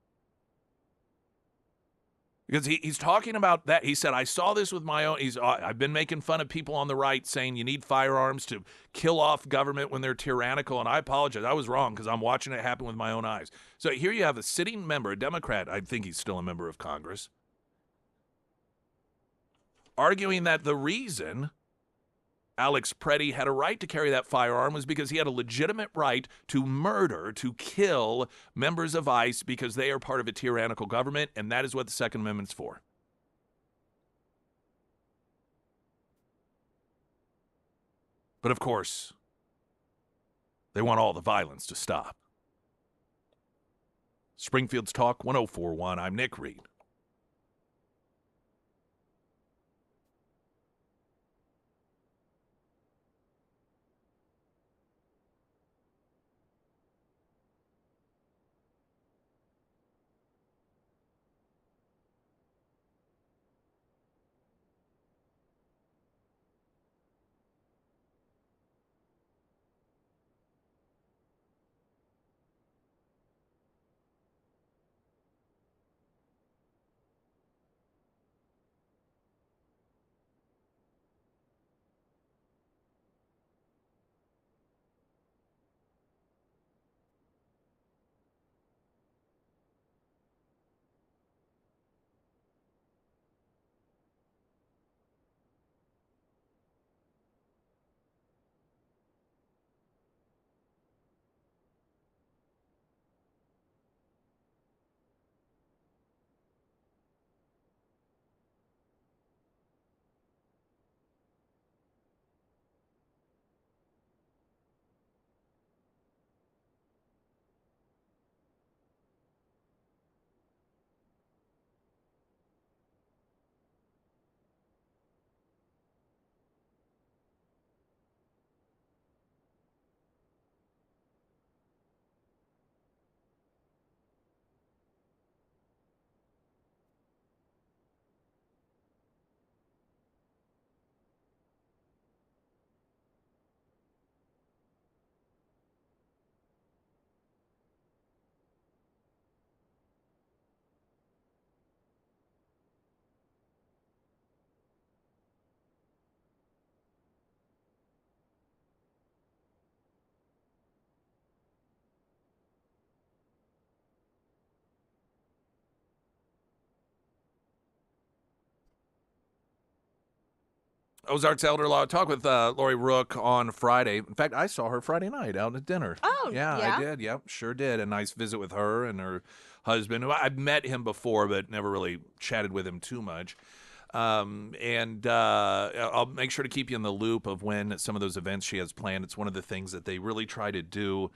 Because he's talking about that. He said, I saw this with my own. I've been making fun of people on the right saying you need firearms to kill off government when they're tyrannical. And I apologize. I was wrong because I'm watching it happen with my own eyes. So here you have a sitting member, a Democrat. I think he's still a member of Congress, arguing that the reason Alex Preddy had a right to carry that firearm was because he had a legitimate right to murder, to kill members of ICE because they are part of a tyrannical government, and that is what the Second Amendment's for. But of course, they want all the violence to stop. Springfield's Talk 1041. I'm Nick Reed. Ozarks Elder Law. Talk with Lori Rook on Friday. In fact, I saw her Friday night out at dinner. Oh, yeah, yeah? I did. Yep, sure did. A nice visit with her and her husband. Who I've met him before, but never really chatted with him too much. And I'll make sure to keep you in the loop of when some of those events she has planned. It's one of the things that they really try to do.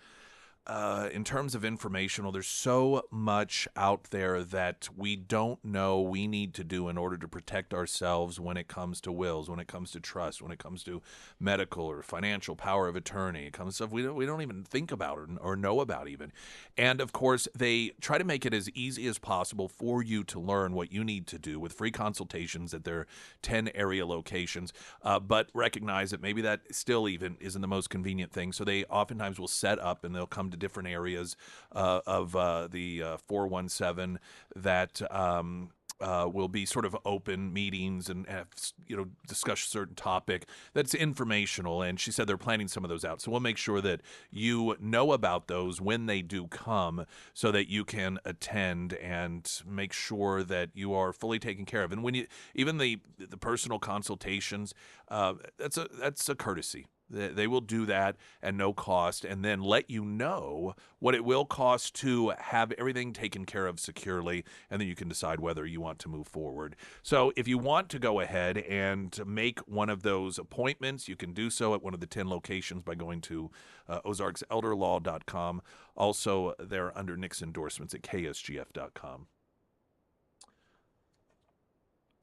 In terms of informational, there's so much out there that we don't know we need to do in order to protect ourselves when it comes to wills, when it comes to trust, when it comes to medical or financial power of attorney. It comes to stuff we don't even think about or know about even. And of course, they try to make it as easy as possible for you to learn what you need to do with free consultations at their 10 area locations, but recognize that maybe that still even isn't the most convenient thing. So they oftentimes will set up and they'll come to different areas of the 417 that will be sort of open meetings and have, discuss a certain topic that's informational. And she said they're planning some of those out. So we'll make sure that you know about those when they do come so that you can attend and make sure that you are fully taken care of. And when you, even the personal consultations, that's a courtesy. They will do that at no cost and then let you know what it will cost to have everything taken care of securely, and then you can decide whether you want to move forward. So if you want to go ahead and make one of those appointments, you can do so at one of the 10 locations by going to ozarkselderlaw.com. Also, they're under Nick's endorsements at ksgf.com.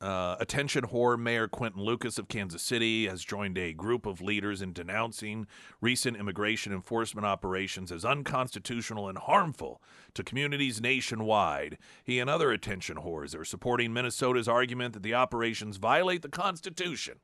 Attention whore Mayor Quentin Lucas of Kansas City has joined a group of leaders in denouncing recent immigration enforcement operations as unconstitutional and harmful to communities nationwide. He and other attention whores are supporting Minnesota's argument that the operations violate the Constitution.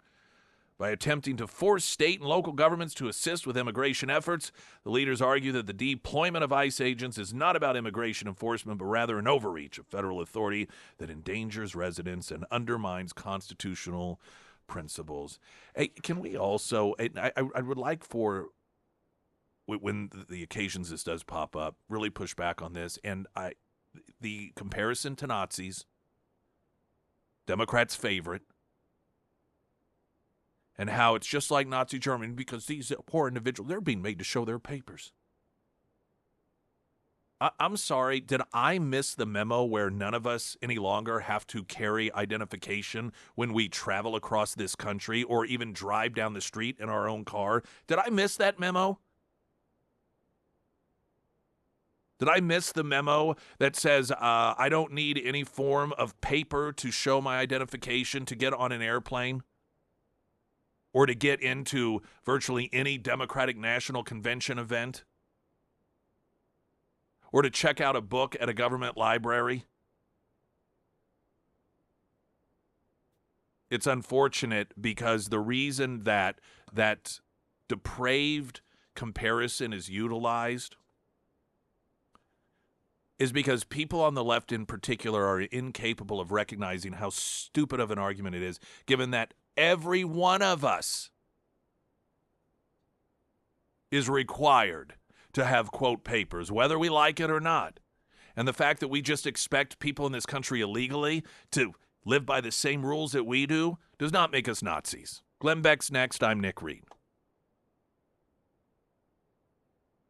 By attempting to force state and local governments to assist with immigration efforts, the leaders argue that the deployment of ICE agents is not about immigration enforcement, but rather an overreach of federal authority that endangers residents and undermines constitutional principles. Hey, can we also, I would like for, when the occasions this does pop up, really push back on this. And the comparison to Nazis, Democrats' favorite, and how it's just like Nazi Germany because these poor individuals, they're being made to show their papers. I'm sorry, did I miss the memo where none of us any longer have to carry identification when we travel across this country or even drive down the street in our own car? Did I miss that memo? Did I miss the memo that says I don't need any form of paper to show my identification to get on an airplane or to get into virtually any Democratic National Convention event? Or to check out a book at a government library? It's unfortunate because the reason that depraved comparison is utilized is because people on the left in particular are incapable of recognizing how stupid of an argument it is, given that every one of us is required to have, quote, papers, whether we like it or not. And the fact that we just expect people in this country illegally to live by the same rules that we do does not make us Nazis. Glenn Beck's next. I'm Nick Reed.